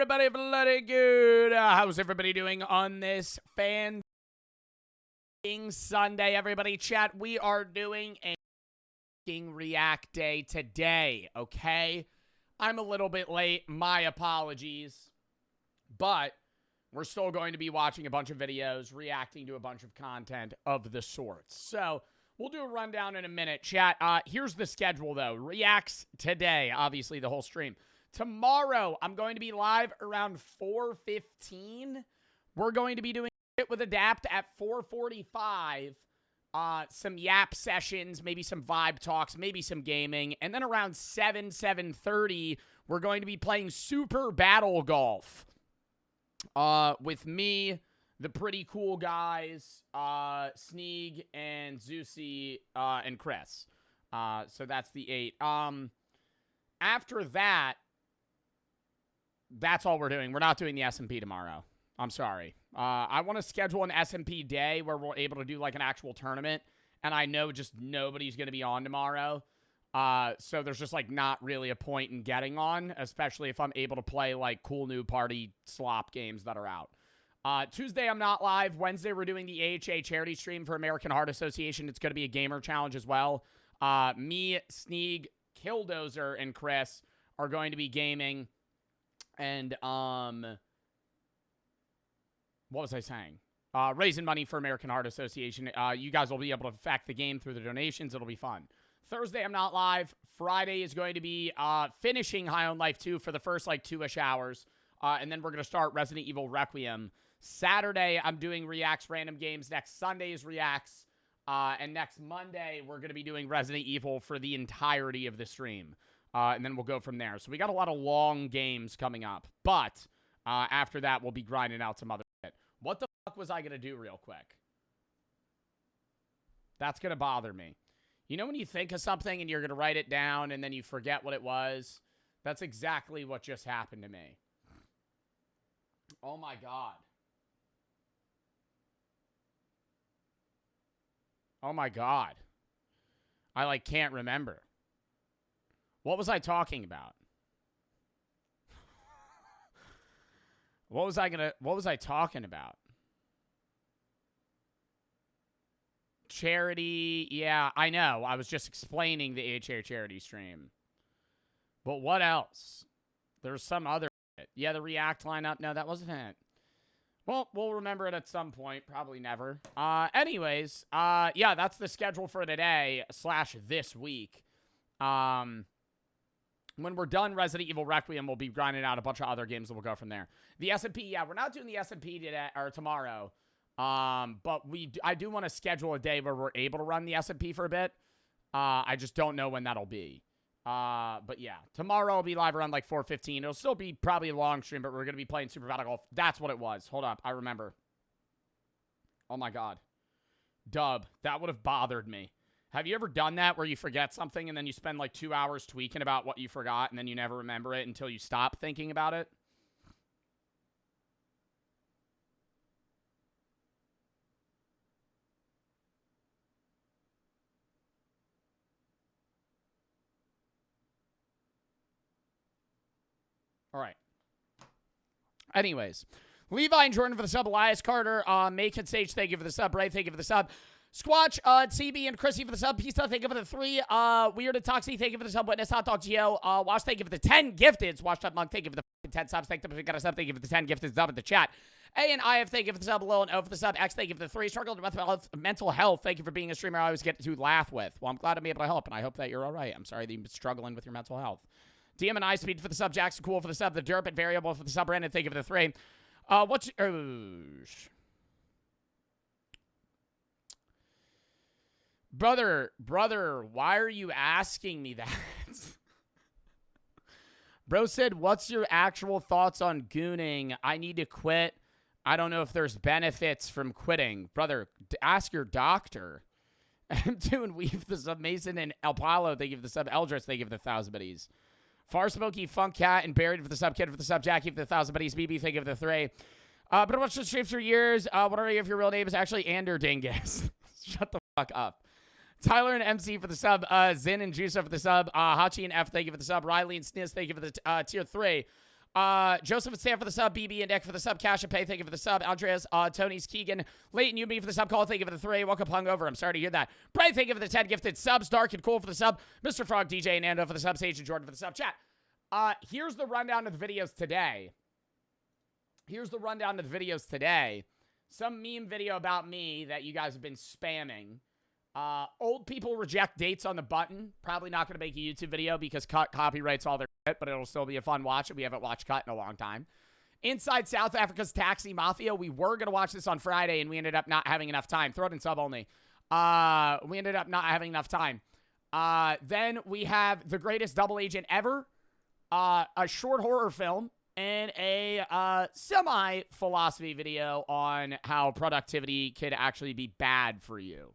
everybody? Bloody good. How's everybody doing on this fan Sunday, everybody? Chat, we are doing a React Day today, okay? I'm a little bit late. My apologies. But we're still going to be watching a bunch of videos, reacting to a bunch of content of the sorts. So we'll do a rundown in a minute, chat. Here's the schedule, though. Reacts today, obviously the whole stream. Tomorrow, I'm going to be live around 4:15. We're going to be doing it with Adapt at 4:45. Some Yap sessions, maybe some vibe talks, maybe some gaming. And then around 7:30, we're going to be playing Super Battle Golf. With me, the pretty cool guys, Sneeg and Jynxzi, and Chris. So that's the 8. After that, that's all we're doing. We're not doing the SMP tomorrow. I'm sorry. I want to schedule an SMP day where we're able to do like an actual tournament. And I know just nobody's going to be on tomorrow. So there's just like not really a point in getting on, especially if I'm able to play like cool new party slop games that are out. Tuesday, I'm not live. Wednesday, we're doing the AHA charity stream for American Heart Association. It's going to be a gamer challenge as well. Me, Sneeg, Killdozer, and Chris are going to be gaming. And, what was I saying? Raising money for American Heart Association. You guys will be able to affect the game through the donations. It'll be fun. Thursday, I'm not live. Friday is going to be finishing High on Life 2 for the first, like, 2-ish hours. And then we're going to start Resident Evil Requiem. Saturday, I'm doing Reacts Random Games. Next Sunday is Reacts. And next Monday, we're going to be doing Resident Evil for the entirety of the stream. And then we'll go from there. So we got a lot of long games coming up. But after that, we'll be grinding out some other shit. What the fuck was I going to do real quick? That's going to bother me. You know when you think of something and you're going to write it down and then you forget what it was? That's exactly what just happened to me. Oh my God. Oh my God. I like can't remember. What was I talking about? What was I talking about? Charity. Yeah, I know. I was just explaining the AHA charity stream. But what else? There's some other shit. Yeah, the React lineup. No, that wasn't it. Well, we'll remember it at some point. Probably never. Anyways, yeah, that's the schedule for today / this week. When we're done Resident Evil Requiem, we'll be grinding out a bunch of other games and we'll go from there. The SMP, yeah, we're not doing the SMP today or tomorrow. But I do want to schedule a day where we're able to run the SMP for a bit. I just don't know when that'll be. But yeah, tomorrow I'll be live around like 4:15. It'll still be probably a long stream, but we're going to be playing Super Battle Golf. That's what it was. Hold up. I remember. Oh my God. Dub. That would have bothered me. Have you ever done that where you forget something and then you spend like 2 hours tweaking about what you forgot and then you never remember it until you stop thinking about it? All right. Anyways, Levi and Jordan for the sub. Elias Carter, Macon Sage, thank you for the sub. Ray, thank you for the sub. Squatch, CB and Chrissy for the sub. Pista, thank you for the 3. Weird and Toxie, thank you for the sub. Witness, Hot Dog Geo, Wash, thank you for the 10 gifted. Washed Up Monk, thank you for the 10 subs. Thank you for the sub. Thank you for the 10 gifted sub in the chat. A and IF, thank you for the sub. Lil and O for the sub. X, thank you for the 3. Struggle with mental health, thank you for being a streamer I always get to laugh with. Well, I'm glad to be able to help, and I hope that you're all right. I'm sorry that you've been struggling with your mental health. DM and I Speed for the sub. Jackson Cool for the sub. The Derp at Variable for the sub. Brandon, thank you for the 3. What's Brother, why are you asking me that? Bro said, what's your actual thoughts on gooning? I need to quit. I don't know if there's benefits from quitting. Brother, ask your doctor. I'm doing Weave the sub. Mason and El Palo, they give the sub. Eldris, they give the 1,000 buddies. Far Smoky, Funk Cat, and Buried for the sub. Kid for the sub. Jackie for the 1,000 buddies. BB, thank you for the 3. But I watched the streams for years. What are you if your real name is actually Ander Dingus? Shut the fuck up. Tyler and MC for the sub. Zin and Juicer for the sub. Hachi and F, thank you for the sub. Riley and Sniz, thank you for the tier 3. Joseph and Sam for the sub, BB and Nick for the sub, Cash and Pay, thank you for the sub, Andreas, Tony's Keegan, Leighton, you me for the sub call, thank you for the 3, welcome hungover, I'm sorry to hear that, Bray, thank you for the 10 gifted subs, Dark and Cool for the sub, Mr. Frog, DJ and Nando for the sub, Sage and Jordan for the sub, chat. Here's the rundown of the videos today. Some meme video about me that you guys have been spamming. Old people reject dates on the button. Probably not going to make a YouTube video because Cut copyrights all their shit, but it'll still be a fun watch. We haven't watched Cut in a long time. Inside South Africa's Taxi Mafia. We were going to watch this on Friday, and we ended up not having enough time. Throw it in sub only. We ended up not having enough time. Then we have The Greatest Double Agent Ever, a short horror film, and a semi-philosophy video on how productivity could actually be bad for you.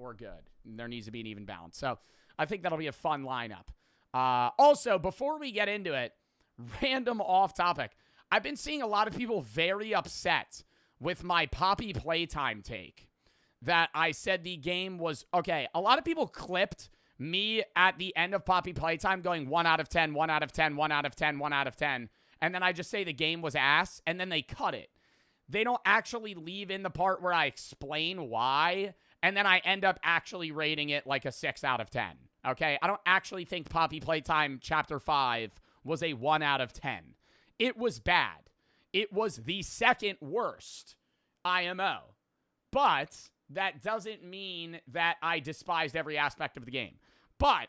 Or good. There needs to be an even balance. So I think that'll be a fun lineup. Also, before we get into it, random off topic. I've been seeing a lot of people very upset with my Poppy Playtime take. That I said the game was... Okay, a lot of people clipped me at the end of Poppy Playtime going 1 out of 10, 1 out of 10, 1 out of 10, 1 out of 10. And then I just say the game was ass, and then they cut it. They don't actually leave in the part where I explain why... And then I end up actually rating it like a 6 out of 10. Okay? I don't actually think Poppy Playtime Chapter 5 was a 1 out of 10. It was bad. It was the second worst IMO. But that doesn't mean that I despised every aspect of the game. But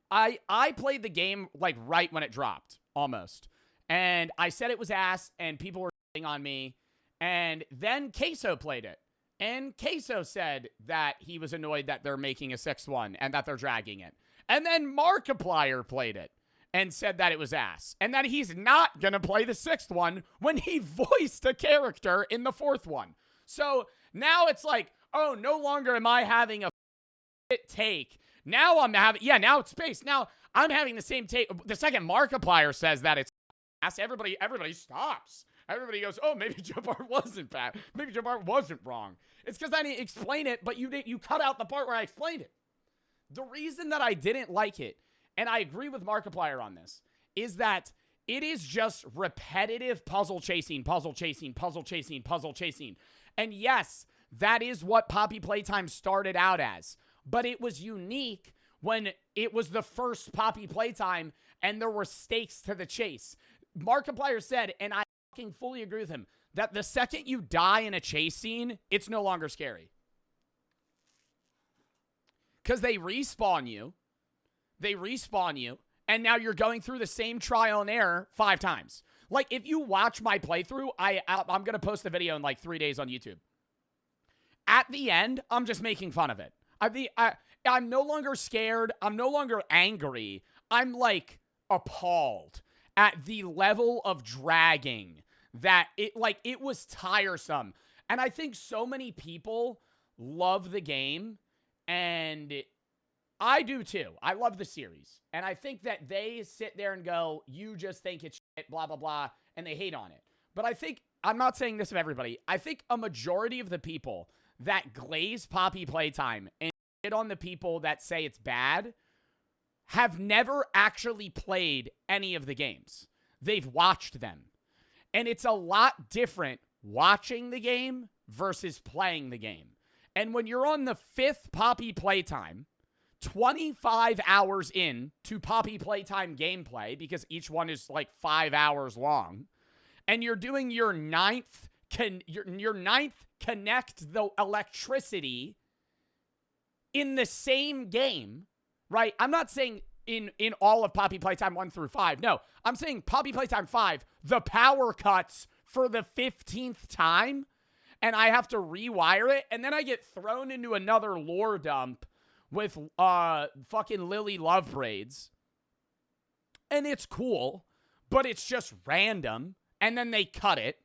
I played the game like right when it dropped, almost. And I said it was ass, and people were on me. And then Queso played it. And Queso said that he was annoyed that they're making a 6th one and that they're dragging it. And then Markiplier played it and said that it was ass. And that he's not going to play the 6th one when he voiced a character in the 4th one. So now it's like, oh, no longer am I having a take. Now I'm having, now it's space. Now I'm having the same take. The second Markiplier says that it's ass, everybody stops. Everybody goes, oh, maybe Jabbar wasn't bad. Maybe Jabbar wasn't wrong. It's because I didn't explain it, but you cut out the part where I explained it. The reason that I didn't like it, and I agree with Markiplier on this, is that it is just repetitive puzzle chasing, puzzle chasing, puzzle chasing, puzzle chasing. And yes, that is what Poppy Playtime started out as. But it was unique when it was the first Poppy Playtime and there were stakes to the chase. Markiplier said, and I fully agree with him, that the second you die in a chase scene, it's no longer scary. Because they respawn you, and now you're going through the same trial and error 5 times. Like, if you watch my playthrough, I'm going to post the video in like 3 days on YouTube. At the end, I'm just making fun of it. I'm no longer scared. I'm no longer angry. I'm like appalled at the level of dragging that it was tiresome. And I think so many people love the game, and I do too. I love the series. And I think that they sit there and go, you just think it's shit, blah, blah, blah, and they hate on it. But I think, I'm not saying this of everybody, I think a majority of the people that glaze Poppy Playtime and shit on the people that say it's bad have never actually played any of the games. They've watched them. And it's a lot different watching the game versus playing the game. And when you're on the 5th Poppy Playtime, 25 hours in to Poppy Playtime gameplay, because each one is like 5 hours long, and you're doing your 9th connect the electricity in the same game, right? I'm not saying in all of Poppy Playtime 1 through 5. No, I'm saying Poppy Playtime 5, the power cuts for the 15th time, and I have to rewire it, and then I get thrown into another lore dump with fucking Lily Love Braids. And it's cool, but it's just random, and then they cut it,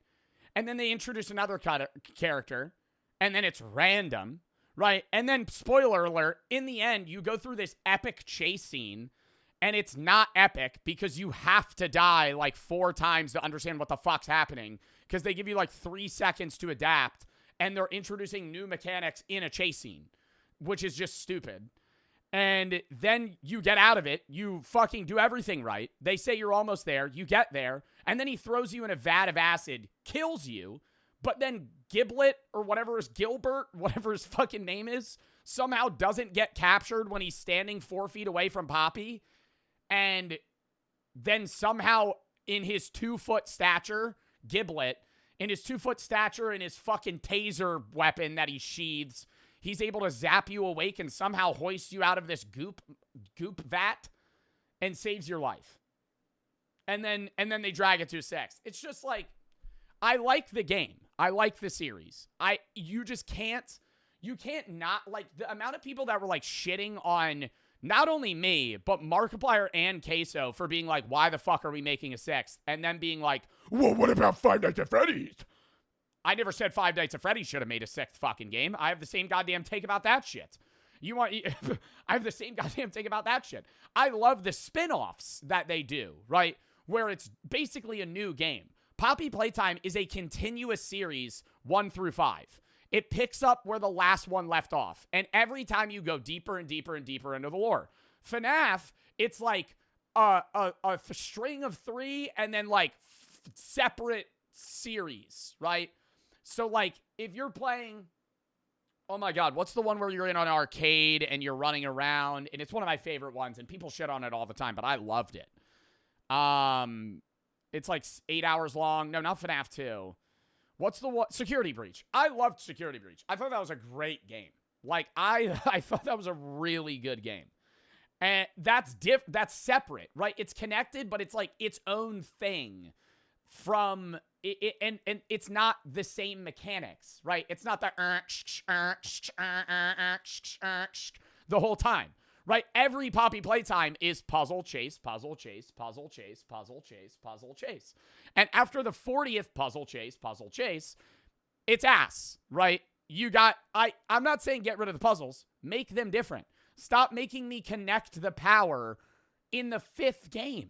and then they introduce another character, and then it's random. Right, and then, spoiler alert, in the end, you go through this epic chase scene, and it's not epic because you have to die like 4 times to understand what the fuck's happening, because they give you like 3 seconds to adapt, and they're introducing new mechanics in a chase scene, which is just stupid. And then you get out of it. You fucking do everything right. They say you're almost there. You get there. And then he throws you in a vat of acid, kills you. But then Gilbert, whatever his fucking name is, somehow doesn't get captured when he's standing 4 feet away from Poppy. And then somehow in his 2-foot stature, Giblet, in his 2-foot stature and his fucking taser weapon that he sheathes, he's able to zap you awake and somehow hoist you out of this goop vat and saves your life. And then they drag it to 6. It's just like, I like the game. I like the series. You can't not, like, the amount of people that were like shitting on not only me, but Markiplier and Queso for being like, why the fuck are we making a 6th? And then being like, well, what about Five Nights at Freddy's? I never said Five Nights at Freddy's should have made a 6th fucking game. I have the same goddamn take about that shit. I have the same goddamn take about that shit. I love the spin-offs that they do, right? Where it's basically a new game. Poppy Playtime is a continuous series 1 through 5. It picks up where the last one left off. And every time you go deeper and deeper and deeper into the lore. FNAF, it's like a string of 3 and then like separate series, right? So like if you're playing, oh my God, what's the one where you're in an arcade and you're running around? And it's one of my favorite ones and people shit on it all the time, but I loved it. It's like 8 hours long. No, not FNAF 2. What's the one? Security Breach. I loved Security Breach. I thought that was a great game. Like, I thought that was a really good game. And that's separate, right? It's connected, but it's like its own thing from it, and it's not the same mechanics, right? It's not the the whole time. Right? Every Poppy Playtime is puzzle, chase, puzzle, chase, puzzle, chase, puzzle, chase, puzzle, chase. And after the 40th puzzle, chase, it's ass, right? I'm not saying get rid of the puzzles. Make them different. Stop making me connect the power in the 5th game.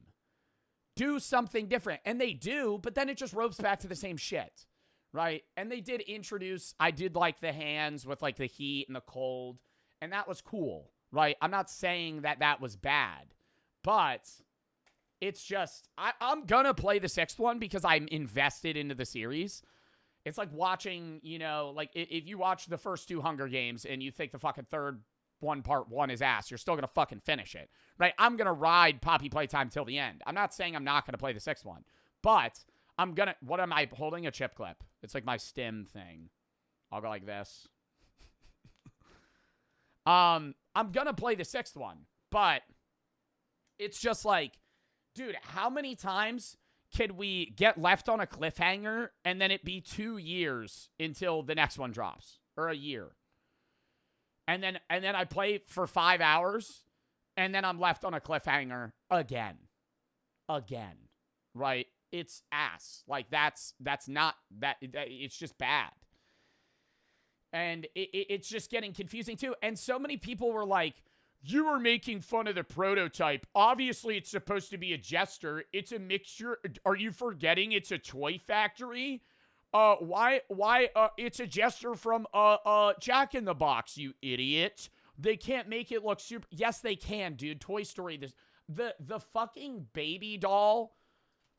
Do something different. And they do, but then it just ropes back to the same shit, right? And they did introduce, I did like the hands with like the heat and the cold, and that was cool. Right? I'm not saying that was bad, but it's just, I'm gonna play the 6th one because I'm invested into the series. It's like watching, like if you watch the first 2 Hunger Games and you think the fucking third one, part 1 is ass, you're still gonna fucking finish it, right? I'm gonna ride Poppy Playtime till the end. I'm not saying I'm not gonna play the 6th one, but what am I holding? A chip clip. It's like my stim thing. I'll go like this. I'm gonna play the 6th one, but it's just like, dude, how many times can we get left on a cliffhanger and then it be 2 years until the next one drops, or a year? And then I play for 5 hours and then I'm left on a cliffhanger again, right? It's ass. Like that's not that it's just bad. And it's just getting confusing, too. And so many people were like, you were making fun of the prototype. Obviously, it's supposed to be a jester. It's a mixture. Are you forgetting it's a toy factory? Why, it's a jester from, Jack in the Box, you idiot. They can't make it look super. Yes, they can, dude. Toy Story, the fucking baby doll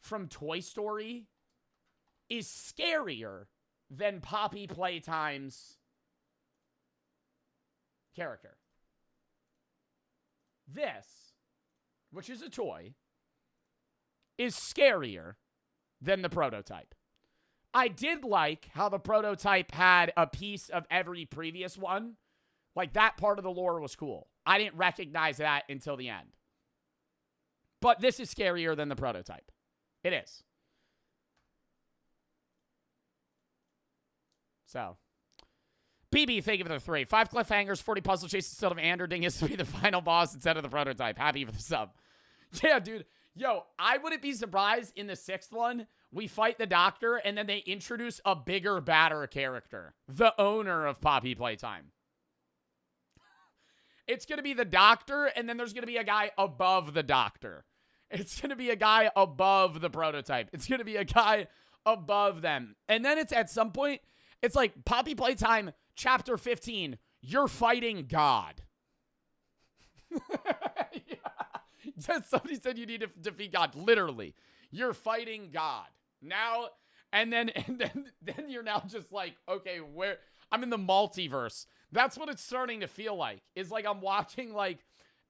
from Toy Story is scarier than Poppy Playtime's character. This, which is a toy, is scarier than the prototype. I did like how the prototype had a piece of every previous one. Like, that part of the lore was cool. I didn't recognize that until the end. But this is scarier than the prototype. It is. So, BB, thank you for the 3. 5 cliffhangers, 40 puzzle chases instead of Anderdingus to be the final boss instead of the prototype. Happy for the sub. Yeah, dude. Yo, I wouldn't be surprised in the 6th one, we fight the doctor, and then they introduce a bigger, badder character. The owner of Poppy Playtime. It's going to be the doctor, and then there's going to be a guy above the doctor. It's going to be a guy above the prototype. It's going to be a guy above them. And then it's at some point, it's like Poppy Playtime, Chapter 15, you're fighting God. Yeah. Somebody said you need to defeat God. Literally, you're fighting God now, and then you're now just like, okay, where I'm in the multiverse. That's what it's starting to feel like. Is like I'm watching like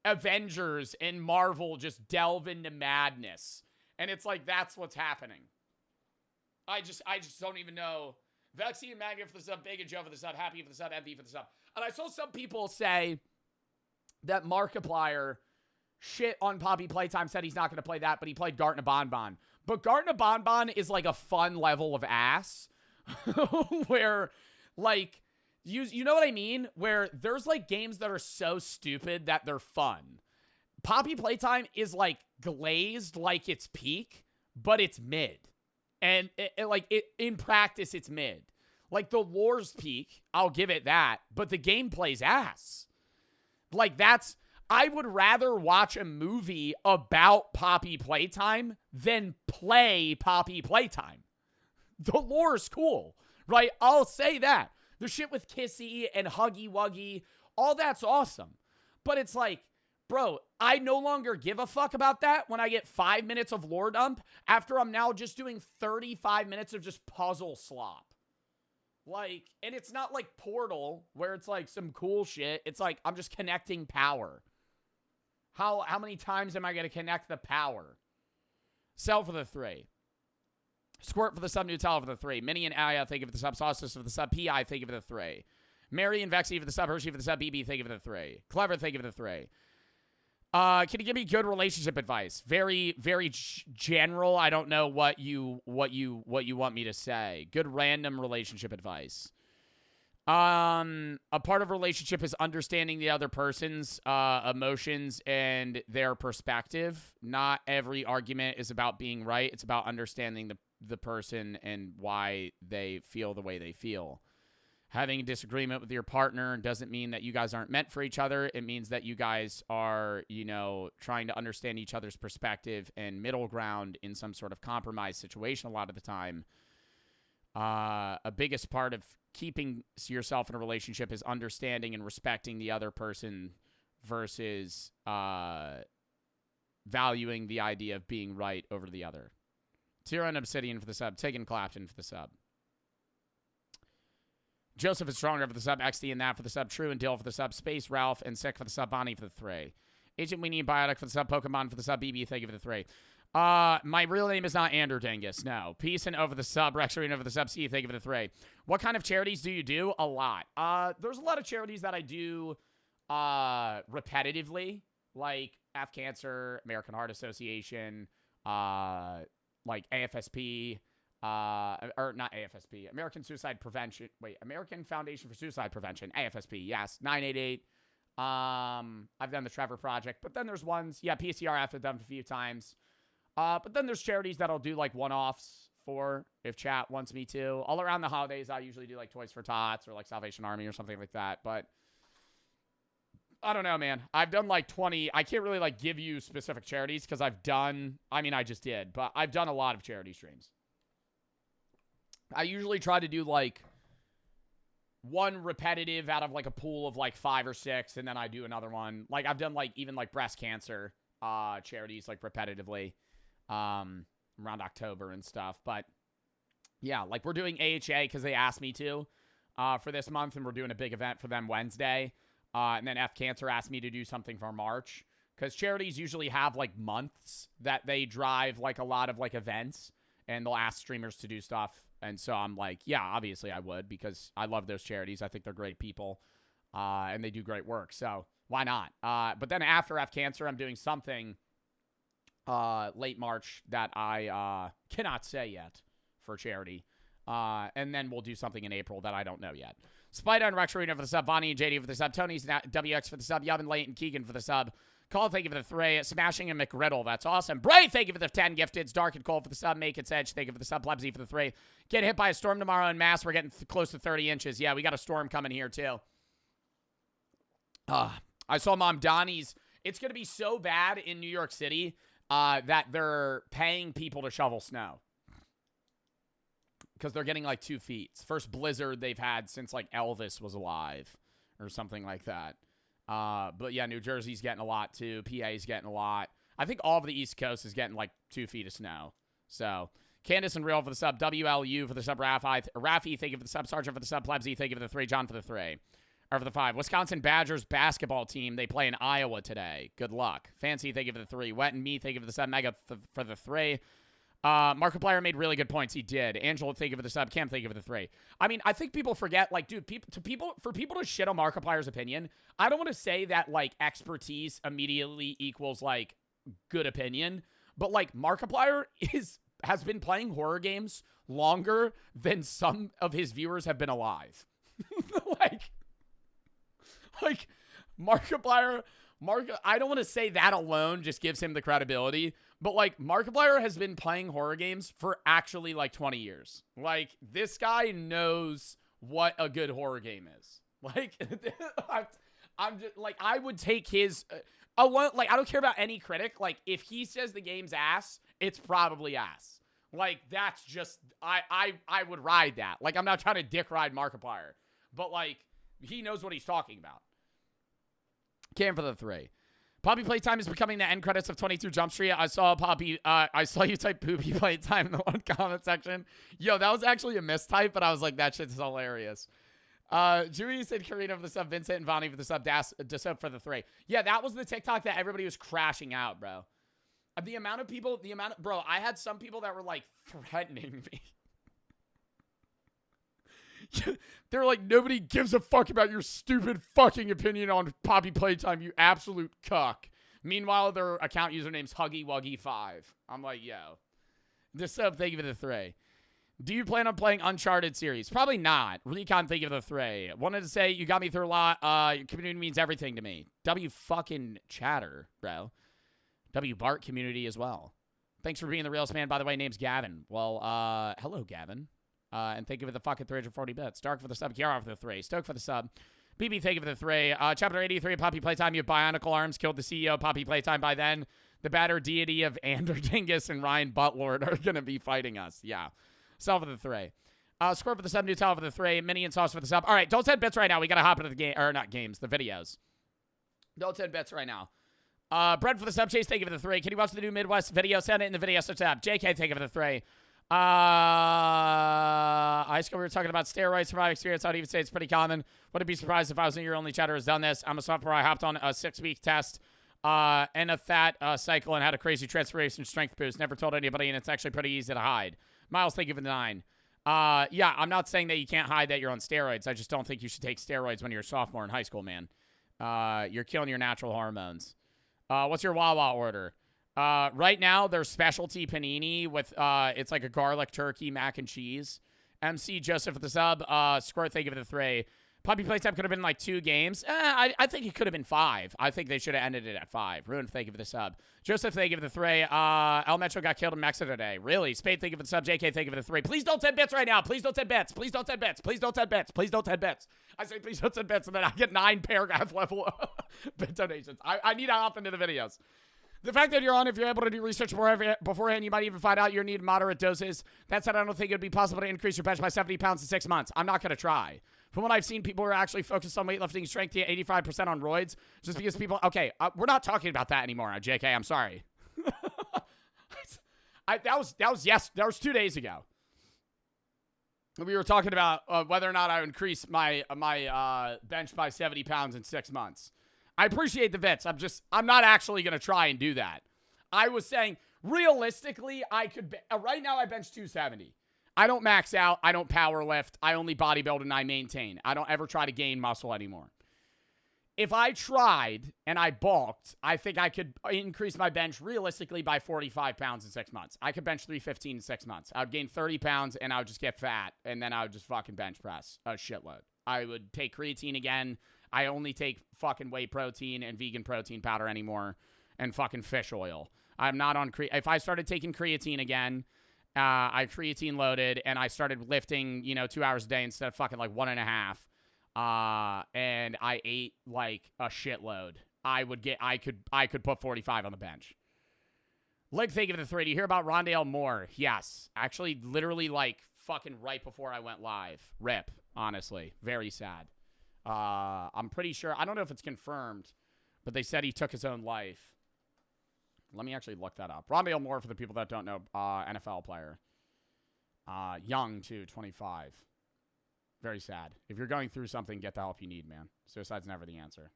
Avengers and Marvel just delve into madness, and it's like that's what's happening. I just don't even know. Vexy and Magnet for the sub, Bacon Joe for the sub, Happy for the sub, MV for the sub. And I saw some people say that Markiplier shit on Poppy Playtime, said he's not going to play that, but he played Gartna Bonbon. But Gartna Bonbon is like a fun level of ass where like, you know what I mean? Where there's like games that are so stupid that they're fun. Poppy Playtime is like glazed like it's peak, but it's mid. And in practice, it's mid. Like the lore's peak, I'll give it that, but the gameplay's ass. Like I would rather watch a movie about Poppy Playtime than play Poppy Playtime. The lore's cool, right? I'll say that. The shit with Kissy and Huggy Wuggy, all that's awesome. But it's like, bro, I no longer give a fuck about that when I get 5 minutes of lore dump after I'm now just doing 35 minutes of just puzzle slop. Like, and it's not like Portal where it's like some cool shit. It's like I'm just connecting power. How many times am I going to connect the power? Sell for the 3. Squirt for the sub, Nutella for the 3. Minnie and Aya, thank you for the sub. Sauces for the sub. P.I., thank you for the 3. Mary and Vexy for the sub. Hershey for the sub. BB, thank you for the 3. Clever, thank you for the 3. Can you give me good relationship advice? Very, very general. I don't know what you want me to say. Good random relationship advice. A part of a relationship is understanding the other person's emotions and their perspective. Not every argument is about being right. It's about understanding the person and why they feel the way they feel. Having a disagreement with your partner doesn't mean that you guys aren't meant for each other. It means that you guys are, trying to understand each other's perspective and middle ground in some sort of compromise situation a lot of the time. A biggest part of keeping yourself in a relationship is understanding and respecting the other person versus valuing the idea of being right over the other. Tyrion Obsidian for the sub. Tegan Clapton for the sub. Joseph is Stronger for the sub. XD and that for the sub. True and Dill for the sub. Space Ralph and Sick for the sub. Bonnie for the 3. Agent Weenie and Biotic for the sub. Pokemon for the sub. BB, thank you for the 3. My real name is not Andrew Dangus. No. Peace and over the sub. Rex Arena over the sub. C, thank you for the 3. What kind of charities do you do? A lot. There's a lot of charities that I do repetitively, like Af Cancer, American Heart Association, like AFSP, or not AFSP, American Suicide Prevention. Wait, American Foundation for Suicide Prevention, AFSP. Yes, 988. I've done the Trevor Project, but then there's ones, PCRF I've done a few times. But then there's charities that I'll do like one-offs for if chat wants me to. All around the holidays, I usually do like Toys for Tots or like Salvation Army or something like that. But I don't know, man. I've done like 20. I can't really like give you specific charities because I just did, but I've done a lot of charity streams. I usually try to do like one repetitive out of like a pool of like 5 or 6, and then I do another one. Like I've done like even like breast cancer charities like repetitively around October and stuff. But yeah, like we're doing AHA because they asked me to for this month, and we're doing a big event for them Wednesday. And then F Cancer asked me to do something for March because charities usually have like months that they drive like a lot of like events, and they'll ask streamers to do stuff. And so I'm like, yeah, obviously I would because I love those charities. I think they're great people and they do great work. So why not? But then after F Cancer, I'm doing something late March that I cannot say yet for charity. And then we'll do something in April that I don't know yet. Spider and Rex Arena for the sub. Bonnie and JD for the sub. Tony's WX for the sub. Yub and Leighton Keegan for the sub. Call, thank you for the 3. Smashing and McGriddle, that's awesome. Bray, thank you for the 10 gifteds. Dark and Cold for the sub. Make It's Edge, thank you for the sub. Plebsy for the 3. Get hit by a storm tomorrow in Mass. We're getting close to 30 inches. Yeah, we got a storm coming here, too. I saw Mom Donnie's. It's going to be so bad in New York City that they're paying people to shovel snow. Because they're getting like 2 feet. It's the first blizzard they've had since like Elvis was alive or something like that. But yeah, New Jersey's getting a lot too. PA's getting a lot. I think all of the East Coast is getting like 2 feet of snow. So Candace and Real for the sub. WLU for the sub. Rafi, thank you for the sub. Sergeant for the sub. Plebsy, thank you for the 3. John for the 3. Or for the 5. Wisconsin Badgers basketball team. They play in Iowa today. Good luck. Fancy, thank you for the 3. Wet and Me, thank you for the sub. Mega for the 3. Markiplier made really good points. He did. Angelo, thank you for the sub. Cam, thank you for the 3. I mean, I think people forget, like, dude, for people to shit on Markiplier's opinion, I don't want to say that, like, expertise immediately equals, like, good opinion. But, like, Markiplier has been playing horror games longer than some of his viewers have been alive. like Markiplier, I don't want to say that alone just gives him the credibility, but like Markiplier has been playing horror games for actually like 20 years. Like this guy knows what a good horror game is. Like I'm just like, I would take his alone. Like I don't care about any critic. Like if he says the game's ass, it's probably ass. Like that's just I would ride that. Like I'm not trying to dick ride Markiplier, but like he knows what he's talking about. Cam for the 3. Poppy Playtime is becoming the end credits of 22 Jump Street. I saw Poppy. I saw you type Poopy Playtime in the one comment section. Yo, that was actually a mistype, but I was like, that shit's hilarious. Julie said Karina for the sub. Vincent and Vonnie for the sub. Dasub for the 3. Yeah, that was the TikTok that everybody was crashing out, bro. The amount of people, bro, I had some people that were like threatening me. They're like, nobody gives a fuck about your stupid fucking opinion on Poppy Playtime, you absolute cuck. Meanwhile, their account username's HuggyWuggy5. I'm like, yo. This sub, thank you for the 3. Do you plan on playing Uncharted series? Probably not. Recon, thank you for the 3. Wanted to say, you got me through a lot. Your community means everything to me. W fucking chatter, bro. W Bart community as well. Thanks for being the realest man. By the way, name's Gavin. Well, hello, Gavin. And thank you for the fucking 340 bits. Dark for the sub. Kiara for the 3. Stoke for the sub. BB, thank you for the 3. Chapter 83, Poppy Playtime. You have bionicle arms. Killed the CEO of Poppy Playtime by then. The batter deity of Anderdingus and Ryan Butlord are going to be fighting us. Yeah. Sell for the 3. Score for the sub. Nutella for the 3. Mini and sauce for the sub. All right. Don't send bits right now. We got to hop into the game. Or not games. The videos. Don't send bits right now. Bread for the sub. Chase, thank you for the 3. Can you watch the new Midwest video? Send it in the video search tab. JK, thank you for the 3. I we were talking about steroids from my experience. I'd even say it's pretty common. Wouldn't be surprised if I was your only chatter who's done this. I'm a sophomore. I hopped on a 6-week test and a fat cycle and had a crazy transformation strength boost. Never told anybody, and it's actually pretty easy to hide. Miles, thank you for the 9. Yeah, I'm not saying that you can't hide that you're on steroids. I just don't think you should take steroids when you're a sophomore in high school, man. You're killing your natural hormones. What's your Wawa order? Right now, there's specialty panini with, it's like a garlic turkey mac and cheese. MC Joseph with the sub. Squirt, thank you for the 3. Puppy Playtime could have been like 2 games. I think it could have been 5. I think they should have ended it at 5. Ruined, thank you for the sub. Joseph, thank you for the 3. El Metro got killed in Mexico today. Really? Spade, thank you for the sub. JK, thank you for the 3. Please don't 10 bits right now. Please don't 10 bits. Please don't 10 bits. Please don't 10 bits. Please don't 10 bits. I say please don't 10 bits, and then I get 9 paragraph level bit donations. I need to hop into the videos. The fact that you're on, if you're able to do research beforehand, you might even find out you need moderate doses. That said, I don't think it would be possible to increase your bench by 70 pounds in 6 months. I'm not going to try. From what I've seen, people are actually focused on weightlifting strength to 85% on roids. Just because people... Okay, we're not talking about that anymore, JK. I'm sorry. That was 2 days ago. We were talking about whether or not I would increase my bench by 70 pounds in 6 months. I appreciate the bits. I'm not actually going to try and do that. I was saying, realistically, I could, right now I bench 270. I don't max out. I don't power lift. I only bodybuild and I maintain. I don't ever try to gain muscle anymore. If I tried and I bulked, I think I could increase my bench realistically by 45 pounds in 6 months. I could bench 315 in 6 months. I would gain 30 pounds and I would just get fat. And then I would just fucking bench press a shitload. I would take creatine again. I only take fucking whey protein and vegan protein powder anymore and fucking fish oil. I'm not on if I started taking creatine again, I creatine loaded and I started lifting, 2 hours a day instead of fucking like 1.5. And I ate like a shitload. I could put 45 on the bench. Leg thank you for the 3. Do you hear about Rondale Moore? Yes. Actually, literally like fucking right before I went live. Rip, honestly. Very sad. I'm pretty sure. I don't know if it's confirmed, but they said he took his own life. Let me actually look that up. Rondale Moore, for the people that don't know, NFL player. Young, too, 25. Very sad. If you're going through something, get the help you need, man. Suicide's never the answer.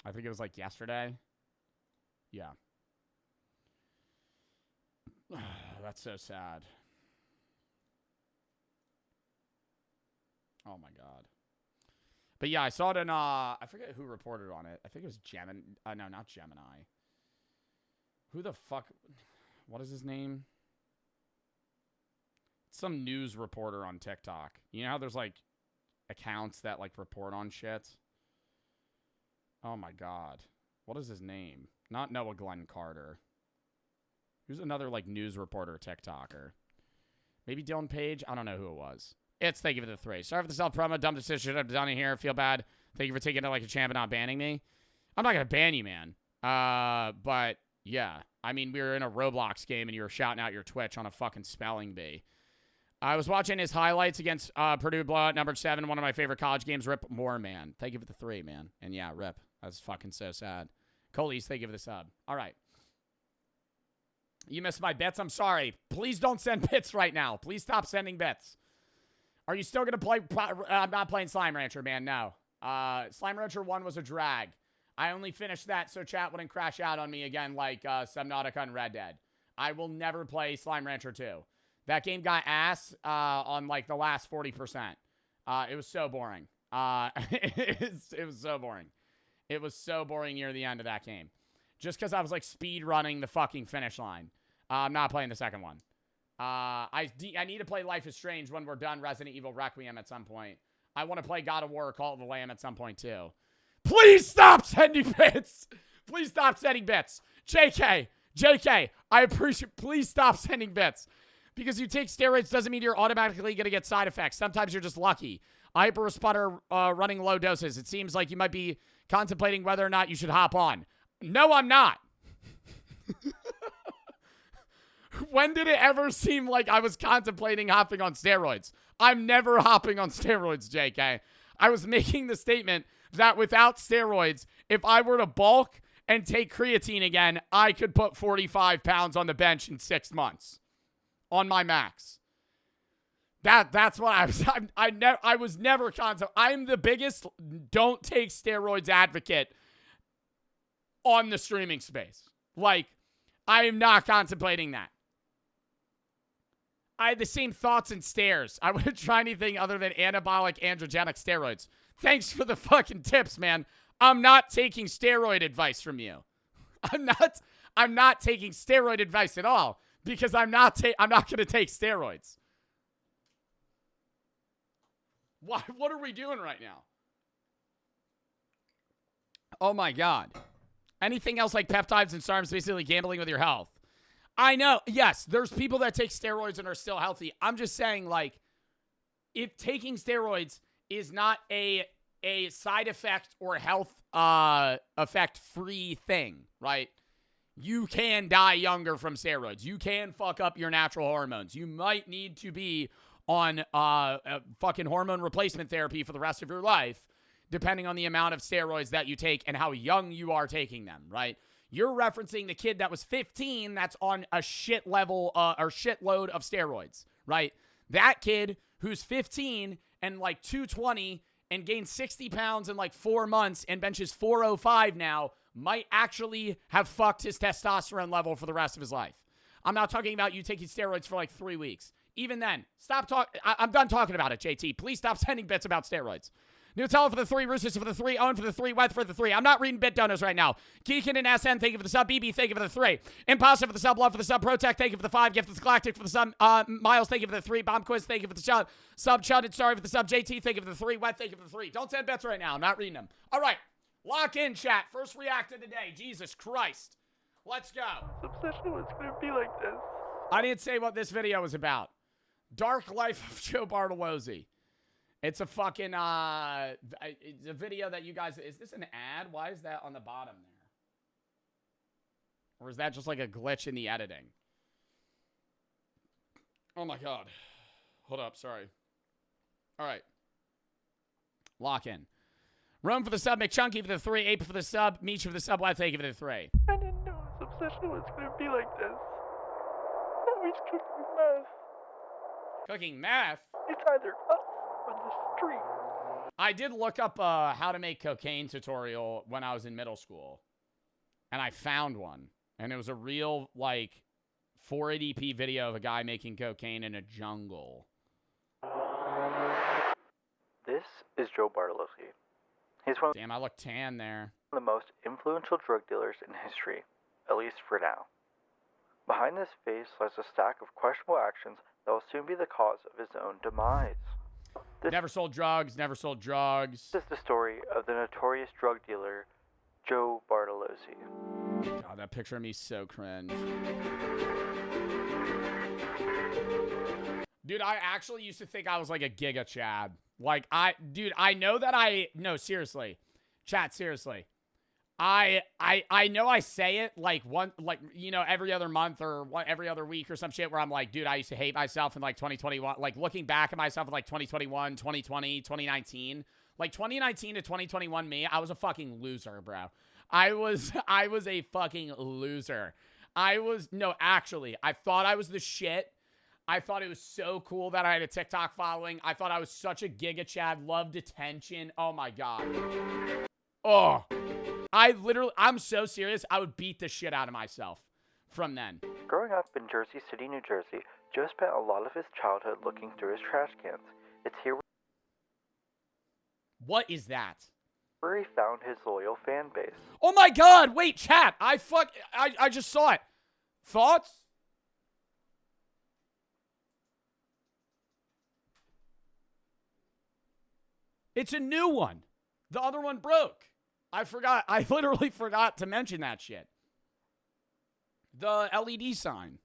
I think it was like yesterday. Yeah. That's so sad. Oh, my God. But, yeah, I saw it in, I forget who reported on it. I think it was Gemini. No, not Gemini. Who the fuck? What is his name? Some news reporter on TikTok. You know how there's, like, accounts that, like, report on shit? Oh, my God. What is his name? Not Noah Glenn Carter. Who's another, like, news reporter TikToker? Maybe Dylan Page? I don't know who it was. It's thank you for the 3. Sorry for the self-promo. Dumb decision I've done in here. Feel bad. Thank you for taking it like a champ and not banning me. I'm not going to ban you, man. But, yeah. I mean, we were in a Roblox game and you were shouting out your Twitch on a fucking spelling bee. I was watching his highlights against Purdue blowout number 7, one of my favorite college games. Rip Moore, man. Thank you for the 3, man. And, yeah, rip. That's fucking so sad. Coleys, thank you for the sub. All right. You missed my bits. I'm sorry. Please don't send bits right now. Please stop sending bits. Are you still going to play? I'm not playing Slime Rancher, man. No. Slime Rancher 1 was a drag. I only finished that so chat wouldn't crash out on me again like Subnautica and Red Dead. I will never play Slime Rancher 2. That game got ass on like the last 40%. It was so boring. It was so boring. It was so boring near the end of that game. Just because I was like speed running the fucking finish line. I'm not playing the second one. I need to play Life is Strange when we're done Resident Evil Requiem at some point. I want to play God of War Call of the Lamb at some point too. Please stop sending bits. Please stop sending bits. JK, I appreciate. Please stop sending bits. Because you take steroids doesn't mean you're automatically going to get side effects. Sometimes you're just lucky. A hyper-responder running low doses. It seems like you might be contemplating whether or not you should hop on. No, I'm not. When did it ever seem like I was contemplating hopping on steroids? I'm never hopping on steroids, JK. I was making the statement that without steroids, if I were to bulk and take creatine again, I could put 45 pounds on the bench in 6 months. On my max. That's what I was. I was never contemplating. I'm the biggest don't take steroids advocate on the streaming space. Like, I am not contemplating that. I had the same thoughts and stares. I wouldn't try anything other than anabolic androgenic steroids. Thanks for the fucking tips, man. I'm not taking steroid advice from you. I'm not taking steroid advice at all. Because I'm not going to take steroids. What are we doing right now? Oh my God. Anything else like peptides and SARMs, basically gambling with your health. I know. Yes, there's people that take steroids and are still healthy. I'm just saying, like, if taking steroids is not a side effect or health effect free thing, right? You can die younger from steroids. You can fuck up your natural hormones. You might need to be on fucking hormone replacement therapy for the rest of your life, depending on the amount of steroids that you take and how young you are taking them, right? You're referencing the kid that was 15 that's on a shit level or shitload of steroids, right? That kid who's 15 and like 220 and gained 60 pounds in like 4 months and benches 405 now might actually have fucked his testosterone level for the rest of his life. I'm not talking about you taking steroids for like 3 weeks. Even then, stop talking. I'm done talking about it, JT. Please stop sending bits about steroids. Nutella for the 3, Roosters for the 3, Owen for the 3, Weth for the 3. I'm not reading bit donors right now. Geekin and SN, thank you for the sub. BB, thank you for the 3. Imposter for the sub. Love for the sub. Protect, thank you for the 5. Gift for the Galactic for the sub. Miles, thank you for the 3. Bomb Quiz, thank you for the sub. Sub Chudded, sorry for the sub. JT, thank you for the 3. Weth, thank you for the 3. Don't send bits right now. I'm not reading them. All right. Lock in, chat. First react of the day. Jesus Christ. Let's go. Obsession was gonna be like this. I didn't say what this video was about. Dark Life of Joe Bartolozzi. It's a fucking, it's a video that you guys, is this an ad? Why is that on the bottom there? Or is that just like a glitch in the editing? Oh my God. Hold up, sorry. All right. Lock in. Rome for the sub, McChunky for the 3, Ape for the sub, Meech for the sub, why thank you for the 3. I didn't know his obsession was gonna be like this. Now he's cooking meth. Cooking meth? It's either us or the street. I did look up how to make cocaine tutorial when I was in middle school. And I found one. And it was a real, like, 480p video of a guy making cocaine in a jungle. This is Joe Bartolozzi. He's one of Damn, I look tan there. the most influential drug dealers in history, at least for now. Behind this face lies a stack of questionable actions that will soon be the cause of his own demise. This Never sold drugs, never sold drugs. is the story of the notorious drug dealer, Joe Bartolozzi. God, that picture of me is so cringe. Dude, I actually used to think I was like a Giga Chad. Like, dude, I know that no, seriously. Chat, seriously. I know I say it like every other month or every other week or some shit where I'm like, dude, I used to hate myself in like 2021. Like looking back at myself in like 2021, 2020, 2019. Like 2019 to 2021 me, I was a fucking loser, bro. I was a fucking loser. Actually, I thought I was the shit. I thought it was so cool that I had a TikTok following. I thought I was such a Giga Chad, loved attention. Oh my God. Oh. I'm so serious. I would beat the shit out of myself from then. Growing up in Jersey City, New Jersey, Joe spent a lot of his childhood looking through his trash cans. It's here What is that? where he found his loyal fan base. Oh my God. Wait, chat. I just saw it. Thoughts? It's a new one. The other one broke. I literally forgot to mention that shit. The LED sign.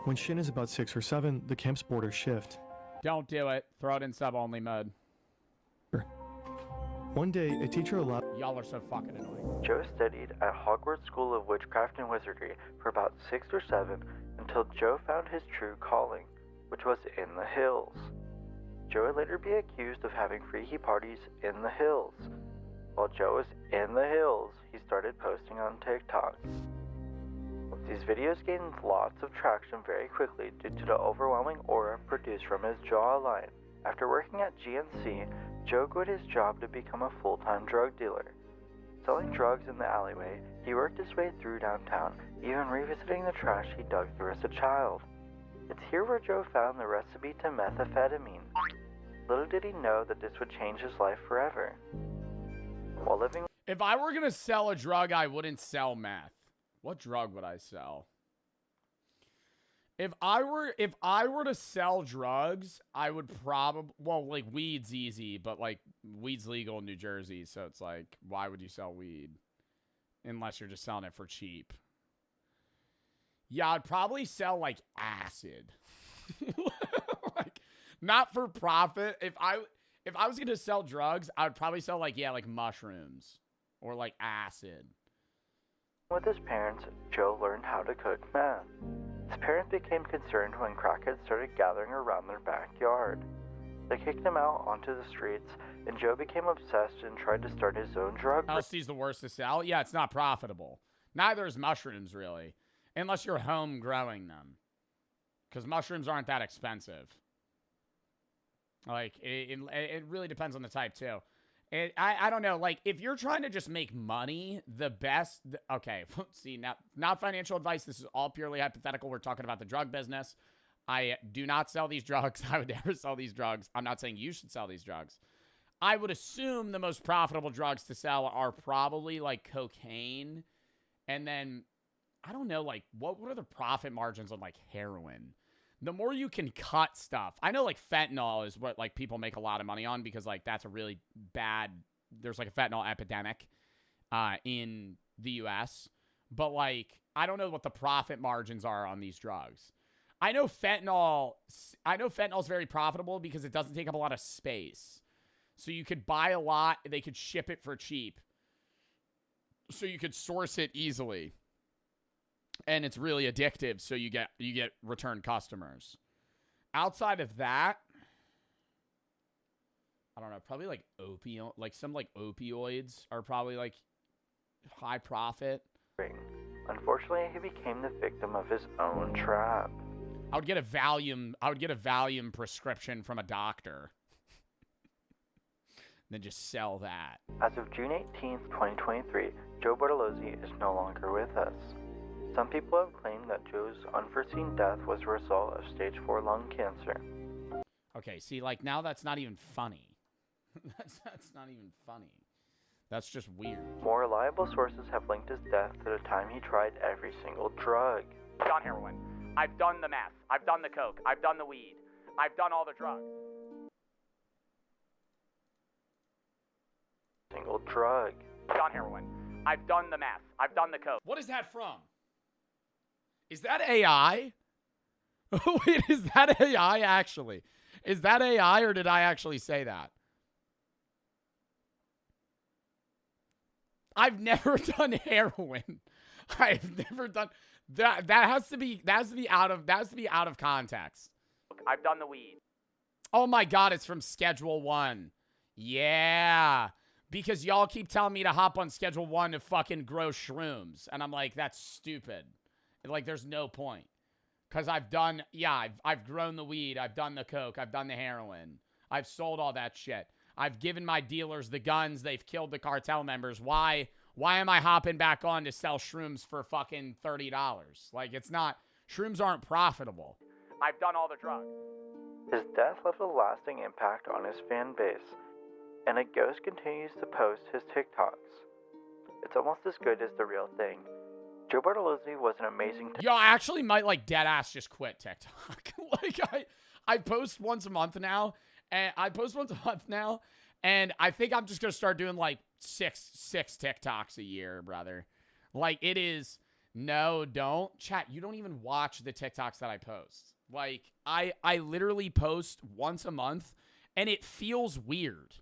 When Shin is about 6 or 7, the camp's borders shift. Don't do it. Throw it in sub-only mode. One day, a teacher allowed Y'all are so fucking annoying. Joe studied at Hogwarts School of Witchcraft and Wizardry for about 6 or 7 until Joe found his true calling, which was in the hills. Joe would later be accused of having freaky parties in the hills. While Joe was in the hills, he started posting on TikTok. These videos gained lots of traction very quickly due to the overwhelming aura produced from his jawline. After working at Jynxzi, Joe quit his job to become a full-time drug dealer. Selling drugs in the alleyway, he worked his way through downtown, even revisiting the trash he dug through as a child. It's here where Joe found the recipe to methamphetamine. Little did he know that this would change his life forever. While living If I were gonna sell a drug, I wouldn't sell meth. What drug would I sell? If I were to sell drugs, I would probably, well, like weed's easy, but like weed's legal in New Jersey, so it's like, why would you sell weed? Unless you're just selling it for cheap. Yeah, I'd probably sell like acid. Like not for profit. If I was going to sell drugs, I would probably sell like mushrooms or like acid. with his parents, Joe learned how to cook meth. His parents became concerned when crackheads started gathering around their backyard. They kicked him out onto the streets, and Joe became obsessed and tried to start his own drug. LSD's the worst to sell. Yeah, it's not profitable. Neither is mushrooms, really. Unless you're home growing them. Because mushrooms aren't that expensive. Like, it really depends on the type, too. I don't know. Like, if you're trying to just make money, the best... Okay, see, now, not financial advice. This is all purely hypothetical. We're talking about the drug business. I do not sell these drugs. I would never sell these drugs. I'm not saying you should sell these drugs. I would assume the most profitable drugs to sell are probably, like, cocaine. And then, I don't know, like, what are the profit margins on, like, heroin? The more you can cut stuff. I know, like, fentanyl is what, like, people make a lot of money on because, like, that's a really bad... There's, like, a fentanyl epidemic in the U.S. But, like, I don't know what the profit margins are on these drugs. I know fentanyl is very profitable because it doesn't take up a lot of space. So you could buy a lot. They could ship it for cheap. So you could source it easily. And it's really addictive, so you get return customers. Outside of that, I don't know, probably like some like opioids are probably like high profit. Unfortunately, he became the victim of his own trap. I would get a Valium prescription from a doctor. Then just sell that. As of June 18th, 2023, Joe Bartolozzi is no longer with us. Some people have claimed that Joe's unforeseen death was a result of stage 4 lung cancer. Okay, see, like, now that's not even funny. that's not even funny. That's just weird. More reliable sources have linked his death to the time he tried every single drug. Done heroin. I've done the meth. I've done the coke. I've done the weed. I've done all the drugs. Single drug. Done heroin. I've done the meth. I've done the coke. What is that from? Is that AI? Wait, is that AI actually? Is that AI or did I actually say that? I've never done heroin. I've never done that. That has to be out of context. I've done the weed. Oh my God, it's from Schedule 1. Yeah. Because y'all keep telling me to hop on Schedule 1 to fucking grow shrooms. And I'm like, that's stupid. Like, there's no point. Because I've grown the weed. I've done the coke. I've done the heroin. I've sold all that shit. I've given my dealers the guns. They've killed the cartel members. Why am I hopping back on to sell shrooms for fucking $30? Like, it's not, shrooms aren't profitable. I've done all the drugs. His death left a lasting impact on his fan base, and a ghost continues to post his TikToks. It's almost as good as the real thing. Joe Bartolozzi was an amazing... Yo, I actually might, like, deadass just quit TikTok. Like, I post once a month now, and I think I'm just gonna start doing, like, six TikToks a year, brother. Like, it is... No, don't. Chat, you don't even watch the TikToks that I post. Like, I literally post once a month, and it feels weird.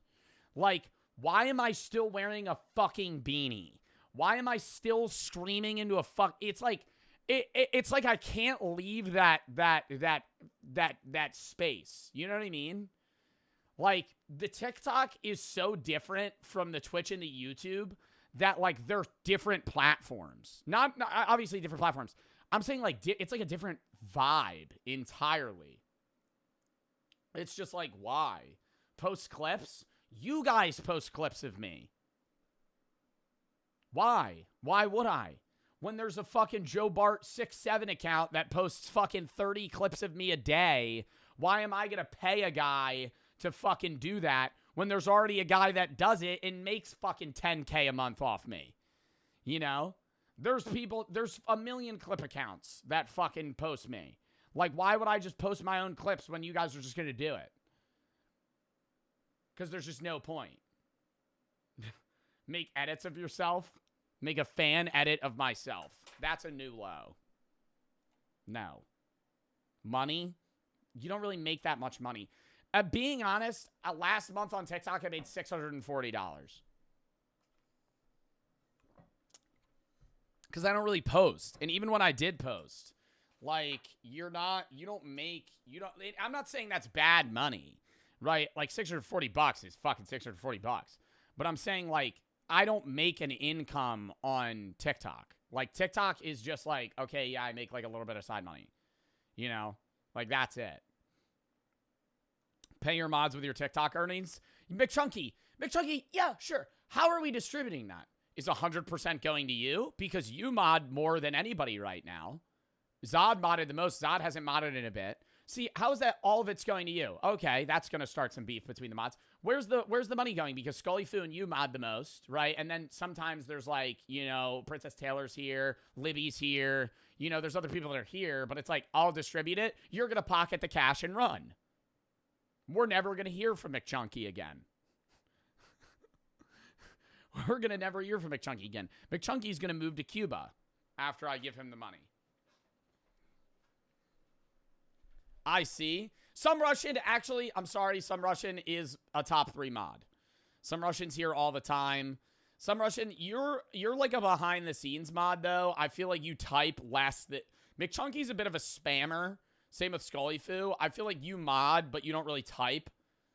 Like, why am I still wearing a fucking beanie? Why am I still screaming into a fuck? It's like, it's like I can't leave that space. You know what I mean? Like, the TikTok is so different from the Twitch and the YouTube that, like, they're different platforms. Not obviously different platforms. I'm saying, like, it's like a different vibe entirely. It's just like, why? Post clips? You guys post clips of me. Why? Why would I? When there's a fucking Joe Bart 67 account that posts fucking 30 clips of me a day, why am I gonna pay a guy to fucking do that when there's already a guy that does it and makes fucking 10K a month off me? You know? There's a million clip accounts that fucking post me. Like, why would I just post my own clips when you guys are just gonna do it? Because there's just no point. Make edits of yourself. Make a fan edit of myself. That's a new low. No. Money? You don't really make that much money. Being honest, last month on TikTok, I made $640. Because I don't really post. And even when I did post, like, I'm not saying that's bad money, right? Like, $640 is fucking $640. But I'm saying, like, I don't make an income on TikTok. Like, TikTok is just like, okay, yeah, I make, like, a little bit of side money. You know? Like, that's it. Pay your mods with your TikTok earnings. McChunky, yeah, sure. How are we distributing that? Is 100% going to you? Because you mod more than anybody right now. Zod modded the most. Zod hasn't modded in a bit. See, how is that all of it's going to you? Okay, that's going to start some beef between the mods. Where's the money going? Because Scully Fu and you mod the most, right? And then sometimes there's, like, you know, Princess Taylor's here, Libby's here. You know, there's other people that are here, but it's like, I'll distribute it. You're going to pocket the cash and run. We're never going to hear from McChunky again. We're going to never hear from McChunky again. McChunky's going to move to Cuba after I give him the money. I see. Some Russian, actually, I'm sorry, Some Russian is a top 3 mod. Some Russian's here all the time. Some Russian, you're like a behind the scenes mod, though. I feel like you type less. McChunky's a bit of a spammer. Same with Scully Fu. I feel like you mod, but you don't really type.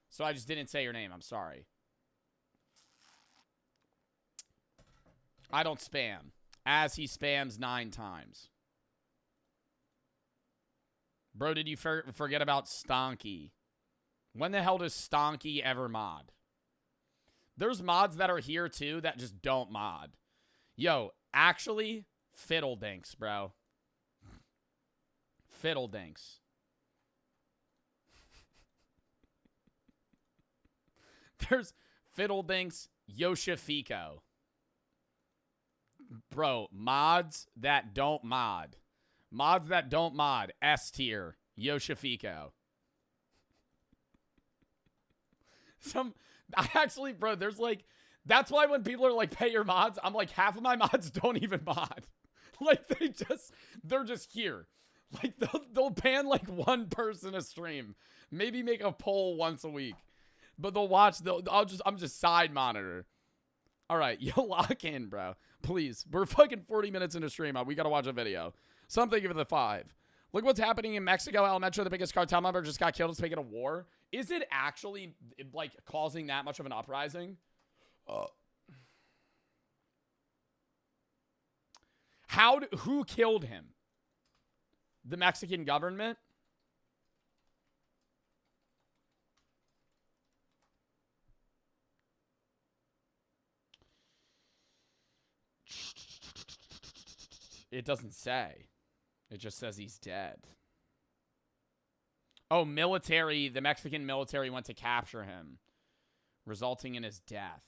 So I just didn't say your name. I'm sorry. I don't spam. As he spams 9 times. Bro, did you forget about Stonky? When the hell does Stonky ever mod? There's mods that are here, too, that just don't mod. Yo, actually, Fiddledinks, bro. Fiddledinks. There's Fiddledinks, Yoshifico. Bro, mods that don't mod. Mods that don't mod. S tier. Yoshifico. Actually, bro, there's like, that's why when people are like, pay your mods, I'm like, half of my mods don't even mod. Like, they're just here. Like, they'll ban like one person a stream. Maybe make a poll once a week. But they'll watch, I'm just side monitor. All right, yo, lock in, bro. Please. We're fucking 40 minutes into stream. We got to watch a video. Something for the 5. Look what's happening in Mexico. El Metro, the biggest cartel member, just got killed. It's making a war. Is it actually, like, causing that much of an uprising? Who killed him? The Mexican government? It doesn't say. It just says he's dead. Oh, military. The Mexican military went to capture him, resulting in his death.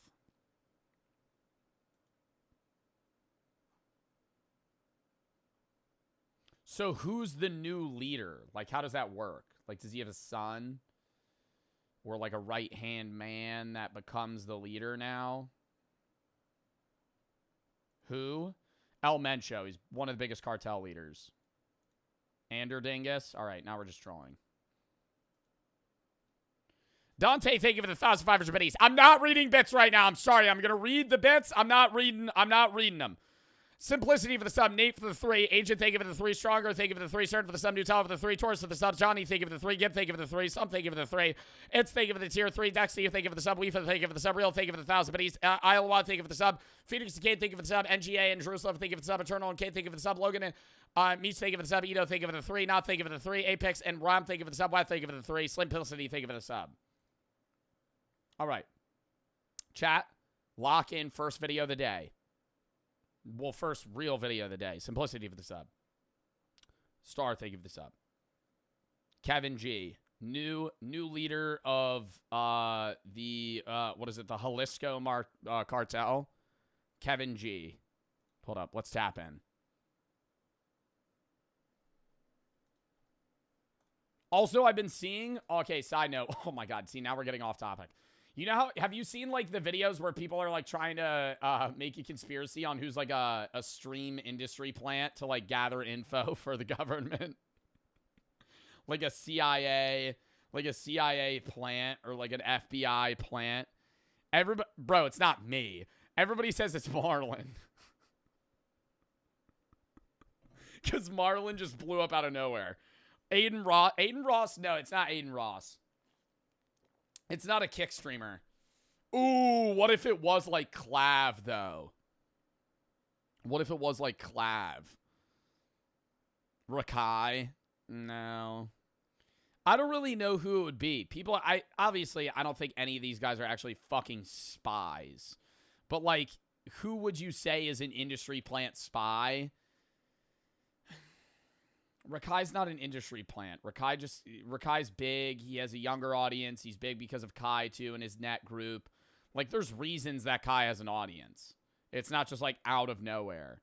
So who's the new leader? Like, how does that work? Like, does he have a son? Or like a right-hand man that becomes the leader now? Who? El Mencho. He's one of the biggest cartel leaders. Anderdingus. All right, now we're just trolling. Dante, thank you for the 1,500 bits. I'm not reading bits right now. I'm sorry. I'm going to read the bits. I'm not reading them. Simplicity for the sub. Nate for the 3. Agent, thank you for the 3. Stronger, thank you for the 3. Certain for the sub. Nutella for the 3. Taurus for the sub. Johnny, thank you for the 3. Gib, thank you for the 3. Some, thank you for the 3. It's, thank you for the tier 3. Dexy, thank you for the sub. We for the thank you for the sub. Real, thank you for the 1,000 bits. Iowa, thank you for the sub. Phoenix and Kate, thank you for the sub. NGA and Jerusalem, thank you for the sub. Eternal and Kate, thank you for the sub. Logan and Meech, thank you for the sub. Ito, thank you for the 3. Not, thank you for the 3. Apex and Ram, thank you for the sub. West, thank you for the 3. Slimplicity, thank you for the sub. All right. Chat, lock in first video of the day. Well, first real video of the day. Simplicity for the sub. Star, thank you for the sub. Kevin G. New leader of the what is it? The Jalisco cartel. Kevin G. Hold up. Let's tap in. Also, I've been seeing. Okay, side note. Oh my God. See, now we're getting off topic. You know how, have you seen like the videos where people are like trying to make a conspiracy on who's like a stream industry plant to like gather info for the government? Like a CIA plant or like an FBI plant. Everybody, bro, it's not me. Everybody says it's Marlon. Because Marlon just blew up out of nowhere. Aiden Ross, no, it's not Aiden Ross. It's not a kick streamer. Ooh, what if it was like Clav, though? What if it was like Clav? Rakai? No. I don't really know who it would be. People, obviously, I don't think any of these guys are actually fucking spies. But, like, who would you say is an industry plant spy? Rakai's not an industry plant. Rakai's big. He has a younger audience. He's big because of Kai, too, and his net group. Like, there's reasons that Kai has an audience. It's not just, like, out of nowhere.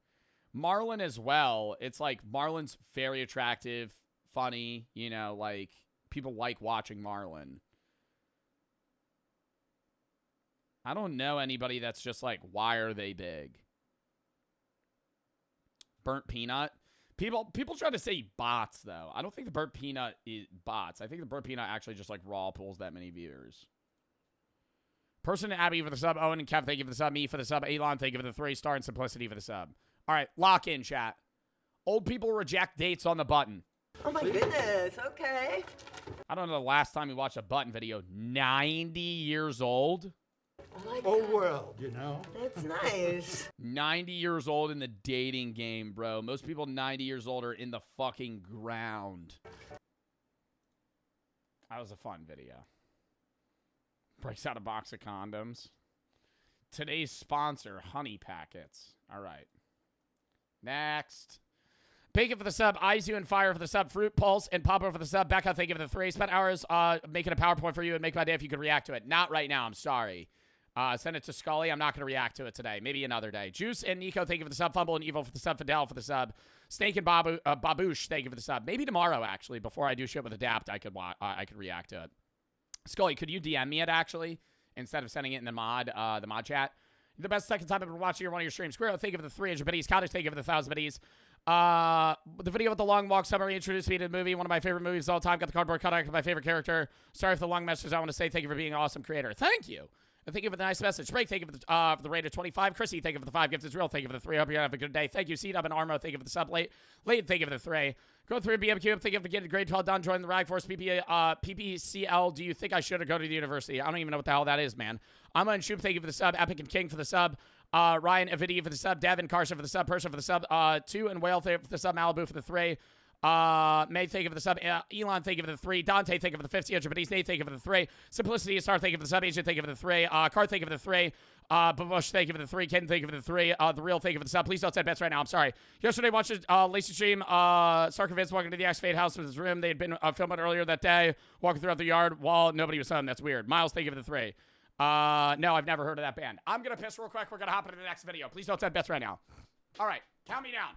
Marlon as well. It's like Marlon's very attractive, funny, you know, like, people like watching Marlon. I don't know anybody that's just like, why are they big? Burnt Peanut. People try to say bots, though. I don't think the Burnt Peanut is bots. I think the Burnt Peanut actually just, like, raw pulls that many viewers. Person Abby for the sub. Owen and Kev, thank you for the sub. Me for the sub. Elon, thank you for the 3 star. And Simplicity for the sub. All right, lock in, chat. Old people reject dates on the button. Oh, my goodness. Okay. I don't know the last time we watched a Button video. 90 years old? Old world, you know? That's nice. 90 years old in the dating game, bro. Most people 90 years old are in the fucking ground. That was a fun video. Breaks out a box of condoms. Today's sponsor, Honey Packets. All right. Next. Bacon for the sub, Izu and Fire for the sub, Fruit Pulse and Papa for the sub. Becca, thank you for the 3. Spent hours making a PowerPoint for you and make my day if you could react to it. Not right now, I'm sorry. Send it to Scully. I'm not going to react to it today. Maybe another day. Juice and Nico, thank you for the sub. Fumble and Evil for the sub. Fidel for the sub. Snake and Baboosh, thank you for the sub. Maybe tomorrow, actually, before I do shit with Adapt, I could react to it. Scully, could you DM me it, actually, instead of sending it in the mod chat? You're the best second time I've been watching one of your streams. Squirrel, thank you for the 300 biddies. Cottage, thank you for the 1,000 biddies. The video with the long walk summary introduced me to the movie. One of my favorite movies of all time. Got the cardboard cutout of my favorite character. Sorry for the long message. I want to say thank you for being an awesome creator. Thank you. And thank you for the nice message. Break, thank you for the rate of 25. Chrissy, thank you for the 5 gifts. Israel, thank you for the 3. Hope you have a good day. Thank you, C-Dub and Armo. Thank you for the sub. Late, thank you for the 3. Go through BMQ. Thank you for getting grade 12 done. Join the Rag Force. PPCL. Do you think I should go to the university? I don't even know what the hell that is, man. I'm on Shoop. Thank you for the sub. Epic and King for the sub. Ryan Avidia for the sub. Devin Carson for the sub. Person for the sub. 2 and Whale for the sub. Malibu for the 3. May, thank you for the sub. Elon, thank you for the 3. Dante, thank you for the 50. Japanese Nate, thank you for the 3. Simplicity Star, thank you for the sub. Agent, thank you for the 3. Car, thank you for the 3. Babush, thank you for the 3. Ken, thank you for the 3. The Real, thank you for the sub. Please don't send bets right now. I'm sorry. Yesterday, watched Lacey stream. Sark and Vince walking to the X Fade house with his room. They had been filming earlier that day, walking throughout the yard while nobody was home. That's weird. Miles, thank you for the 3. No, I've never heard of that band. I'm going to piss real quick. We're going to hop into the next video. Please don't send bets right now. All right. Count me down.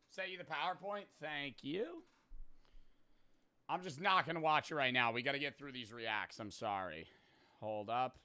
Sent you the PowerPoint? Thank you. I'm just not going to watch it right now. We got to get through these reacts. I'm sorry. Hold up.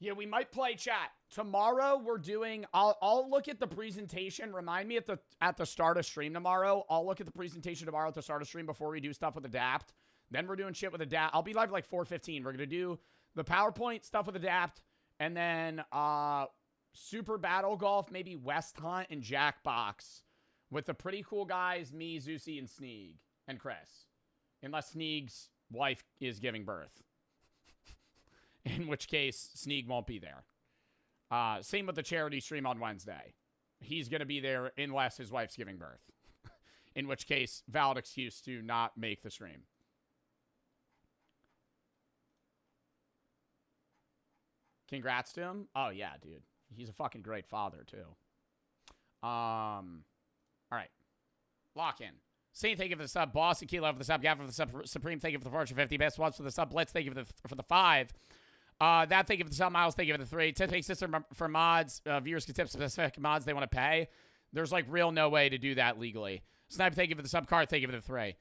Yeah, we might play chat. Tomorrow we're doing I'll look at the presentation. Remind me at the start of stream tomorrow. I'll look at the presentation tomorrow at the start of stream before we do stuff with Adapt. Then we're doing shit with Adapt. I'll be live like 4:15. We're gonna do the PowerPoint stuff with Adapt, and then Super Battle Golf, maybe West Hunt and Jackbox with the pretty cool guys, me, Zeusy, and Sneeg, and Chris. Unless Sneeg's wife is giving birth. In which case, Sneeg won't be there. Same with the charity stream on Wednesday. He's going to be there unless his wife's giving birth. In which case, valid excuse to not make the stream. Congrats to him. Oh, yeah, dude. He's a fucking great father, too. All right. Lock in. Saint, thank you for the sub. Boss, Aquila for the sub. Gavin for the sub. Supreme, thank you for the Fortune 50. Best ones for the sub. Blitz, thank you for the 5. That, thank you for the sub. Miles, thank you for the 3. Tip system for mods. Viewers can tip specific mods they want to pay. There's, like, real no way to do that legally. Sniper, thank you for the sub. Card, thank you for the 3.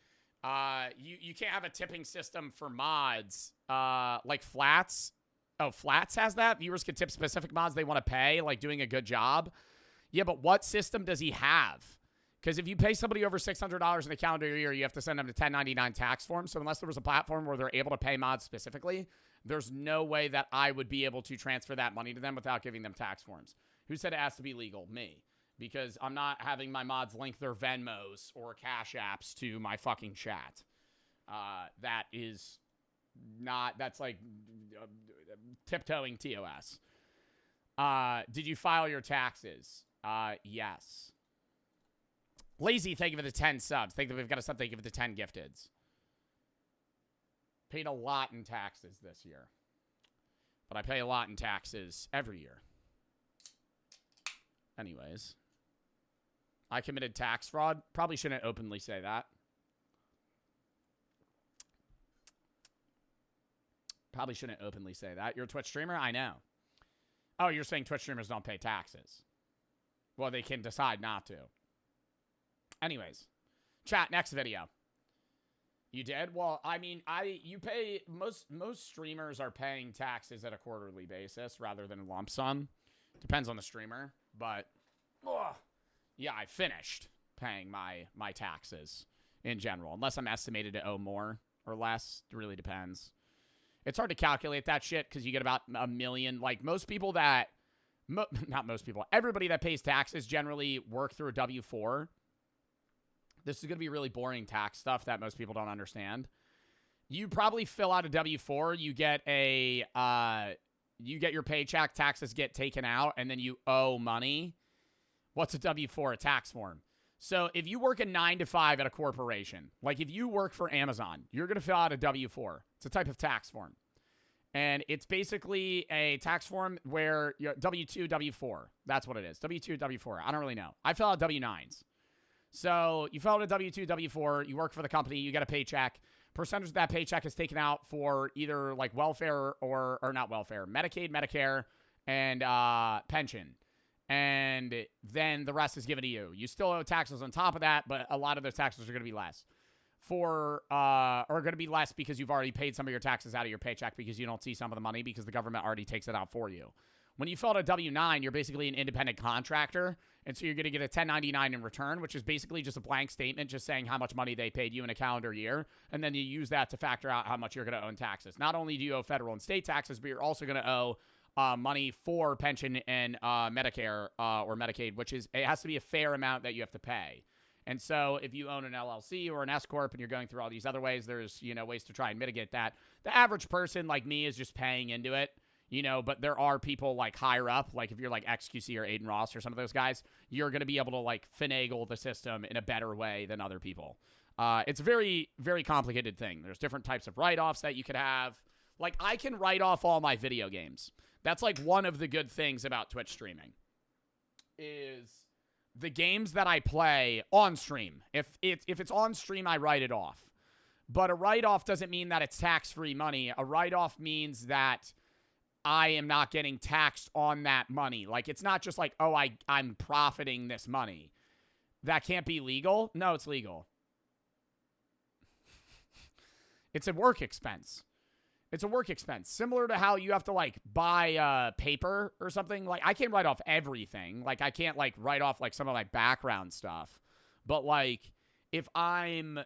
You can't have a tipping system for mods. Like Flats. Oh, Flats has that? Viewers can tip specific mods they want to pay, like doing a good job. Yeah, but what system does he have? Because if you pay somebody over $600 in a calendar year, you have to send them to 1099 tax form. So unless there was a platform where they're able to pay mods specifically, there's no way that I would be able to transfer that money to them without giving them tax forms. Who said it has to be legal? Me. Because I'm not having my mods link their Venmos or Cash Apps to my fucking chat. That is not, that's like tiptoeing TOS. Did you file your taxes? Yes. Lazy, thank you for the 10 subs. Think that we've got a sub. Thank you for the 10 gifteds. Paid a lot in taxes this year. But I pay a lot in taxes every year. Anyways. I committed tax fraud. Probably shouldn't openly say that. Probably shouldn't openly say that. You're a Twitch streamer? I know. Oh, you're saying Twitch streamers don't pay taxes. Well, they can decide not to. Anyways, chat, next video. You did? Well, I mean, you pay, most streamers are paying taxes at a quarterly basis rather than a lump sum. Depends on the streamer, but yeah, I finished paying my taxes in general, unless I'm estimated to owe more or less. It really depends. It's hard to calculate that shit because you get about a million. Like most people that, not most people, everybody that pays taxes generally work through a W-4. This is going to be really boring tax stuff that most people don't understand. You probably fill out a W-4, you get your paycheck, taxes get taken out, and then you owe money. What's a W-4? A tax form. So if you work a 9 to 5 at a corporation, like if you work for Amazon, you're going to fill out a W-4. It's a type of tax form. And it's basically a tax form where you're W-2, W-4. That's what it is. W-2, W-4. I don't really know. I fill out W-9s. So you fill out a W-2, W-4, you work for the company, you get a paycheck. Percentage of that paycheck is taken out for either like welfare or not welfare, Medicaid, Medicare, and pension. And then the rest is given to you. You still owe taxes on top of that, but a lot of those taxes are going to be less. Are going to be less because you've already paid some of your taxes out of your paycheck because you don't see some of the money because the government already takes it out for you. When you fill out a W-9, you're basically an independent contractor, and so you're going to get a 1099 in return, which is basically just a blank statement just saying how much money they paid you in a calendar year, and then you use that to factor out how much you're going to owe in taxes. Not only do you owe federal and state taxes, but you're also going to owe money for pension and Medicare or Medicaid, which is, it has to be a fair amount that you have to pay. And so if you own an LLC or an S-Corp and you're going through all these other ways, there's, ways to try and mitigate that. The average person like me is just paying into it. But there are people like higher up, like if you're like XQC or Aiden Ross or some of those guys, you're going to be able to like finagle the system in a better way than other people. It's a very, very complicated thing. There's different types of write-offs that you could have. Like I can write off all my video games. That's like one of the good things about Twitch streaming is the games that I play on stream. If it's on stream, I write it off. But a write-off doesn't mean that it's tax-free money. A write-off means that I am not getting taxed on that money. Like, it's not just like, oh, I'm profiting this money. That can't be legal? No, it's legal. It's a work expense. It's a work expense. Similar to how you have to, like, buy paper or something. Like, I can't write off everything. Like, I can't, like, write off, like, some of my background stuff. But, like, if I'm,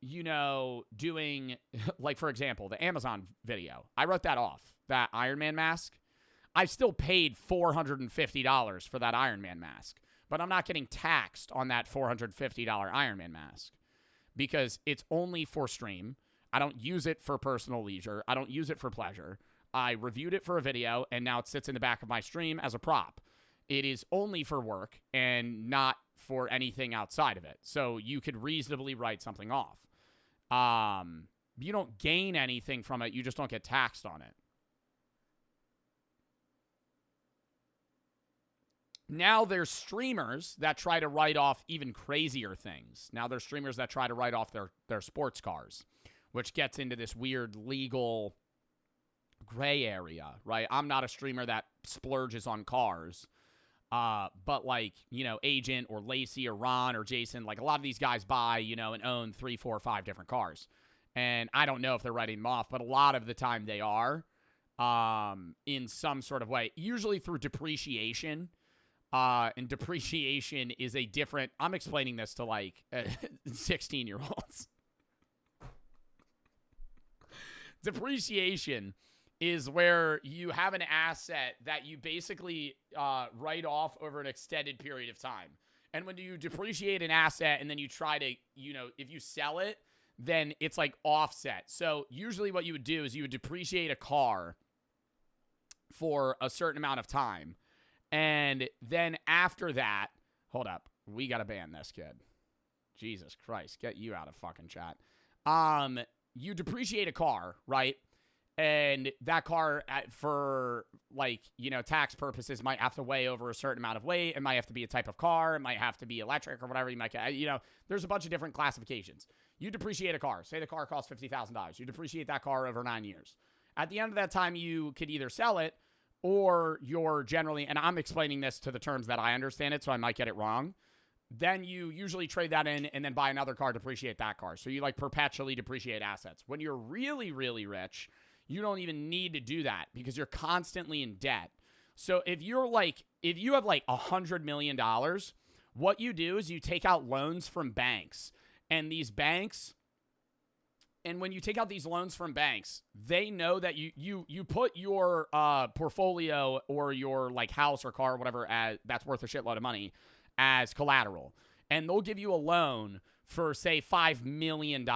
you know, doing, like, for example, the Amazon video. I wrote that off. That Iron Man mask. I still paid $450 for that Iron Man mask. But I'm not getting taxed on that $450 Iron Man mask. Because it's only for stream. I don't use it for personal leisure. I don't use it for pleasure. I reviewed it for a video, and now it sits in the back of my stream as a prop. It is only for work and not for anything outside of it. So you could reasonably write something off. You don't gain anything from it. You just don't get taxed on it. Now there's streamers that try to write off even crazier things. Now there's streamers that try to write off their sports cars, which gets into this weird legal gray area, right? I'm not a streamer that splurges on cars. But like, you know, Agent or Lacey or Ron or Jason, like a lot of these guys buy, you know, and own 3, 4, 5 different cars. And I don't know if they're writing them off, but a lot of the time they are in some sort of way, usually through depreciation. And depreciation is a different, I'm explaining this to like 16-year-olds. Depreciation is where you have an asset that you basically write off over an extended period of time. And when you depreciate an asset and then you try to, you know, if you sell it, then it's like offset. So usually what you would do is you would depreciate a car for a certain amount of time. And then after that, hold up, we got to ban this kid. Jesus Christ, get you out of fucking chat. You depreciate a car, right? And that car, for, like, you know, tax purposes, might have to weigh over a certain amount of weight. It might have to be a type of car. It might have to be electric or whatever. You might get, you know, there's a bunch of different classifications. You depreciate a car. Say the car costs $50,000. You depreciate that car over 9 years. At the end of that time, you could either sell it or you're generally, and I'm explaining this to the terms that I understand it, so I might get it wrong. Then you usually trade that in and then buy another car, depreciate that car. So you like perpetually depreciate assets. When you're really, really rich, you don't even need to do that because you're constantly in debt. So if you have like $100 million, what you do is you take out loans from banks. And these banks, and when you take out these loans from banks, they know that you put your portfolio or your like house or car or whatever that's worth a shitload of money as collateral. And they'll give you a loan for, say, $5 million.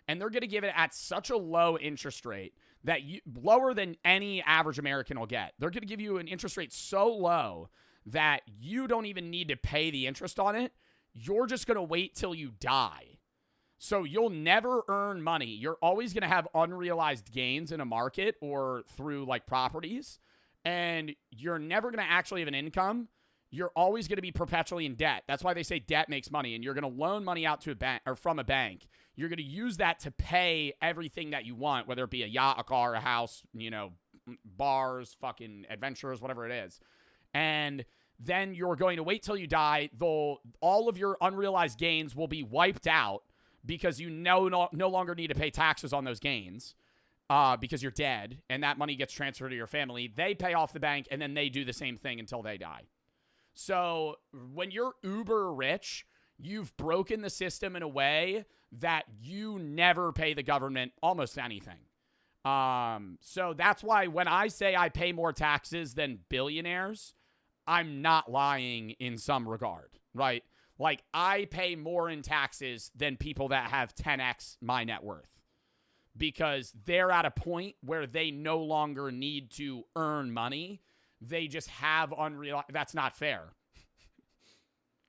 And they're going to give it at such a low interest rate that lower than any average American will get. They're going to give you an interest rate so low that you don't even need to pay the interest on it. You're just going to wait till you die. So you'll never earn money. You're always going to have unrealized gains in a market or through like properties. And you're never going to actually have an income. You're always going to be perpetually in debt. That's why they say debt makes money. And you're going to loan money out to a bank or from a bank. You're going to use that to pay everything that you want, whether it be a yacht, a car, a house, you know, bars, fucking adventures, whatever it is. And then you're going to wait till you die. All of your unrealized gains will be wiped out because you no longer need to pay taxes on those gains because you're dead. And that money gets transferred to your family. They pay off the bank and then they do the same thing until they die. So when you're uber rich, you've broken the system in a way that you never pay the government almost anything. So that's why when I say I pay more taxes than billionaires, I'm not lying in some regard, right? Like I pay more in taxes than people that have 10x my net worth because they're at a point where they no longer need to earn money. They just have that's not fair.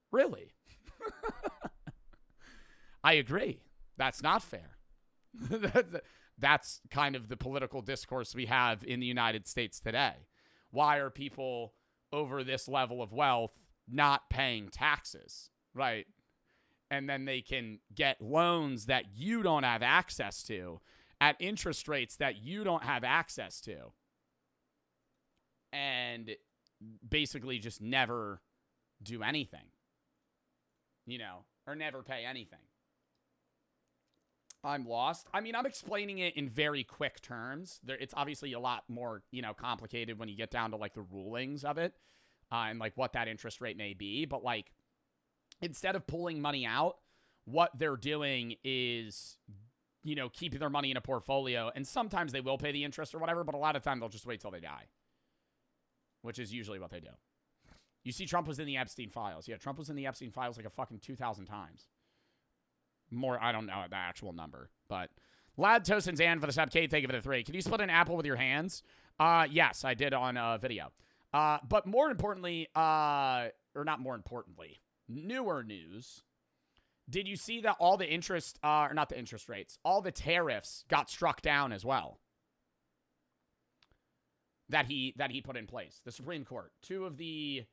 Really? I agree. That's not fair. That's kind of the political discourse we have in the United States today. Why are people over this level of wealth not paying taxes, right? And then they can get loans that you don't have access to at interest rates that you don't have access to. And basically just never do anything, you know, or never pay anything. I'm lost. I mean, I'm explaining it in very quick terms. It's obviously a lot more, you know, complicated when you get down to, like, the rulings of it and, like, what that interest rate may be. But, like, instead of pulling money out, what they're doing is, you know, keeping their money in a portfolio. And sometimes they will pay the interest or whatever, but a lot of time they'll just wait till they die, which is usually what they do. You see Trump was in the Epstein files. Yeah, Trump was in the Epstein files like a fucking 2,000 times. More, I don't know the actual number, but Lad Toast and Zan for the sub. Kate, thank you for the 3. Can you split an apple with your hands? Yes, I did on video. But more importantly, or not more importantly, newer news. Did you see that all the interest, or not the interest rates, all the tariffs got struck down as well? That he put in place. The Supreme Court. Two of the,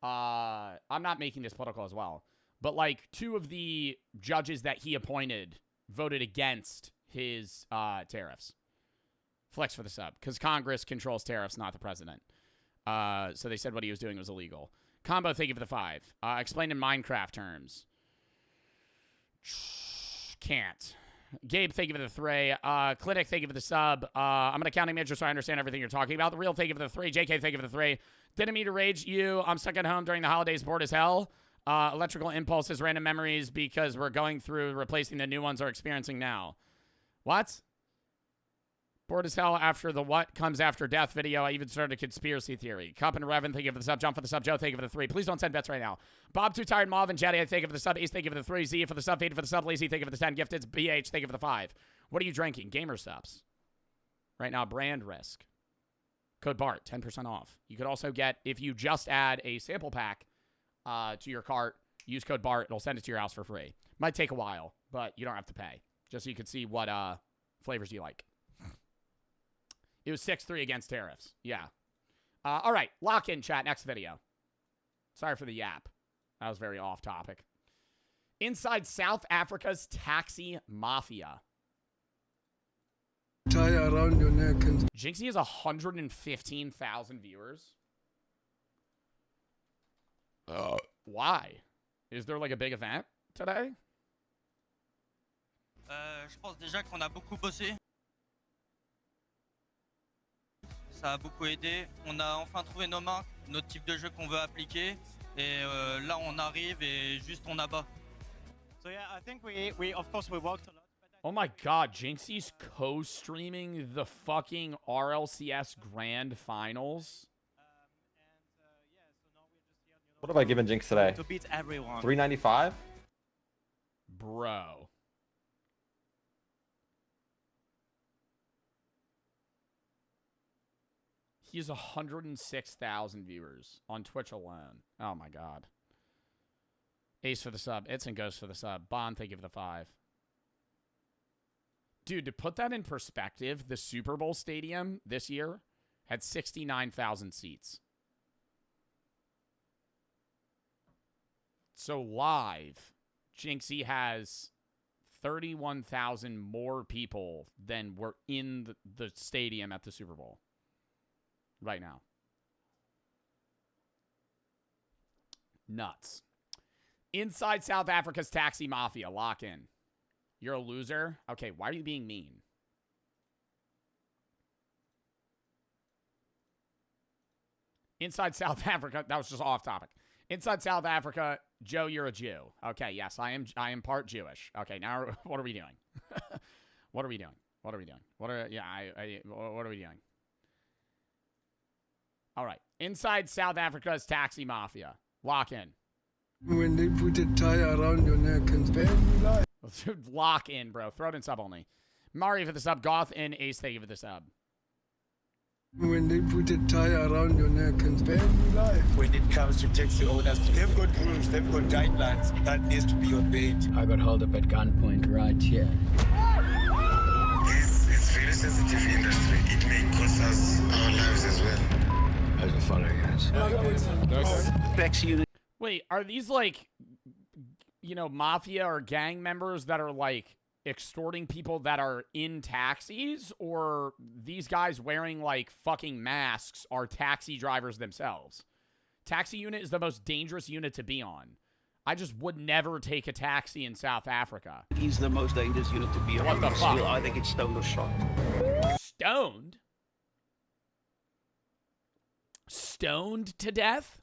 I'm not making this political as well, but like 2 of the judges that he appointed voted against his tariffs. Flex for the sub. Because Congress controls tariffs, not the president. So they said what he was doing was illegal. Combo, thank you for the 5. Explained in Minecraft terms. Can't. Gabe, thank you for the 3. Clinic, thank you for the sub. I'm an accounting major, so I understand everything you're talking about. The Real, thank you for the 3. JK, thank you for the 3. Didn't mean to rage you. I'm stuck at home during the holidays, bored as hell. Electrical impulses, random memories, because we're going through replacing the new ones are experiencing now. What? Bored as hell after the what comes after death video. I even started a conspiracy theory. Cup and Revan, thank you for the sub. Jump for the sub. Joe, thank you for the 3. Please don't send bets right now. Bob, Too Tired, Marvin, Jetty, thank you for the sub. Ace, thank you for the 3. Z for the sub. Fade for the sub. Lazy, thank you for the 10. Gifted, BH, thank you for the 5. What are you drinking? Gamer subs. Right now, brand risk. Code BART, 10% off. You could also get, if you just add a sample pack to your cart, use code BART. It'll send it to your house for free. Might take a while, but you don't have to pay. Just so you can see what flavors you like. It was 6-3 against tariffs. Yeah. All right. Lock in, chat. Next video. Sorry for the yap. That was very off topic. Inside South Africa's taxi mafia. Tie around your neck and Jynxzi has 115,000 viewers. Why? Is there like a big event today? Je pense déjà qu'on a beaucoup bossé. Ça a beaucoup aidé. On a enfin trouvé nos marques, notre type de jeu qu'on veut appliquer. Et là, on arrive et juste on abat. So yeah, I think we of course we worked a lot. Oh my god, Jynxzi's co-streaming the fucking RLCS Grand Finals. What have I given Jynx today? To beat everyone. 395? Bro. He has 106,000 viewers on Twitch alone. Oh my god. Ace for the sub. Itson Ghost for the sub. Bond, thank you for the 5. Dude, to put that in perspective, the Super Bowl stadium this year had 69,000 seats. So live, Jynxzi has 31,000 more people than were in the stadium at the Super Bowl right now. Nuts. Inside South Africa's taxi mafia. Lock in. You're a loser? Okay, why are you being mean? Inside South Africa, that was just off topic. Inside South Africa, Joe, you're a Jew. Okay, yes, I am part Jewish. Okay, now what are we doing? What are we doing? What are we doing? What are we doing? All right. Inside South Africa's taxi mafia. Lock in. when they put a tie around your neck and spare you life. Lock in, bro. Throw it in sub only. Mario for the sub. Goth and Ace, thank you for the sub. When they put a tie around your neck and spare you life. When it comes to taxi owners, they've got rules, they've got guidelines that needs to be obeyed. I got held up at gunpoint right here. It's very sensitive industry. It may cost us our lives as well. As a follower, yes. Wait, are these like, you know, mafia or gang members that are like extorting people that are in taxis, or these guys wearing like fucking masks are taxi drivers themselves? Taxi unit is the most dangerous unit to be on. I just would never take a taxi in South Africa. He's the most dangerous unit to be on. What the fuck? You'll either get stoned or shot. Stoned? Stoned to death?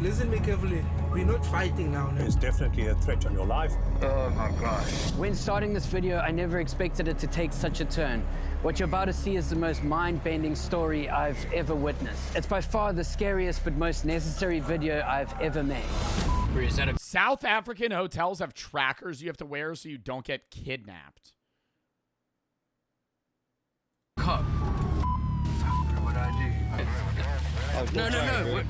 Listen me carefully. We're not fighting now. There's definitely a threat on your life. Oh my gosh. When starting this video, I never expected it to take such a turn. What you're about to see is the most mind-bending story I've ever witnessed. It's by far the scariest but most necessary video I've ever made. South African hotels have trackers you have to wear so you don't get kidnapped. Cop. Fuck, bro, what'd I do? No. What?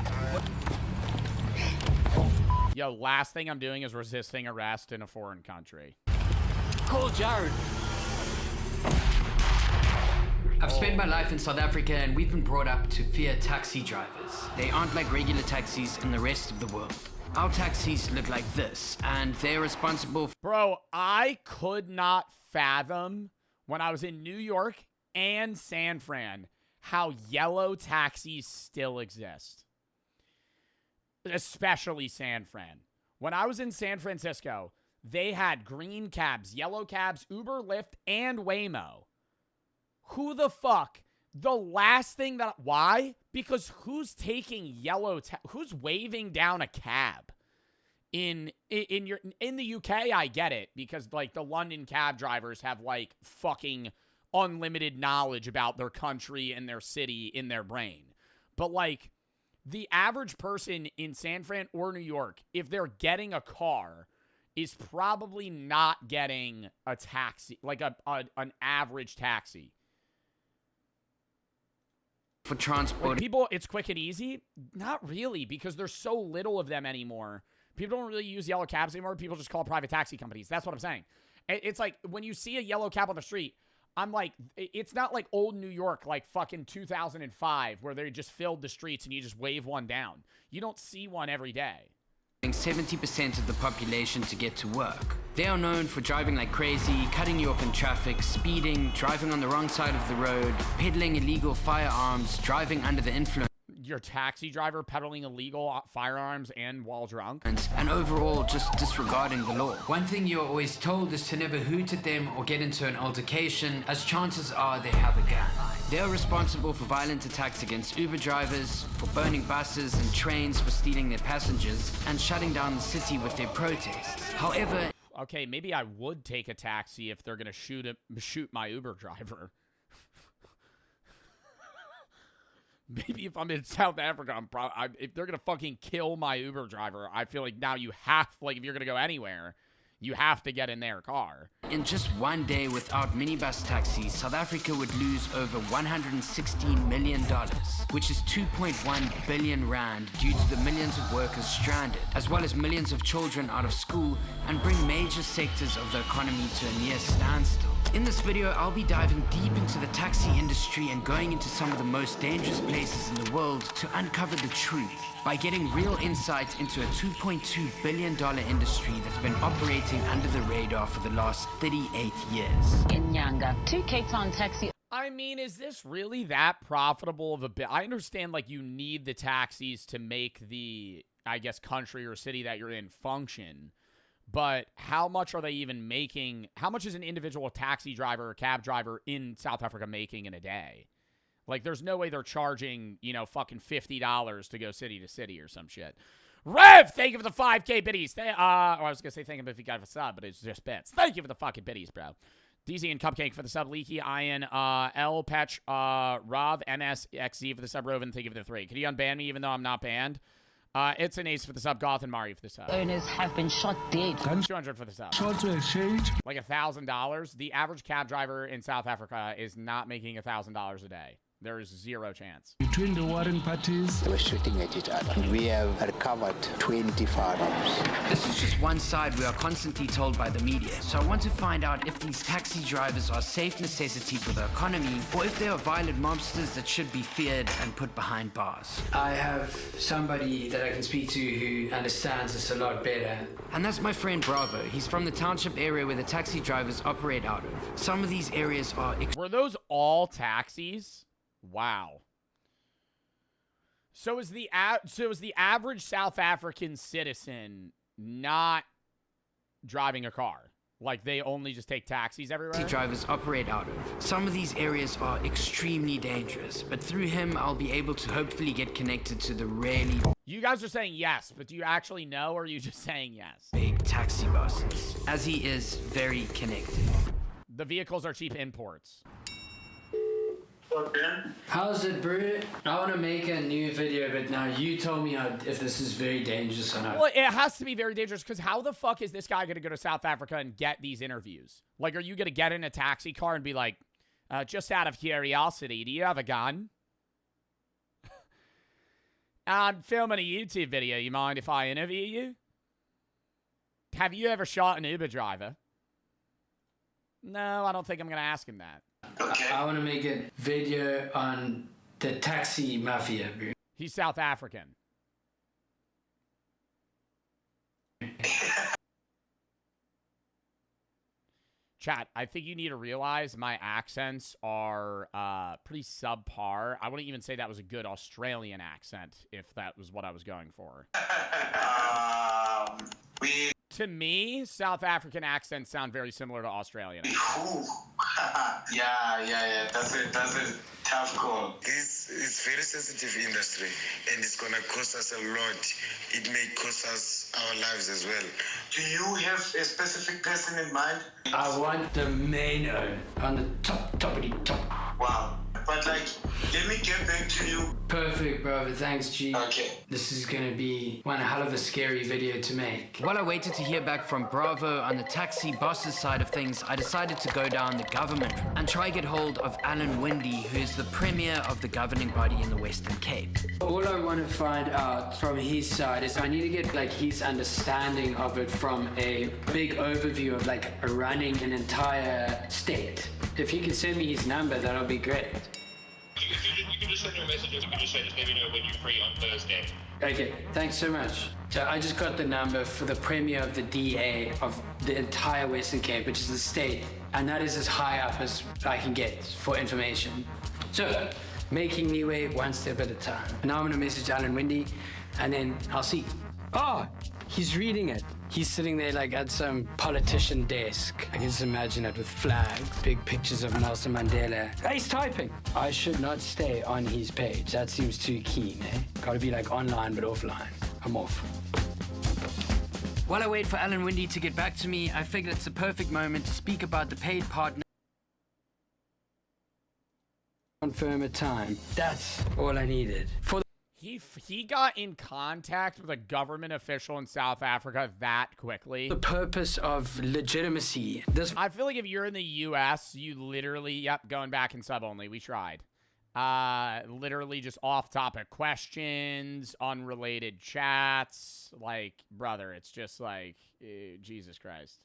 Yo, last thing I'm doing is resisting arrest in a foreign country. Call Jared. I've spent my life in South Africa and we've been brought up to fear taxi drivers. They aren't like regular taxis in the rest of the world. Our taxis look like this, and they're responsible for— Bro, I could not fathom when I was in New York and San Fran how yellow taxis still exist. Especially San Fran. When I was in San Francisco, they had green cabs, yellow cabs, Uber, Lyft, and Waymo. Who the fuck? The last thing that— why? Because who's taking who's waving down a cab? In the UK, I get it, because like the London cab drivers have like fucking unlimited knowledge about their country and their city in their brain. But like the average person in San Fran or New York, if they're getting a car, is probably not getting a taxi, like an average taxi. for transport. Like people, it's quick and easy? Not really, because there's so little of them anymore. People don't really use yellow cabs anymore. People just call private taxi companies. That's what I'm saying. It's like when you see a yellow cab on the street, I'm like, it's not like old New York, like fucking 2005, where they just filled the streets and you just wave one down. You don't see one every day. 70% of the population to get to work. They are known for driving like crazy, cutting you off in traffic, speeding, driving on the wrong side of the road, peddling illegal firearms, driving under the influence. Your taxi driver peddling illegal firearms and while drunk. And overall, just disregarding the law. One thing you're always told is to never hoot at them or get into an altercation, as chances are they have a gun. They are responsible for violent attacks against Uber drivers, for burning buses and trains for stealing their passengers, and shutting down the city with their protests. However... Okay, maybe I would take a taxi if they're gonna shoot my Uber driver. Maybe if I'm in South Africa, if they're gonna fucking kill my Uber driver, I feel like now you have, like, if you're gonna go anywhere, you have to get in their car. In just one day without minibus taxis, South Africa would lose over $116 million, which is 2.1 billion rand due to the millions of workers stranded, as well as millions of children out of school, and bring major sectors of the economy to a near standstill. In this video, I'll be diving deep into the taxi industry and going into some of the most dangerous places in the world to uncover the truth by getting real insight into a $2.2 billion industry that's been operating under the radar for the last 38 years. In Nyanga, 2 Cape Town taxi. I mean, is this really that profitable of a bit? I understand, like, you need the taxis to make the, I guess, country or city that you're in function. But how much are they even making? How much is an individual taxi driver or cab driver in South Africa making in a day? Like, there's no way they're charging, you know, fucking $50 to go city to city or some shit. Rev, thank you for the 5K biddies. I was going to say thank you if you got a sub, but it's just bits. Thank you for the fucking biddies, bro. DZ and Cupcake for the sub. Leaky, Ian, L, Petch, Rob, MS, XZ for the sub. Roven, thank you for the 3. Could you unban me even though I'm not banned? It's an ace for the sub. Goth and Mari for the sub. Owners have been shot dead. 200 for the sub. Short to exchange. Like $1,000. The average cab driver in South Africa is not making $1,000 a day. There is zero chance. Between the warring parties, they were shooting at each other. We have recovered 20 firearms. This is just one side we are constantly told by the media. So I want to find out if these taxi drivers are a safe necessity for the economy, or if they are violent mobsters that should be feared and put behind bars. I have somebody that I can speak to who understands this a lot better. And that's my friend Bravo. He's from the township area where the taxi drivers operate out of. Some of these areas are... Were those all taxis? Wow. So is the average South African citizen not driving a car? Like, they only just take taxis everywhere? Taxi drivers operate out of. Some of these areas are extremely dangerous, but through him, I'll be able to hopefully get connected to the really You guys are saying yes, but do you actually know, or are you just saying yes? big taxi bosses, as he is very connected. The vehicles are cheap imports. How's it, bro? I want to make a new video, but now you told me if this is very dangerous or not. Well, it has to be very dangerous, because how the fuck is this guy going to go to South Africa and get these interviews? Like, are you going to get in a taxi car and be like, just out of curiosity, do you have a gun? I'm filming a YouTube video. You mind if I interview you? Have you ever shot an Uber driver? No, I don't think I'm going to ask him that. Okay. I want to make a video on the taxi mafia, bro. He's South African. Chat, I think you need to realize my accents are pretty subpar. I wouldn't even say that was a good Australian accent if that was what I was going for. To me, South African accents sound very similar to Australian accents. Yeah. That's a tough call. It's very sensitive industry, and it's gonna cost us a lot. It may cost us our lives as well. Do you have a specific person in mind? I want the main on the toppity top. Wow. But like, let me get back to you. Perfect, brother. Thanks, G. Okay. This is gonna be one hell of a scary video to make. While I waited to hear back from Bravo on the taxi boss's side of things, I decided to go down the government and try get hold of Alan Winde, who is the premier of the governing body in the Western Cape. All I want to find out from his side is I need to get like his understanding of it from a big overview of like running an entire state. If you can send me his number, that'll be great. You can just send him a message, or you can just say, just let me know when you're free on Thursday. Okay, thanks so much. So I just got the number for the premier of the DA of the entire Western Cape, which is the state, and that is as high up as I can get for information. So, making me way one step at a time. Now I'm gonna message Alan Winde, and then I'll see. Oh, he's reading it. He's sitting there like at some politician desk. I can just imagine it with flags, big pictures of Nelson Mandela. He's typing. I should not stay on his page. That seems too keen, eh? Gotta be like online but offline. I'm off. While I wait for Alan Winde to get back to me, I figured it's the perfect moment to speak about the paid partner. Confirm a time. That's all I needed. For He got in contact with a government official in South Africa that quickly. The purpose of legitimacy. I feel like if you're in the U.S., you literally, going back in sub only. We tried. Literally just off-topic questions, unrelated chats. Like, brother, it's just like, Jesus Christ.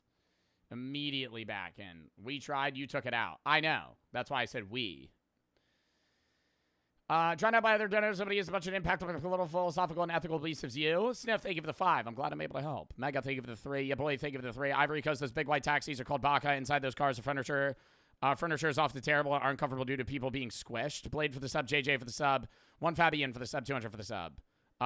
Immediately back in. We tried, you took it out. I know. That's why I said we. Trying out by other donors, somebody has as much an impact on the political, philosophical, and ethical beliefs as you. Sniff, thank you for the 5. I'm glad I'm able to help. Mega, thank you for the 3. Yeah, boy, thank you for the 3. Ivory Coast, those big white taxis are called Baka. Inside those cars, the furniture is off the terrible and uncomfortable due to people being squished. Blade for the sub, JJ for the sub. 1 Fabian for the sub, 200 for the sub.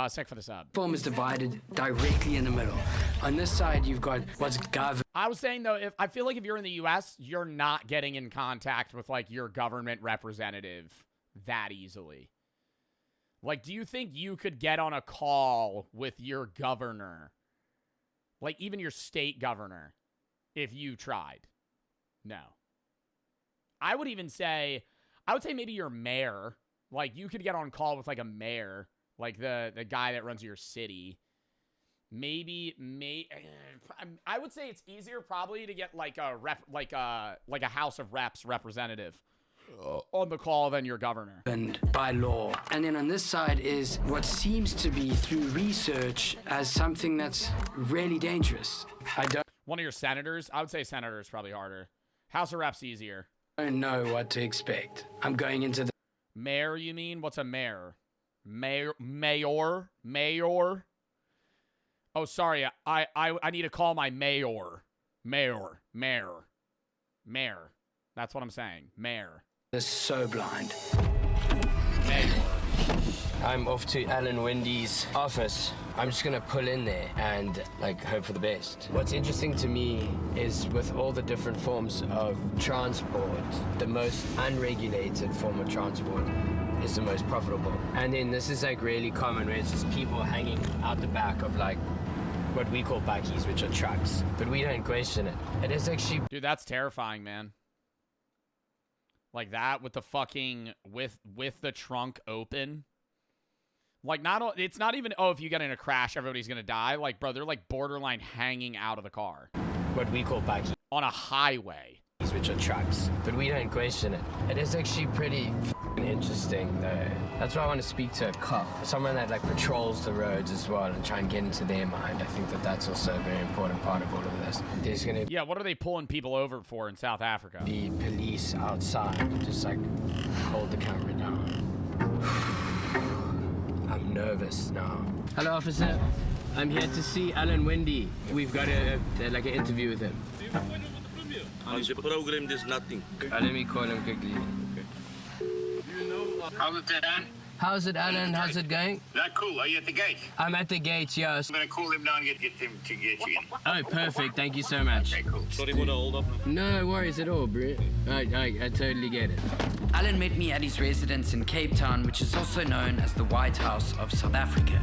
Sec for the sub. Form is divided directly in the middle. On this side, you've got what's government. I was saying, though, I feel like if you're in the U.S., you're not getting in contact with, like, your government representative that easily. Like, do you think you could get on a call with your governor? Like, even your state governor, if you tried? No. I would say maybe your mayor. Like, you could get on call with, like, a mayor. Like, the guy that runs your city. I would say it's easier probably to get, like, a House of Reps representative on the call than your governor. And by law. And then on this side is what seems to be through research as something that's really dangerous. One of your senators? I would say senator is probably harder. House of Reps easier. I don't know what to expect. I'm going into the... Mayor, you mean? What's a mayor? Mayor? Oh, sorry. I need to call my mayor. Mayor. That's what I'm saying. Mayor. They're so blind. I'm off to Alan Wendy's office. I'm just gonna pull in there and like hope for the best. What's interesting to me is with all the different forms of transport, the most unregulated form of transport is the most profitable. And then this is like really common where it's just people hanging out the back of like what we call bakkies, which are trucks. But we don't question it. It is actually... Dude, that's terrifying, man. Like that with the fucking, with the trunk open. Like, it's not even, oh, if you get in a crash, everybody's gonna die. Like, bro, they're like borderline hanging out of the car. What we call bakkies. On a highway. Which are trucks. But we don't question it. It is actually pretty interesting, though. That's why I want to speak to a cop. Someone that, like, patrols the roads as well and try and get into their mind. I think that that's also a very important part of all of this. There's gonna Yeah, what are they pulling people over for in South Africa? be police outside. Just, like, hold the camera down. I'm nervous now. Hello, officer. I'm here to see Alan Wendy. We've got like an interview with him. On the program, there's nothing. Let me call him quickly. How's it, Dan? How's it, Alan? How's it going? That cool. Are you at the gate? I'm at the gate, yes. I'm gonna call him now and get him to get you in. Oh, perfect. Thank you so much. Okay, cool. Sorry for the hold up. No worries at all, bro. I totally get it. Alan met me at his residence in Cape Town, which is also known as the White House of South Africa.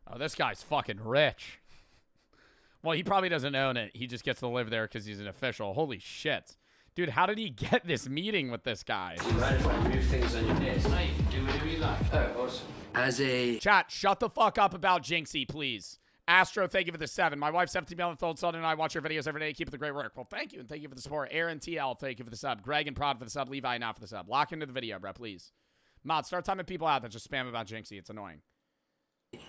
Oh, this guy's fucking rich. Well, he probably doesn't own it. He just gets to live there because he's an official. Holy shit. Dude, how did he get this meeting with this guy? You mind if I move things on your desk? No, you can do whatever you like. Oh, awesome. Chat, shut the fuck up about Jynxzi, please. Astro, thank you for the 7. My wife, 17-month-old son, and I watch your videos every day. Keep up the great work. Well, thank you, and thank you for the support. Aaron TL, thank you for the sub. Greg and Prod for the sub. Levi now for the sub. Lock into the video, bro, please. Mod, start timing people out that just spam about Jynxzi. It's annoying.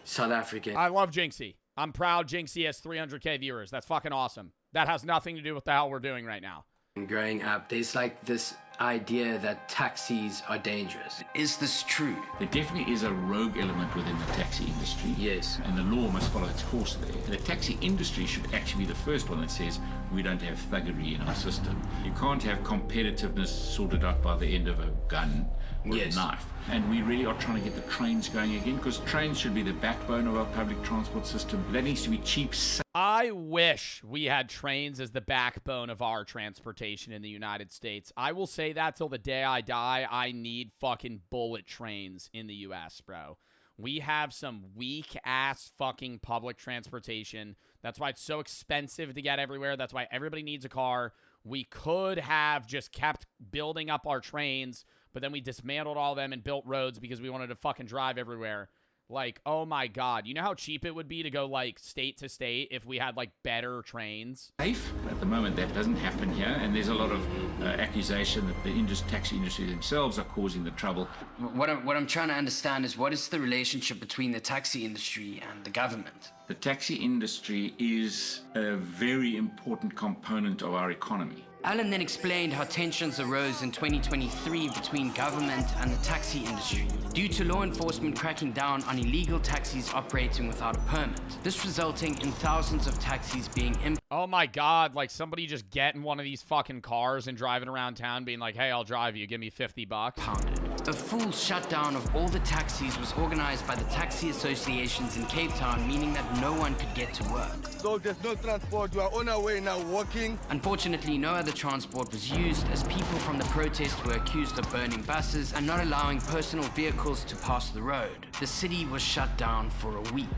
South African. I love Jynxzi. I'm proud Jynxzi has 300K viewers. That's fucking awesome. That has nothing to do with the hell we're doing right now. Growing up, there's like this idea that taxis are dangerous. Is this true? There definitely is a rogue element within the taxi industry. Yes. And the law must follow its course there. The taxi industry should actually be the first one that says we don't have thuggery in our system. You can't have competitiveness sorted out by the end of a gun with a knife. And we really are trying to get the trains going again, because trains should be the backbone of our public transport system. That needs to be cheap. I wish we had trains as the backbone of our transportation in the United States. I will say that till the day I die. I need fucking bullet trains in the U.S., bro. We have some weak-ass fucking public transportation. That's why it's so expensive to get everywhere. That's why everybody needs a car. We could have just kept building up our trains, but then we dismantled all them and built roads because we wanted to fucking drive everywhere. Like, oh my God. You know how cheap it would be to go, like, state to state if we had, like, better trains? Safe. At the moment, that doesn't happen here, and there's a lot of accusation that the taxi industry themselves are causing the trouble. What I'm trying to understand is, what is the relationship between the taxi industry and the government? The taxi industry is a very important component of our economy. Alan then explained how tensions arose in 2023 between government and the taxi industry due to law enforcement cracking down on illegal taxis operating without a permit. This resulting in thousands of taxis being Oh my God, like somebody just getting one of these fucking cars and driving around town being like, hey, I'll drive you, give me $50. Pounded. A full shutdown of all the taxis was organized by the taxi associations in Cape Town, meaning that no one could get to work. So there's no transport, you are on our way now walking. Unfortunately, no other transport was used as people from the protest were accused of burning buses and not allowing personal vehicles to pass the road. The city was shut down for a week.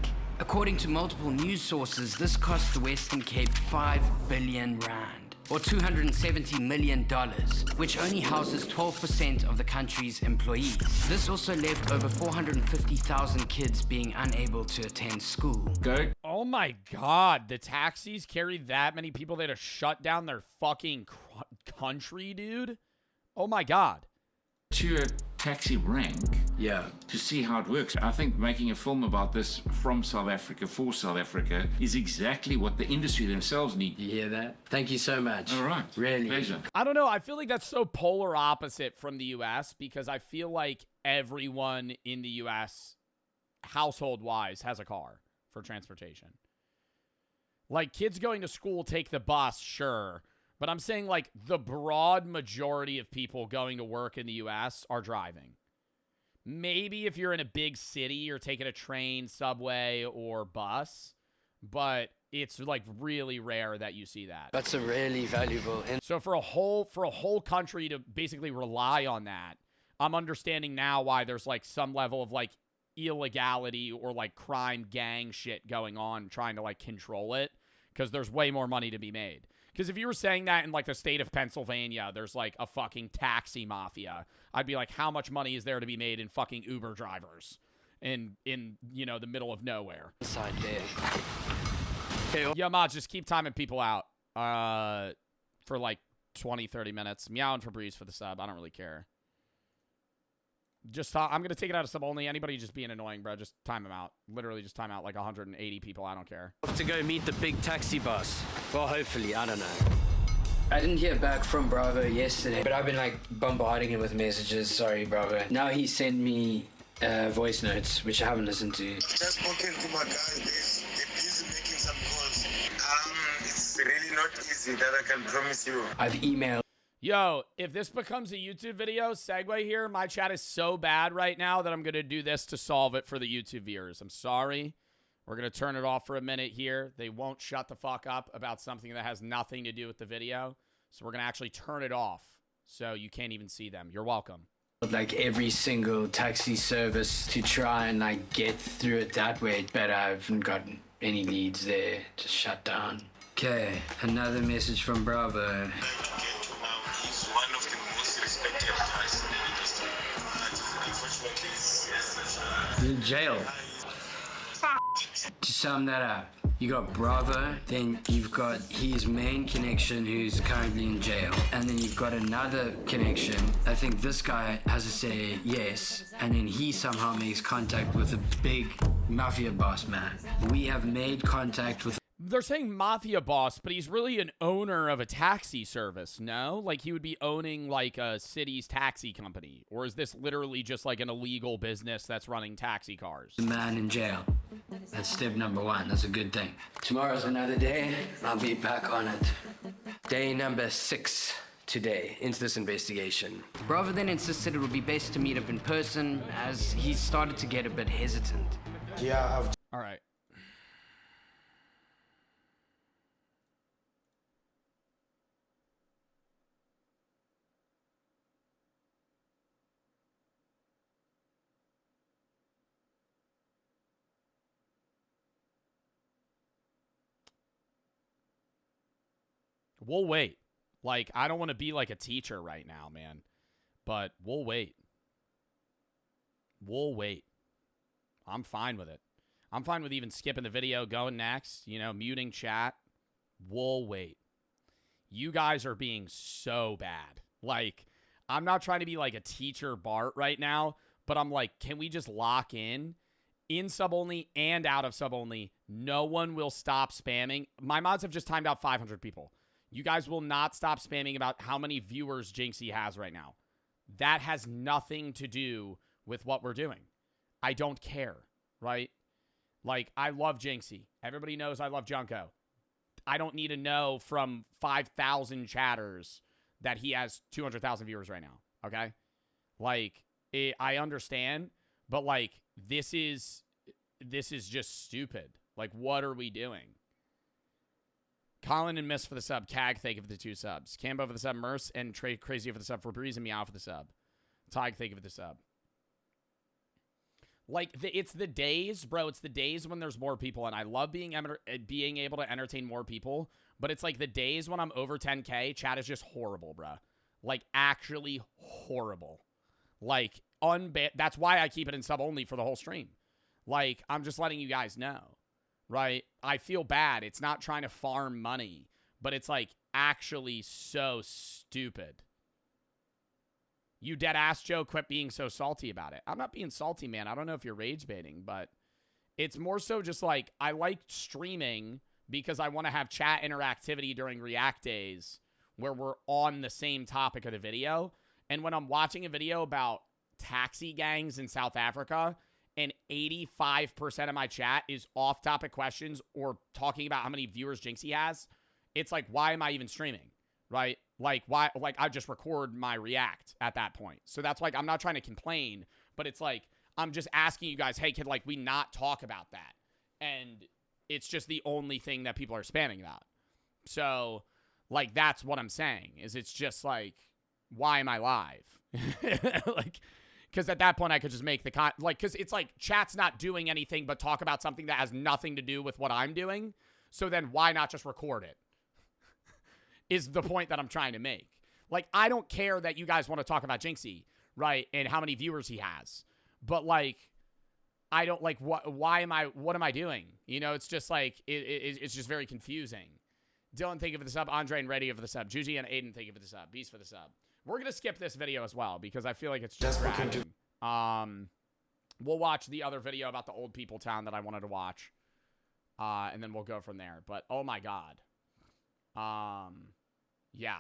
According to multiple news sources, this cost the Western Cape 5 billion rand, or $270 million, which only houses 12% of the country's employees. This also left over 450,000 kids being unable to attend school. Oh my God, the taxis carried that many people there to shut down their fucking country, dude? Oh my God. To a taxi rank, to see how it works. I think making a film about this from South Africa for South Africa is exactly what the industry themselves need. You hear that? Thank you so much. All right. Really. Pleasure. I don't know. I feel like that's so polar opposite from the U.S. because I feel like everyone in the U.S., household-wise, has a car for transportation. Like, kids going to school take the bus, sure. But I'm saying, like, the broad majority of people going to work in the U.S. are driving. Maybe if you're in a big city, you're taking a train, subway, or bus, but it's like really rare that you see that. That's a really valuable. So for a whole country to basically rely on that, I'm understanding now why there's like some level of like illegality or like crime gang shit going on trying to like control it, because there's way more money to be made. Because if you were saying that in like the state of Pennsylvania, there's like a fucking taxi mafia, I'd be like, how much money is there to be made in fucking Uber drivers in you know, the middle of nowhere? Inside there. Okay, yeah, mods, just keep timing people out for like 20, 30 minutes. Meowing for Breeze for the sub. I don't really care. Just I'm going to take it out of sub only. Anybody just being annoying, bro, just time them out. Literally just time out like 180 people. I don't care. To go meet the big taxi boss. Well, hopefully. I don't know. I didn't hear back from Bravo yesterday, but I've been like bombarding him with messages. Sorry, Bravo. Now he sent me voice notes, which I haven't listened to. Just spoken to my guys. They're busy making some calls. It's really not easy, that I can promise you. I've emailed. Yo, if this becomes a YouTube video, segue here, my chat is so bad right now that I'm going to do this to solve it for the YouTube viewers. I'm sorry. We're going to turn it off for a minute here. They won't shut the fuck up about something that has nothing to do with the video. So we're going to actually turn it off so you can't even see them. You're welcome. Like every single taxi service to try and like get through it that way, but I haven't gotten any leads there. Just shut down. Okay, another message from Bravo. He's one of the most respected guys in the industry. Unfortunately, You're in jail. To sum that up, you got Bravo, then you've got his main connection who's currently in jail, and then you've got another connection. I think this guy has to say yes, and then he somehow makes contact with a big mafia boss man. We have made contact with. They're saying mafia boss, but he's really an owner of a taxi service, no? Like, he would be owning, like, a city's taxi company. Or is this literally just, like, an illegal business that's running taxi cars? The man in jail. That's step number one. That's a good thing. Tomorrow's another day. I'll be back on it. Day number 6 today into this investigation. Bravo then insisted it would be best to meet up in person as he started to get a bit hesitant. yeah, All right. We'll wait. Like, I don't want to be like a teacher right now, man. But we'll wait. We'll wait. I'm fine with it. I'm fine with even skipping the video, going next, you know, muting chat. We'll wait. You guys are being so bad. Like, I'm not trying to be like a teacher Bart right now, but I'm like, can we just lock in sub only and out of sub only? No one will stop spamming. My mods have just timed out 500 people. You guys will not stop spamming about how many viewers Jynxzi has right now. That has nothing to do with what we're doing. I don't care, right? Like, I love Jynxzi. Everybody knows I love Junko. I don't need to know from 5,000 chatters that he has 200,000 viewers right now, okay? Like, I understand, but, like, this is just stupid. Like, what are we doing? Colin and Miss for the sub. Cag, thank you for the 2 subs. Cambo for the sub. Merce and Trey Crazy for the sub. For Breeze and Meow for the sub. Tig, thank you for the sub. Like, it's the days, bro. It's the days when there's more people, and I love being able to entertain more people, but it's like the days when I'm over 10K, chat is just horrible, bro. Like, actually horrible. Like, that's why I keep it in sub only for the whole stream. Like, I'm just letting you guys know. Right? I feel bad. It's not trying to farm money, but it's like actually so stupid. You dead ass Joe, quit being so salty about it. I'm not being salty, man. I don't know if you're rage baiting, but it's more so just like I like streaming because I want to have chat interactivity during React days where we're on the same topic of the video. And when I'm watching a video about taxi gangs in South Africa, and 85% of my chat is off-topic questions or talking about how many viewers Jynxzi has, it's like, why am I even streaming? right? Like, why? Like, I just record my react at that point. So that's like, I'm not trying to complain, but it's like, I'm just asking you guys, hey, can like we not talk about that? And it's just the only thing that people are spamming about. So, like, that's what I'm saying, is it's just like, why am I live? Like, because at that point I could just make the because it's like chat's not doing anything but talk about something that has nothing to do with what I'm doing. So then why not just record it? Is the point that I'm trying to make. Like, I don't care that you guys want to talk about Jynxzi, right? And how many viewers he has. But like, I don't like what am I doing? You know, it's just like it's just very confusing. Dylan, thank you for the sub. Andre and Reddy for the sub. Juji and Aiden, thank you for the sub. Beast for the sub. We're gonna skip this video as well because I feel like it's just dragging. We'll watch the other video about the old people town that I wanted to watch. And then we'll go from there. But oh my god. Yeah.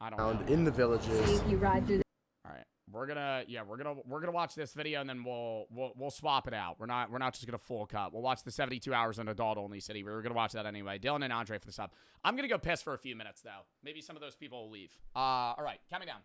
I don't know. In the villages. You ride through all right. We're gonna watch this video and then we'll swap it out. We're not just gonna full cut. We'll watch the 72 hours in adult only city. We're gonna watch that anyway. Dylan and Andre for the sub. I'm gonna go piss for a few minutes though. Maybe some of those people will leave. All right, count me down.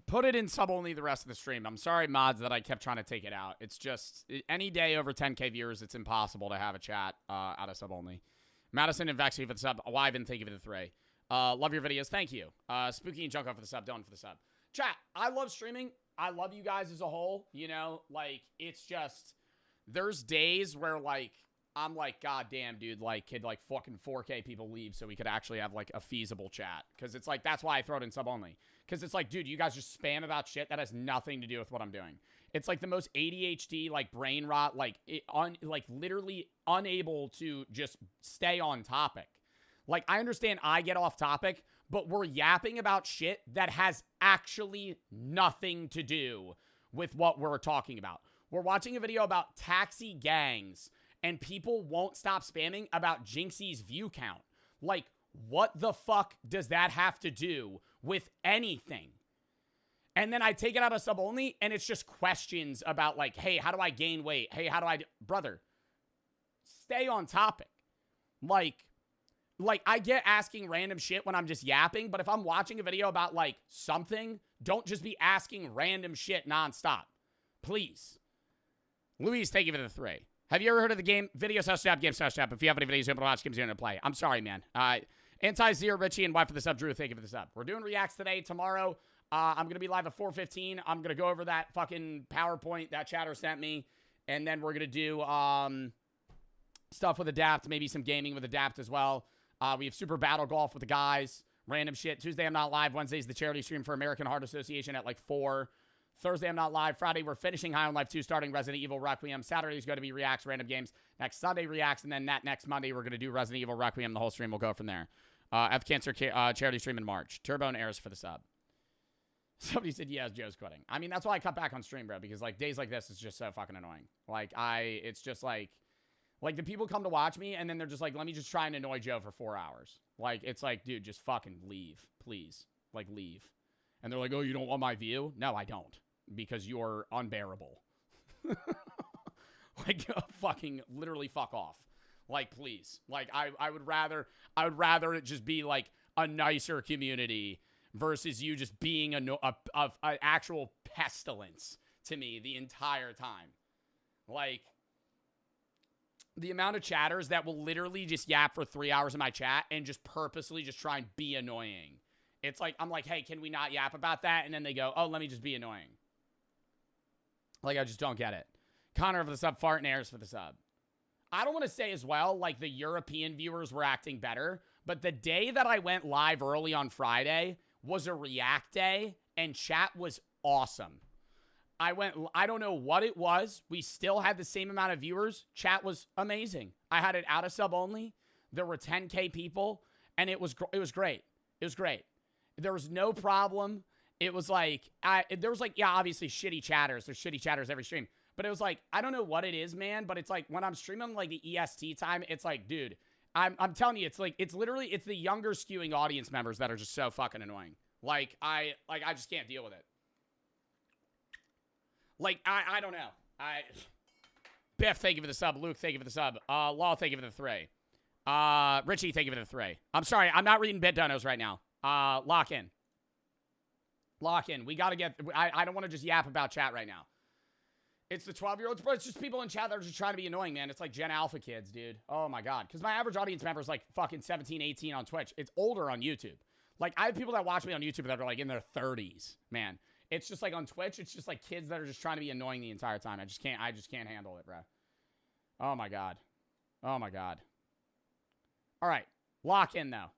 Put it in sub only the rest of the stream. I'm sorry, mods, that I kept trying to take it out. It's just any day over 10K viewers, it's impossible to have a chat out of sub only. Madison and Vexy for the sub. Wyvern, thank you for the 3. Love your videos. Thank you. Spooky and Junko for the sub. Dylan for the sub. Chat, I love streaming. I love you guys as a whole. You know, like, it's just, there's days where, like, I'm like, God damn, dude, like, could, like, fucking 4K people leave so we could actually have, like, a feasible chat. Because it's like, that's why I throw it in sub only. Because it's like, dude, you guys just spam about shit that has nothing to do with what I'm doing. It's like the most ADHD, like, brain rot, like, literally unable to just stay on topic. Like, I understand I get off topic, but we're yapping about shit that has actually nothing to do with what we're talking about. We're watching a video about taxi gangs, and people won't stop spamming about Jynxzi's view count. Like, what the fuck does that have to do with anything? And then I take it out of sub only, and it's just questions about, like, hey, how do I gain weight? Hey, how do I... Brother, stay on topic. Like, I get asking random shit when I'm just yapping, but if I'm watching a video about, like, something, don't just be asking random shit nonstop. Please. Louise, thank you for the 3. Have you ever heard of the game Video Slash Jab, Game Slash Jab? If you have any videos you want to watch, games you're going to play. I'm sorry, man. Anti-Zero, Richie, and Y for the sub. Drew, thank you for the sub. We're doing reacts today. Tomorrow, I'm going to be live at 4:15. I'm going to go over that fucking PowerPoint that chatter sent me. And then we're going to do stuff with Adapt, maybe some gaming with Adapt as well. We have Super Battle Golf with the guys. Random shit. Tuesday, I'm not live. Wednesday's the charity stream for American Heart Association at like 4. Thursday, I'm not live. Friday, we're finishing High on Life 2, starting Resident Evil Requiem. Saturday's going to be Reacts, random games. Next Sunday, Reacts. And then that next Monday, we're going to do Resident Evil Requiem. The whole stream will go from there. F Cancer charity stream in March. Turbo and Airs for the sub. Somebody said, yes, Joe's quitting. I mean, that's why I cut back on stream, bro. Because, like, days like this is just so fucking annoying. Like, it's just like the people come to watch me, and then they're just like, let me just try and annoy Joe for 4 hours. Like, it's like, dude, just fucking leave. Please. Like, leave. And they're like, oh, you don't want my view? No, I don't. Because you're unbearable. Like, fucking literally fuck off. Like, please. Like, I would rather it just be like a nicer community versus you just being an actual pestilence to me the entire time. Like, the amount of chatters that will literally just yap for 3 hours in my chat and just purposely just try and be annoying. It's like, I'm like, hey, can we not yap about that? And then they go, oh, let me just be annoying. Like, I just don't get it. Connor for the sub, Fart and Airs for the sub. I don't want to say as well, like, the European viewers were acting better, but the day that I went live early on Friday was a React day, and chat was awesome. I don't know what it was. We still had the same amount of viewers. Chat was amazing. I had it out of sub only. There were 10K people, and it was great. It was great. There was no problem. It was like, there was like, yeah, obviously shitty chatters. There's shitty chatters every stream. But it was like, I don't know what it is, man, but it's like when I'm streaming like the EST time, it's like, dude, I'm telling you, it's like, it's literally, it's the younger skewing audience members that are just so fucking annoying. Like, I just can't deal with it. Like, I don't know. Biff, thank you for the sub. Luke, thank you for the sub. Law, thank you for the 3. Richie, thank you for the 3. I'm sorry, I'm not reading bit donos right now. Lock in. Lock in. We gotta get, I don't want to just yap about chat right now. It's the 12-year-olds, but it's just people in chat that are just trying to be annoying, man. It's like Gen Alpha kids, dude. Oh my God. Because my average audience member is like fucking 17, 18 on Twitch. It's older on YouTube. Like, I have people that watch me on YouTube that are like in their 30s, man. It's just like on Twitch, it's just like kids that are just trying to be annoying the entire time. I just can't handle it, bro. Oh my God. Oh my God. All right. Lock in, though.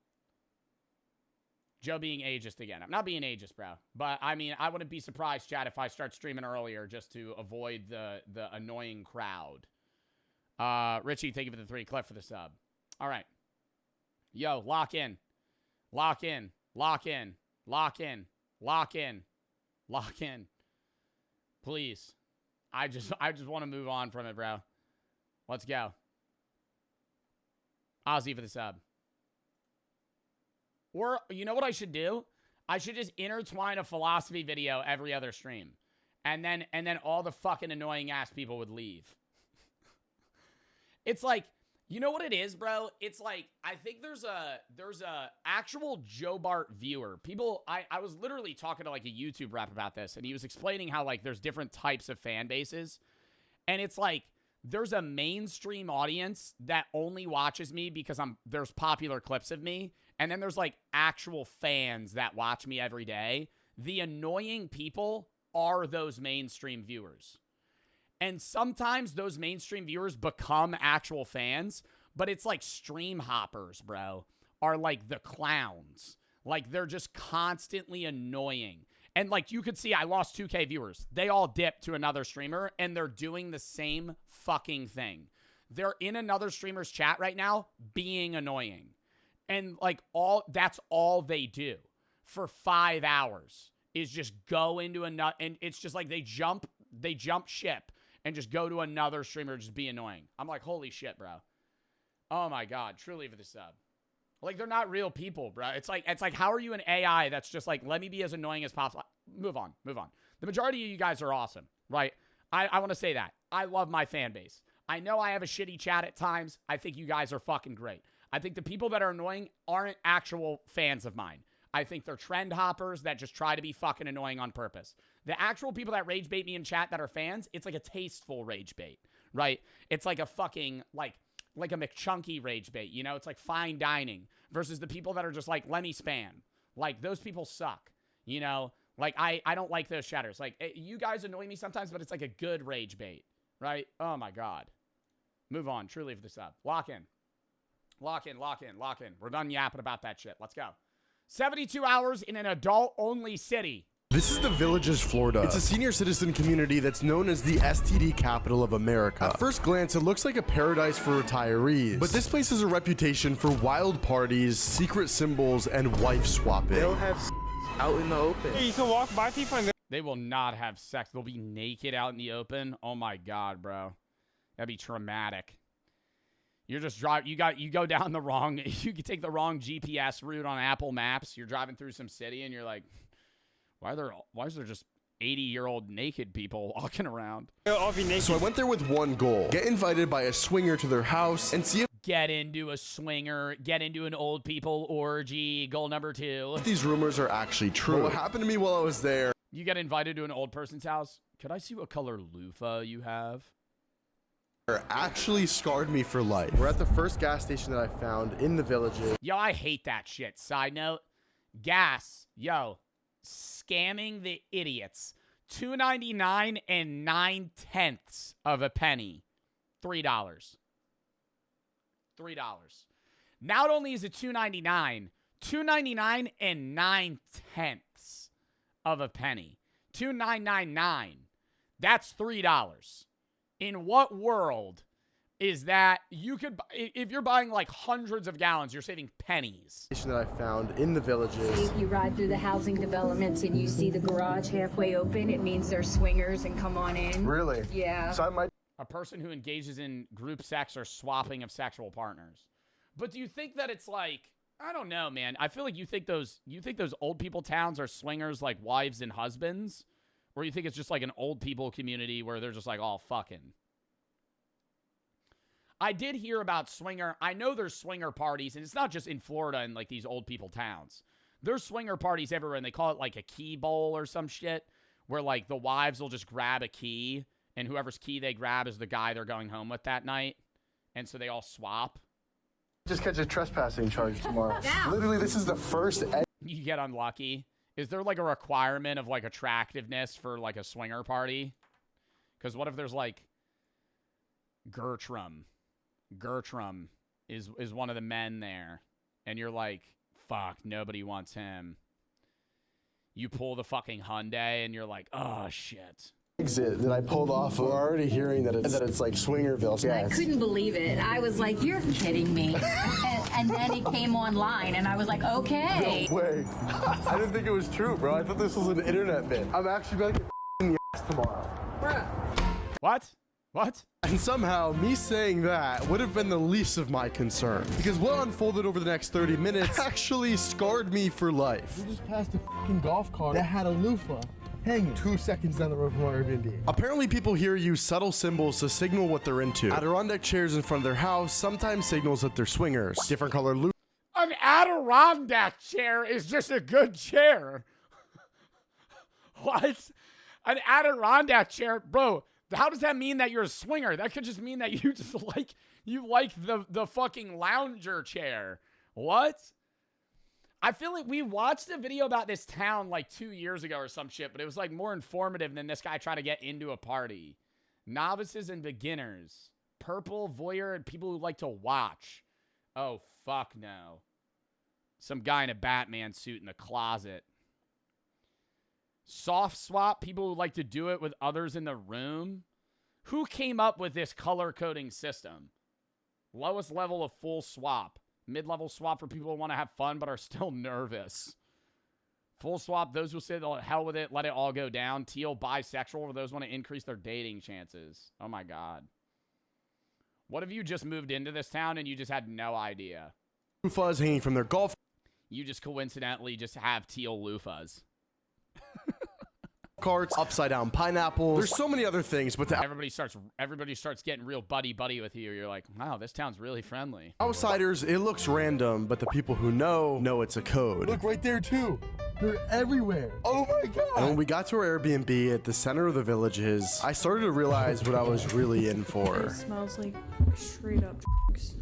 Joe being ageist again. I'm not being ageist, bro. But, I mean, I wouldn't be surprised, chat, if I start streaming earlier just to avoid the annoying crowd. Richie, thank you for the 3. Cliff for the sub. All right. Yo, lock in. Lock in. Lock in. Lock in. Lock in. Lock in. Please. I just want to move on from it, bro. Let's go. Ozzy for the sub. Or, you know what I should do? I should just intertwine a philosophy video every other stream. And then all the fucking annoying ass people would leave. It's like, you know what it is, bro? It's like, I think there's a actual Joe Bart viewer. People, I was literally talking to like a YouTube rep about this, and he was explaining how like there's different types of fan bases. And it's like, there's a mainstream audience that only watches me because there's popular clips of me. And then there's like actual fans that watch me every day. The annoying people are those mainstream viewers. And sometimes those mainstream viewers become actual fans, but it's like stream hoppers, bro, are like the clowns. Like, they're just constantly annoying. And like, you could see I lost 2K viewers. They all dipped to another streamer, and they're doing the same fucking thing. They're in another streamer's chat right now being annoying. And like, that's all they do for 5 hours is just go into another, and it's just like they jump ship and just go to another streamer, just be annoying. I'm like, holy shit, bro. Oh my God, truly for the sub. Like, they're not real people, bro. It's like, how are you an AI that's just like, let me be as annoying as possible? Move on. The majority of you guys are awesome, right? I want to say that. I love my fan base. I know I have a shitty chat at times. I think you guys are fucking great. I think the people that are annoying aren't actual fans of mine. I think they're trend hoppers that just try to be fucking annoying on purpose. The actual people that rage bait me in chat that are fans, it's like a tasteful rage bait, right? It's like a fucking, like a McChunky rage bait, you know? It's like fine dining versus the people that are just like, let me spam. Like, those people suck, you know? Like, I don't like those chatters. Like, you guys annoy me sometimes, but it's like a good rage bait, right? Oh my God. Move on. Truly for the sub. Lock in. Lock in. We're done yapping about that shit. Let's go. 72 hours in an adult-only city. This is the Villages, Florida. It's a senior citizen community that's known as the STD capital of America. At first glance, it looks like a paradise for retirees. But this place has a reputation for wild parties, secret symbols, and wife swapping. They'll have out in the open. Hey, you can walk by people and they will not have sex. They'll be naked out in the open. Oh my God, bro. That'd be traumatic. You're just driving, you go down the wrong, you can take the wrong GPS route on Apple Maps. You're driving through some city and you're like, why is there just 80-year-old naked people walking around? So I went there with one goal: get invited by a swinger to their house and see if get into a swinger, get into an old people orgy, goal number 2. These rumors are actually true. But what happened to me while I was there? You get invited to an old person's house. Could I see what color loofah you have? Actually scarred me for life. We're at the first gas station that I found in the villages. Yo, I hate that shit. Side note, gas. Yo, scamming the idiots. $2.99 and 9/10 of a penny. $3. $3. Not only is it $2.99, $2.99 and 9/10 of a penny. $2.999. That's $3. In what world is that you could, if you're buying like hundreds of gallons, you're saving pennies? That I found in the villages. If you ride through the housing developments and you see the garage halfway open, it means they're swingers and come on in. Really? Yeah. So I might. A person who engages in group sex or swapping of sexual partners. But do you think that it's like, I don't know, man. I feel like you think those old people towns are swingers like wives and husbands? Or you think it's just like an old people community where they're just like all fucking? I did hear about swinger. I know there's swinger parties, and it's not just in Florida and like these old people towns. There's swinger parties everywhere, and they call it like a key bowl or some shit, where like the wives will just grab a key, and whoever's key they grab is the guy they're going home with that night, and so they all swap. Just catch a trespassing charge tomorrow. Literally, this is the first. You get unlucky. Is there like a requirement of like attractiveness for like a swinger party? Because what if there's like Gertrude is one of the men there, and you're like, fuck, nobody wants him. You pull the fucking Hyundai, and you're like, oh shit. Exit that I pulled off. We're already hearing that it's like Swingerville. I couldn't believe it. I was like, you're kidding me. and then it came online, and I was like, okay. No way. I didn't think it was true, bro. I thought this was an internet bit. I'm actually going to get in the ass tomorrow. Bruh. What? What? And somehow, me saying that would have been the least of my concern. Because what unfolded over the next 30 minutes actually scarred me for life. We just passed a fucking golf cart that had a loofah hanging 2 seconds down the road from our Airbnb. Apparently people here use subtle symbols to signal what they're into. Adirondack chairs in front of their house sometimes signals that they're swingers. Different color loofah. An Adirondack chair is just a good chair. What? An Adirondack chair? Bro, how does that mean that you're a swinger? That could just mean that you just like the fucking lounger chair. What? I feel like we watched a video about this town like 2 years ago or some shit, but it was like more informative than this guy trying to get into a party. Novices and beginners. Purple, voyeur, and people who like to watch. Oh, fuck no. Some guy in a Batman suit in the closet. Soft swap, people who like to do it with others in the room. Who came up with this color coding system? Lowest level of full swap. Mid-level swap for people who want to have fun but are still nervous. Full swap, those who say the hell with it, let it all go down. Teal, bisexual, for those who want to increase their dating chances. Oh my god. What if you just moved into this town and you just had no idea? Loofahs hanging from their golf. You just coincidentally just have teal loofahs. Carts, upside down pineapples. There's so many other things, but everybody starts getting real buddy with you. You're like, wow, this town's really friendly. Outsiders, it looks random, but the people who know it's a code. Look right there too. They're everywhere. Oh my god. And when we got to our Airbnb at the center of the villages, I started to realize what I was really in for. It smells like straight up drugs.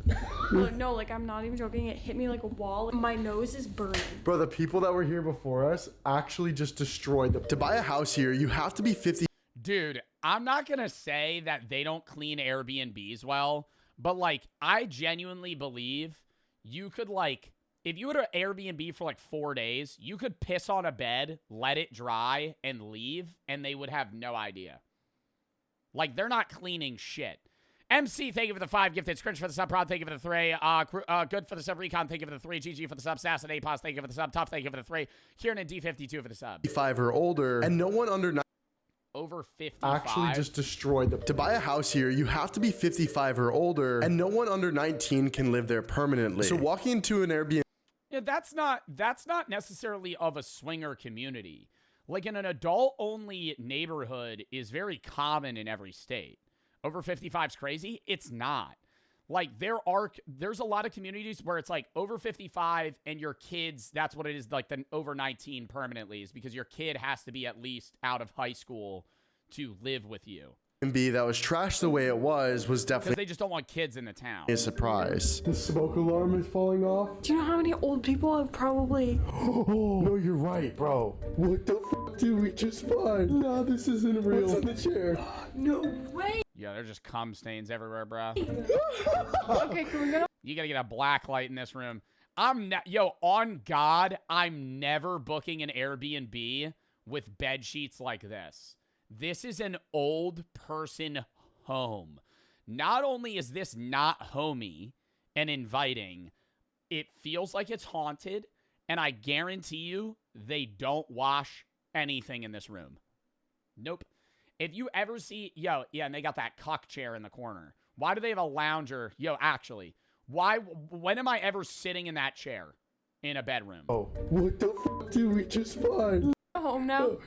No, like I'm not even joking. It hit me like a wall. My nose is burning. Bro, the people that were here before us actually just destroyed them. To buy a house here, you have to be 50. Dude, I'm not going to say that they don't clean Airbnbs well, but like I genuinely believe you could like, if you were to Airbnb for like 4 days, you could piss on a bed, let it dry, and leave, and they would have no idea. Like, they're not cleaning shit. MC, thank you for the 5 gifted. Scrinch for the sub. Prod, thank you for the 3. Good for the sub. Recon, thank you for the 3. GG for the sub. Sass and APOS, thank you for the sub. Tough, thank you for the 3. Kieran and D52 for the sub. 55 or older, and no one under 9. Over 55. Actually just destroyed them. To buy a house here, you have to be 55 or older, and no one under 19 can live there permanently. So walking into an Airbnb. Yeah, that's not necessarily of a swinger community. Like in an adult-only neighborhood is very common in every state. Over 55's crazy? It's not. Like, there's a lot of communities where it's like over 55 and your kids, that's what it is, like the over 19 permanently, is because your kid has to be at least out of high school to live with you. Airbnb that was trashed the way it was Because definitely they just don't want kids in the town. a surprise. The smoke alarm is falling off. Do you know how many old people have probably... Oh, no, you're right, bro. What the f*** did we just find? No, this isn't real. What's in the chair? No way. Yeah, there's just cum stains everywhere, bro. Okay, can we go? You gotta get a black light in this room. Yo, on God, I'm never booking an Airbnb with bed sheets like this. This is an old person home. Not only is this not homey and inviting, it feels like it's haunted, and I guarantee you they don't wash anything in this room. Nope. If you ever see, yeah, and they got that cuck chair in the corner. Why do they have a lounger? Yo, actually, when am I ever sitting in that chair in a bedroom? Oh, what the f*** did we just find? Home now.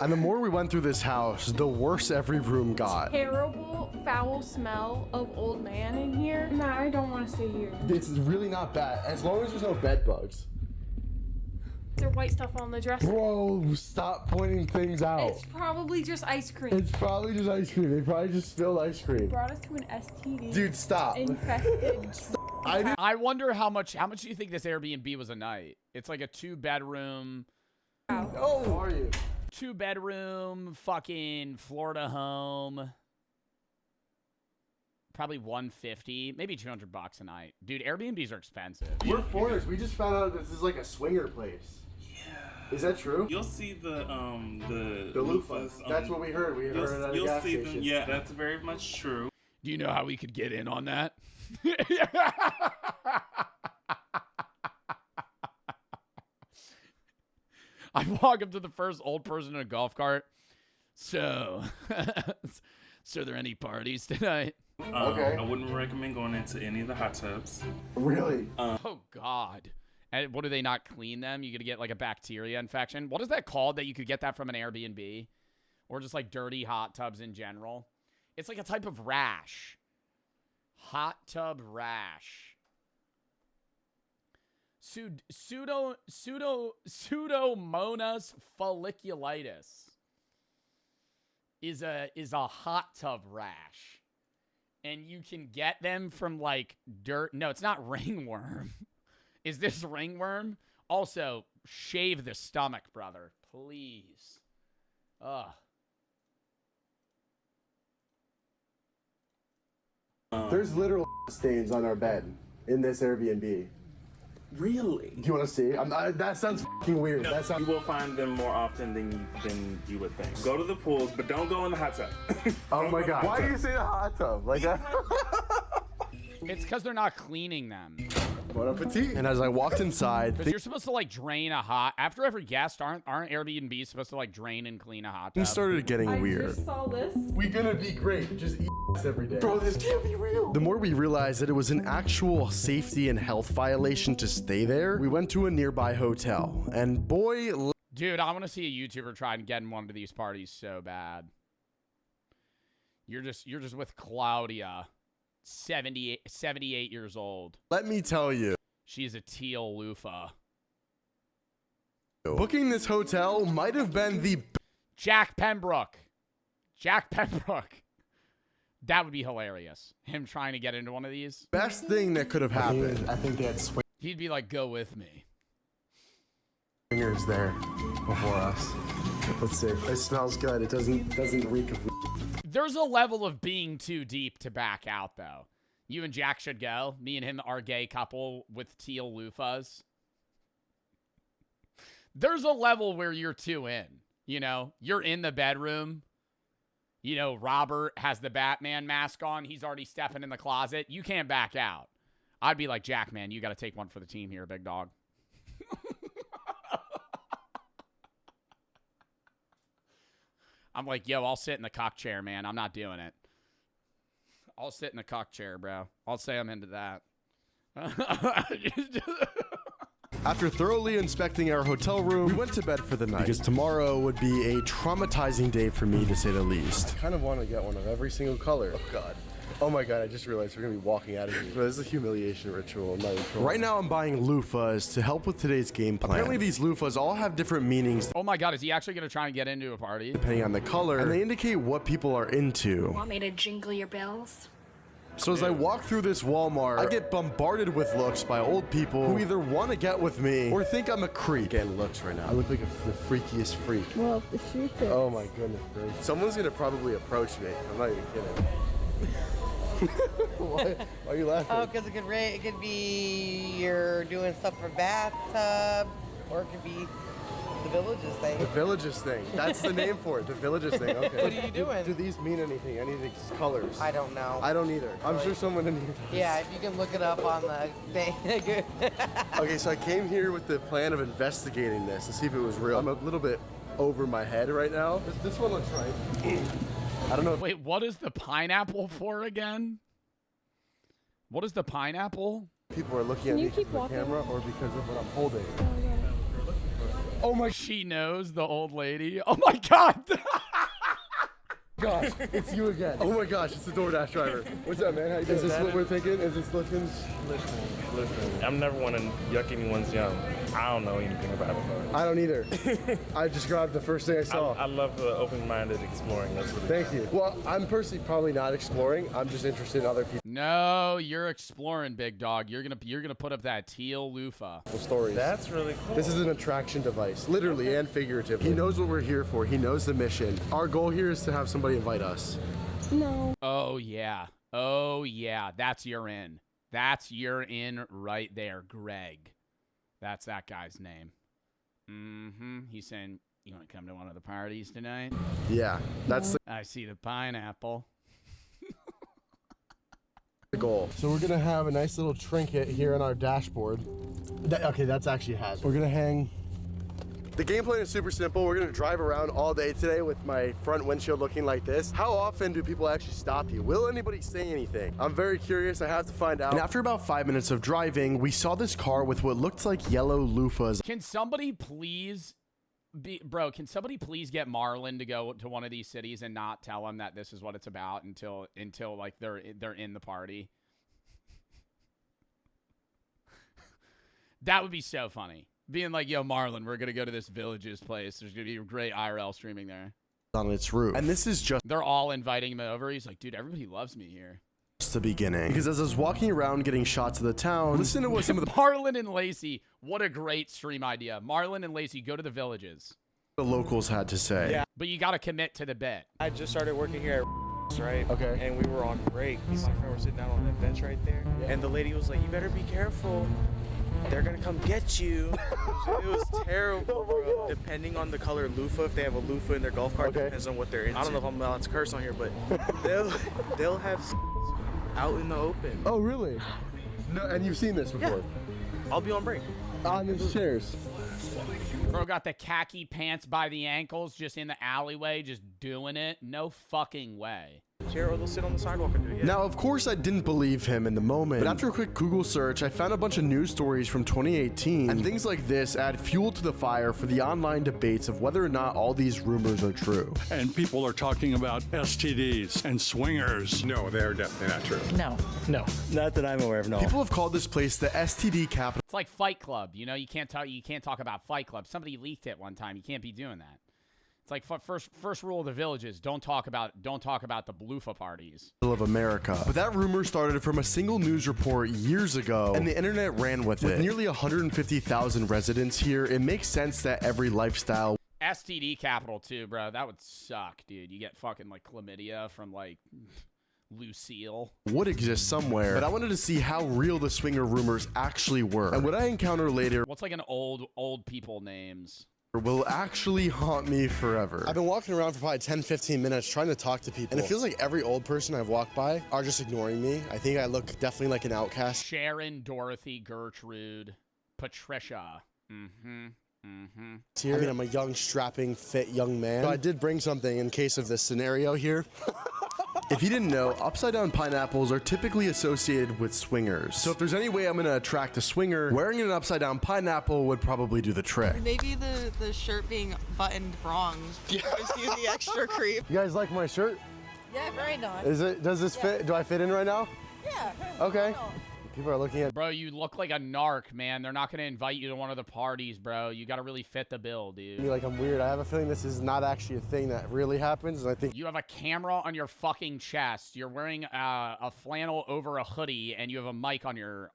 And the more we went through this house, the worse every room got. Terrible, foul smell of old man in here. Nah, I don't want to stay here. This is really not bad, as long as there's no bed bugs. Is there white stuff on the dresser? Bro, stop pointing things out. It's probably just ice cream. It's probably just ice cream. They probably just spilled ice cream. Brought us to an STD. Dude, stop. Infested. I wonder how much do you think this Airbnb was a night? It's like a 2-bedroom. Oh, how are you? 2-bedroom fucking Florida home. Probably $150, maybe $200 a night. Dude, Airbnbs are expensive. We're foreigners. We just found out this is like a swinger place. Yeah. Is that true? You'll see the loofahs. That's what we heard. We heard it at a gas station. Them. Yeah, that's very much true. Do you know how we could get in on that? I walk up to the first old person in a golf cart. So are there any parties tonight? Okay. I wouldn't recommend going into any of the hot tubs. Really? Oh, God. And what, do they not clean them? You could get like a bacteria infection. What is that called that you could get that from an Airbnb? Or just like dirty hot tubs in general? It's like a type of rash. Hot tub rash. Pseudomonas folliculitis is a hot tub rash. And you can get them from like dirt. No, it's not ringworm. Is this ringworm? Also, shave the stomach, brother. Please. Ugh. There's literal stains on our bed in this Airbnb. Really? Do you want to see? That sounds fucking weird. No, you will find them more often than you would think. Go to the pools, but don't go in the hot tub. Oh my God. Why do you say the hot tub? Like that? It's because they're not cleaning them. Bon appetit. And as I walked inside, Because you're supposed to like drain a hot after every guest. Aren't Airbnbs supposed to like drain and clean a hot tub? things started getting weird. I just saw this. We gonna be great. Just eat every day. Bro, this can't be real. The more we realized that it was an actual safety and health violation to stay there, we went to a nearby hotel. And boy, dude, I want to see a YouTuber try and get in one of these parties so bad. You're just with Claudia, 78 years old. let me tell you, She's a teal loofah. booking this hotel might have been the Jack Pembroke. That would be hilarious. Him trying to get into one of these. best thing that could have happened. I think they had He'd be like, go with me. swingers there before us. Let's see. It smells good. It doesn't reek of. There's a level of being too deep to back out, though. You and Jack should go. Me and him are a gay couple with teal loofahs. There's a level where you're too in. You know, you're in the bedroom. You know, Robert has the Batman mask on. He's already stepping in the closet. You can't back out. I'd be like, Jack, man, you got to take one for the team here, big dog. I'm like, yo, I'll sit in the cock chair, man. I'm not doing it. I'll sit in the cock chair, bro. I'll say I'm into that. After thoroughly inspecting our hotel room, we went to bed for the night because tomorrow would be a traumatizing day for me, to say the least. I kind of want to get one of every single color. Oh God. Oh my god, I just realized we're gonna be walking out of here. So this is a humiliation ritual. I'm not even sure. Right now I'm buying loofahs to help with today's game plan. Apparently these loofahs all have different meanings. Oh my god, is he actually gonna try and get into a party? Depending on the color, and they indicate what people are into. Want me to jingle your bells? So as I walk through this Walmart, I get bombarded with looks by old people who either want to get with me or think I'm a creep. Getting looks right now. I look like the freakiest freak. Well, if the shoe fits. Oh my goodness gracious. Someone's gonna probably approach me. I'm not even kidding. Why are you laughing? Oh, because it could be you're doing stuff for bathtub, or it could be the Villages thing. The Villages thing. That's the name for it. The Villages thing. Okay. What are you doing? Do these mean anything? Any of these colors? I don't know. I don't either. I'm sure someone in here does. Yeah, if you can look it up on the thing. Okay, so I came here with the plan of investigating this to see if it was real. I'm a little bit over my head right now. This one looks right. I don't know. Wait, what is the pineapple for again? What is the pineapple? People are looking at me because of the camera or because of what I'm holding. Oh my! She knows the old lady. Oh my god! Gosh, it's you again. Oh my gosh, it's the DoorDash driver. What's up, man? How you doing? Is this what we're thinking? Is this looking? Listen. I'm never one to yuck anyone's yum. I don't know anything about it. I don't either. I just grabbed the first thing I saw. I love the open-minded exploring. That's what Thank you. Well, I'm personally probably not exploring. I'm just interested in other people. No, you're exploring, big dog. You're gonna put up that teal loofah. Stories. That's really cool. This is an attraction device, literally and figuratively. He knows what we're here for. He knows the mission. Our goal here is to have somebody invite us. No. Oh yeah. Oh yeah. That's your in. That's your in right there, Greg. That's that guy's name. Mm-hmm. He's saying, you want to come to one of the parties tonight? Yeah, that's I see the pineapple. the goal. So we're gonna have a nice little trinket here on our dashboard. Okay, that's actually a hazard. We're gonna hang. The game plan is super simple. We're gonna drive around all day today with my front windshield looking like this. How often do people actually stop you? Will anybody say anything? I'm very curious. I have to find out. And after about 5 minutes of driving, we saw this car with what looked like yellow loofahs. Can somebody please can somebody please get Marlon to go to one of these cities and not tell him that this is what it's about until like they're in the party? That would be so funny. Being like, yo, Marlon, we're going to go to this Villages place. There's going to be a great IRL streaming there. On its roof. And this is just... They're all inviting him over. He's like, dude, everybody loves me here. Just the beginning. Because as I was walking around getting shots of the town, listen to what some of the... Marlon and Lacey, what a great stream idea. Marlon and Lacey, go to the Villages. The locals had to say. Yeah. But you got to commit to the bit. I just started working here at right? Okay. And we were on break. Me and my friend were sitting down on that bench right there. Yeah. And the lady was like, you better be careful. They're gonna come get you. It was terrible, bro. Depending on the color loofah, if they have a loofah in their golf cart, depends on what they're into. I don't know if I'm allowed to curse on here, but they'll have out in the open. Oh, really? No, and you've seen this before? Yeah. I'll be on break. On these chairs. Bro got the khaki pants by the ankles just in the alleyway, just doing it. No fucking way. Chair, or they'll sit on the sidewalk and do it. Yeah. Now, of course, I didn't believe him in the moment, but after a quick Google search, I found a bunch of news stories from 2018, and things like this add fuel to the fire for the online debates of whether or not all these rumors are true. And people are talking about STDs and swingers. No, they're definitely not true. No. Not that I'm aware of, no. People have called this place the STD capital. It's like Fight Club, you know. You can't talk about Fight Club. Somebody leaked it one time. You can't be doing that. It's like first rule of the Villages: don't talk about the Blufa parties of America. But that rumor started from a single news report years ago, and the internet ran with it. With nearly 150,000 residents here, it makes sense that every lifestyle. STD capital too, bro. That would suck, dude. You get fucking like chlamydia from like Lucille. Would exist somewhere, but I wanted to see how real the swinger rumors actually were, and what I encounter later. What's like an old people names? Will actually haunt me forever. I've been walking around for probably 10-15 minutes trying to talk to people, and it feels like every old person I've walked by are just ignoring me. I think I look definitely like an outcast. Sharon, Dorothy, Gertrude, Patricia. I mean, I'm a young, strapping, fit young man. So I did bring something in case of this scenario here. If you didn't know, upside-down pineapples are typically associated with swingers. So if there's any way I'm gonna attract a swinger, wearing an upside-down pineapple would probably do the trick. Maybe the shirt being buttoned wrong gives you the extra creep. You guys like my shirt? Yeah, very nice. Is it? Does this fit? Do I fit in right now? Yeah. Okay. People are looking at. Bro, you look like a narc, man. They're not gonna invite you to one of the parties, bro. You gotta really fit the bill, dude. Me like I'm weird. I have a feeling this is not actually a thing that really happens, and I think you have a camera on your fucking chest. You're wearing a flannel over a hoodie, and you have a mic on your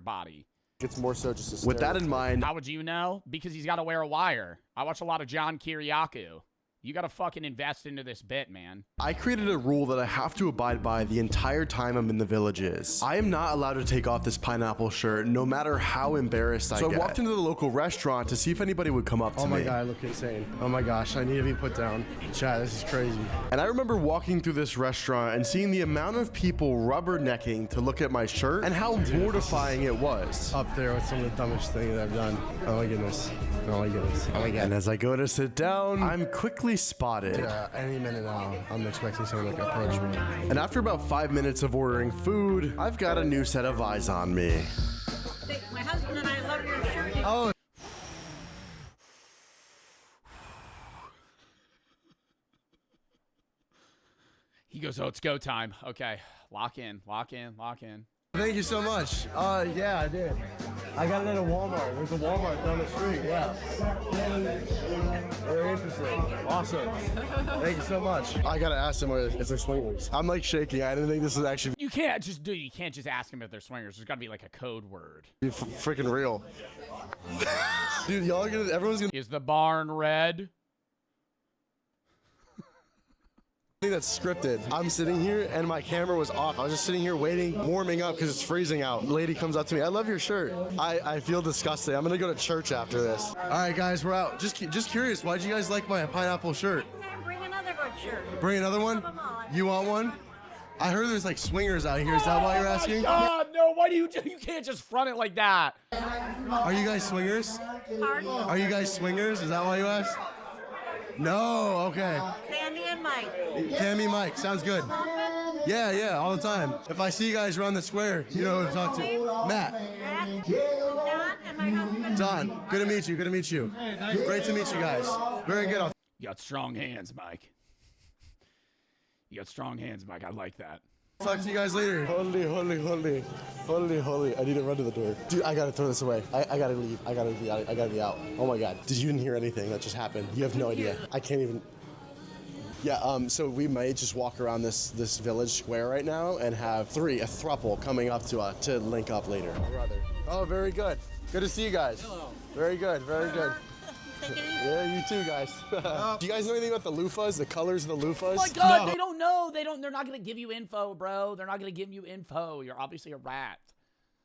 body. it's more so just a With that in mind, how would you know? Because he's got to wear a wire. I watch a lot of John Kiriakou. You got to fucking invest into this bit, man. I created a rule that I have to abide by the entire time I'm in the villages. I am not allowed to take off this pineapple shirt, no matter how embarrassed I get. So I walked into the local restaurant to see if anybody would come up to me. Oh my God, I look insane. Oh my gosh, I need to be put down. Chat, this is crazy. And I remember walking through this restaurant and seeing the amount of people rubbernecking to look at my shirt and how mortifying it was. Up there with some of the dumbest things I've done. Oh my goodness. Oh my goodness. Oh my God. And as I go to sit down, I'm quickly spotted. Any minute now, I'm expecting someone to approach me. And after about 5 minutes of ordering food, I've got a new set of eyes on me. My husband and I love your shirt. Oh. He goes, oh, it's go time. Okay, lock in, lock in, lock in. Thank you so much. Yeah, I did. I got it at a Walmart. There's a Walmart down the street, yeah. Very interesting. Awesome. Thank you so much. I gotta ask them if they're swingers. I'm like shaking. I didn't think this was actually. You can't just you can't just ask them if they're swingers. There's gotta be like a code word. Freaking real. Dude, y'all are gonna, everyone's gonna. Is the barn red? I think that's scripted. I'm sitting here and my camera was off. I was just sitting here waiting, warming up because it's freezing out. Lady comes up to me. I love your shirt. I feel disgusting. I'm gonna go to church after this. All right, guys, we're out. Just curious, why'd you guys like my pineapple shirt? Bring another good shirt. Bring another one? You want one? I heard there's like swingers out here. Is that why you're asking? God, no, why do you can't just front it like that? Are you guys swingers? Pardon? Are you guys swingers? Is that why you asked? No, okay. Sandy and Mike. Tammy, Mike, sounds good. Yeah, all the time. If I see you guys around the square, you know who to talk to. Matt. Don and my husband. Don, good to meet you, good to meet you. Great to meet you guys. Very good. You got strong hands, Mike. You got strong hands, Mike. I like that. Talk to you guys later. Holy. I need to run to the door. Dude, I gotta throw this away. I gotta leave. I gotta be out. Oh my God. Did you even hear anything that just happened? You have no idea. I can't even. Yeah, so we might just walk around this village square right now and have a throuple coming up to link up later. Oh, very good. Good to see you guys. Hello. Very good. Yeah, you too, guys. Do you guys know anything about the loofahs, the colors of the loofahs? Oh my God, no. They don't know. They're not gonna give you info, bro. They're not gonna give you info. You're obviously a rat.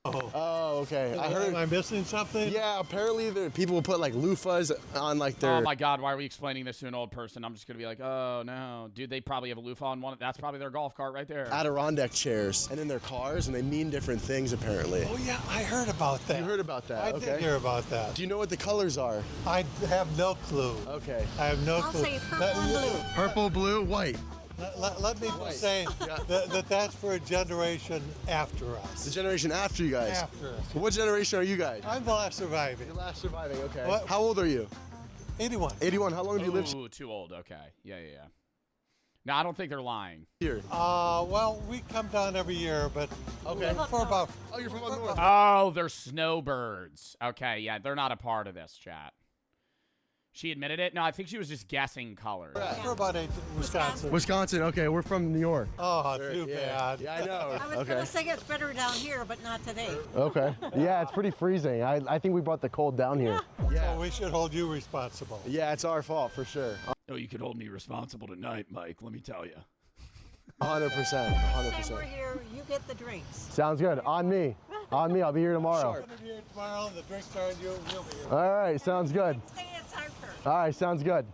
Oh, okay. I heard. Am I missing something? Yeah, apparently people will put like loofahs on like their. Oh my God, why are we explaining this to an old person? I'm just gonna be like, oh no, dude, they probably have a loofah on one. That's probably their golf cart right there. Adirondack chairs and in their cars, and they mean different things apparently. Oh yeah, I heard about that. You heard about that? I did hear about that. Do you know what the colors are? I have no clue. Okay. I have no I'll clue. say purple and blue. Purple, blue, white. Let me just say that's for a generation after us. The generation after you guys? After us. What generation are you guys? I'm the last surviving. The last surviving, okay. What? How old are you? 81. 81, how long have you lived? Ooh, too old, okay. Yeah. No, I don't think they're lying. Here. Well, we come down every year, but for about... Oh, you're from up north. Oh, they're snowbirds. Okay, yeah, they're not a part of this, chat. She admitted it? No, I think she was just guessing colors. We're about Wisconsin. Wisconsin, okay, we're from New York. Oh, too bad. Yeah, I know. I was gonna say it's better down here, but not today. Okay. Yeah, it's pretty freezing. I think we brought the cold down here. Yeah. So we should hold you responsible. Yeah, it's our fault for sure. Oh, you could hold me responsible tonight, Mike, let me tell you. 100%. Say we're here, you get the drinks. Sounds good. On me. On me. I'll be here tomorrow. Sure. I'll be here tomorrow. The drinks are on you. We'll be here. All right. Sounds good. Stay at our church. All right. Sounds good.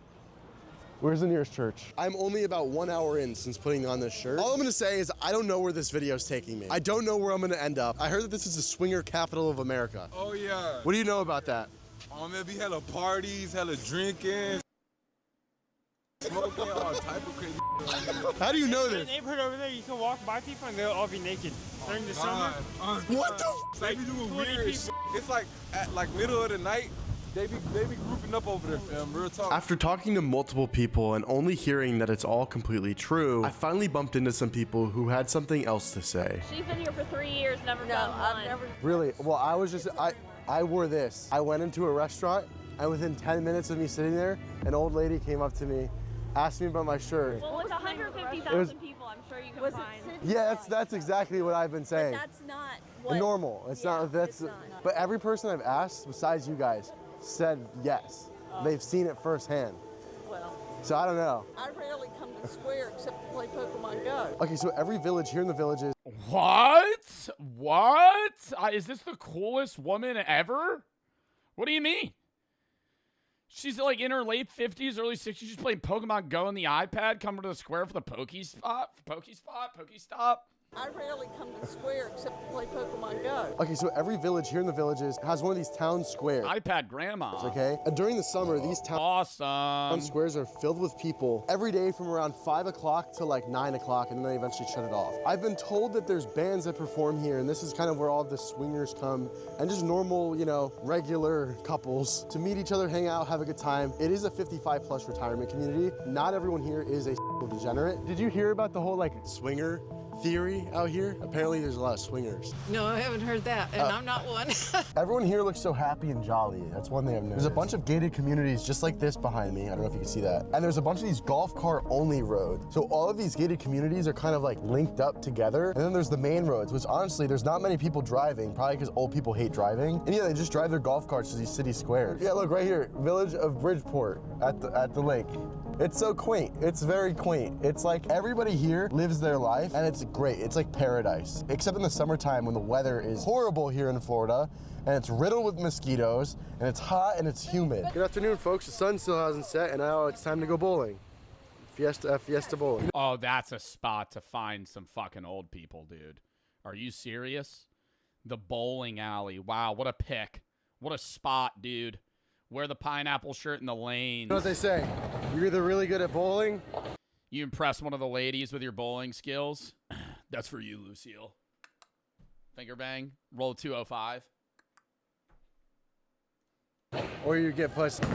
Where's the nearest church? I'm only about 1 hour in since putting on this shirt. All I'm gonna say is I don't know where this video is taking me. I don't know where I'm gonna end up. I heard that this is the swinger capital of America. Oh yeah. What do you know about that? There'll be hella parties, hella drinking, smoking, all type of crazy. How do you know In the this? neighborhood over there, you can walk by people and they'll all be naked during the summer. What the? They be doing weird shit. It's like at middle of the night. They be grouping up over there, fam. Real talk. After talking to multiple people and only hearing that it's all completely true, I finally bumped into some people who had something else to say. She's been here for 3 years, never done one. Really? Well, I wore this. I went into a restaurant, and within 10 minutes of me sitting there, an old lady came up to me, asked me about my shirt. Well, with 150,000 people, I'm sure you can find. Yeah, that's exactly what I've been saying. But that's not what, normal. It's not. That's. But every person I've asked, besides you guys, said yes. They've seen it firsthand. Well, so I don't know. I rarely come to the square except to play Pokemon Go. Okay, so every village here in the villages. What? What? Is this the coolest woman ever? What do you mean? She's like in her late 50s, early 60s. She's playing Pokemon Go on the iPad, coming to the square for the Pokestop. I rarely come to the square except to play Pokemon Go. Okay, so every village here in the villages has one of these town squares. iPad grandma. Okay? And during the summer, these town squares are filled with people every day from around 5 o'clock to like 9 o'clock, and then they eventually shut it off. I've been told that there's bands that perform here, and this is kind of where all the swingers come, and just normal, you know, regular couples to meet each other, hang out, have a good time. It is a 55-plus retirement community. Not everyone here is a degenerate. Did you hear about the whole like swinger theory out here? Apparently there's a lot of swingers. No, I haven't heard that, and I'm not one. Everyone here looks so happy and jolly. That's one thing I've noticed. There's a bunch of gated communities just like this behind me. I don't know if you can see that. And there's a bunch of these golf cart only roads. So all of these gated communities are kind of like linked up together. And then there's the main roads, which honestly, there's not many people driving, probably because old people hate driving. And yeah, they just drive their golf carts to these city squares. Yeah, look right here, village of Bridgeport at the lake. It's so quaint. It's very quaint. It's like everybody here lives their life, and it's great. It's like paradise. Except in the summertime when the weather is horrible here in Florida, and it's riddled with mosquitoes, and it's hot and it's humid. Good afternoon, folks. The sun still hasn't set, and now it's time to go bowling. Fiesta bowling. Oh, that's a spot to find some fucking old people, dude. Are you serious? The bowling alley. Wow, what a pick. What a spot, dude. Wear the pineapple shirt in the lanes. You know what they say? You're either really good at bowling. You impress one of the ladies with your bowling skills. That's for you, Lucille. Finger bang. Roll 205. Or you get pussy.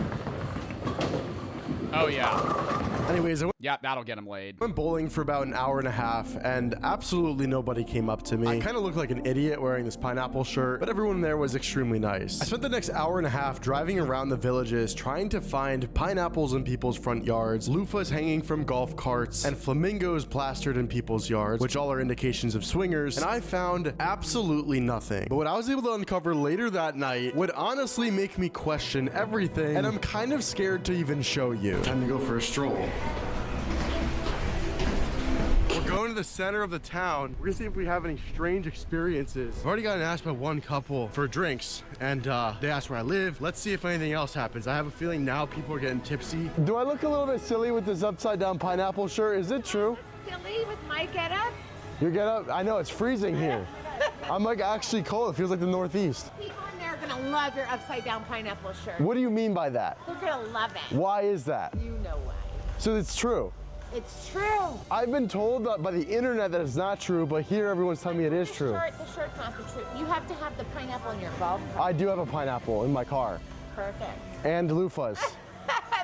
Oh, yeah. Anyways, yeah, that'll get him laid. I went bowling for about an hour and a half, and absolutely nobody came up to me. I kind of looked like an idiot wearing this pineapple shirt, but everyone there was extremely nice. I spent the next hour and a half driving around the villages, trying to find pineapples in people's front yards, loofahs hanging from golf carts, and flamingos plastered in people's yards, which all are indications of swingers, and I found absolutely nothing. But what I was able to uncover later that night would honestly make me question everything, and I'm kind of scared to even show you. Time to go for a stroll. We're going to the center of the town. We're gonna see if we have any strange experiences. I've already gotten asked by one couple for drinks, and they asked where I live. Let's see if anything else happens. I have a feeling now people are getting tipsy. Do I look a little bit silly with this upside down pineapple shirt? Is it true? Silly with my getup? Your getup? I know, it's freezing here. I'm like actually cold. It feels like the Northeast. People in there are gonna love your upside down pineapple shirt. What do you mean by that? They're gonna love it. Why is that? You know why. So it's true. It's true. I've been told by the internet that it's not true, but here everyone's telling me it is true. The shirt's not the truth. You have to have the pineapple in your golf cart. I do have a pineapple in my car. Perfect. And loofahs.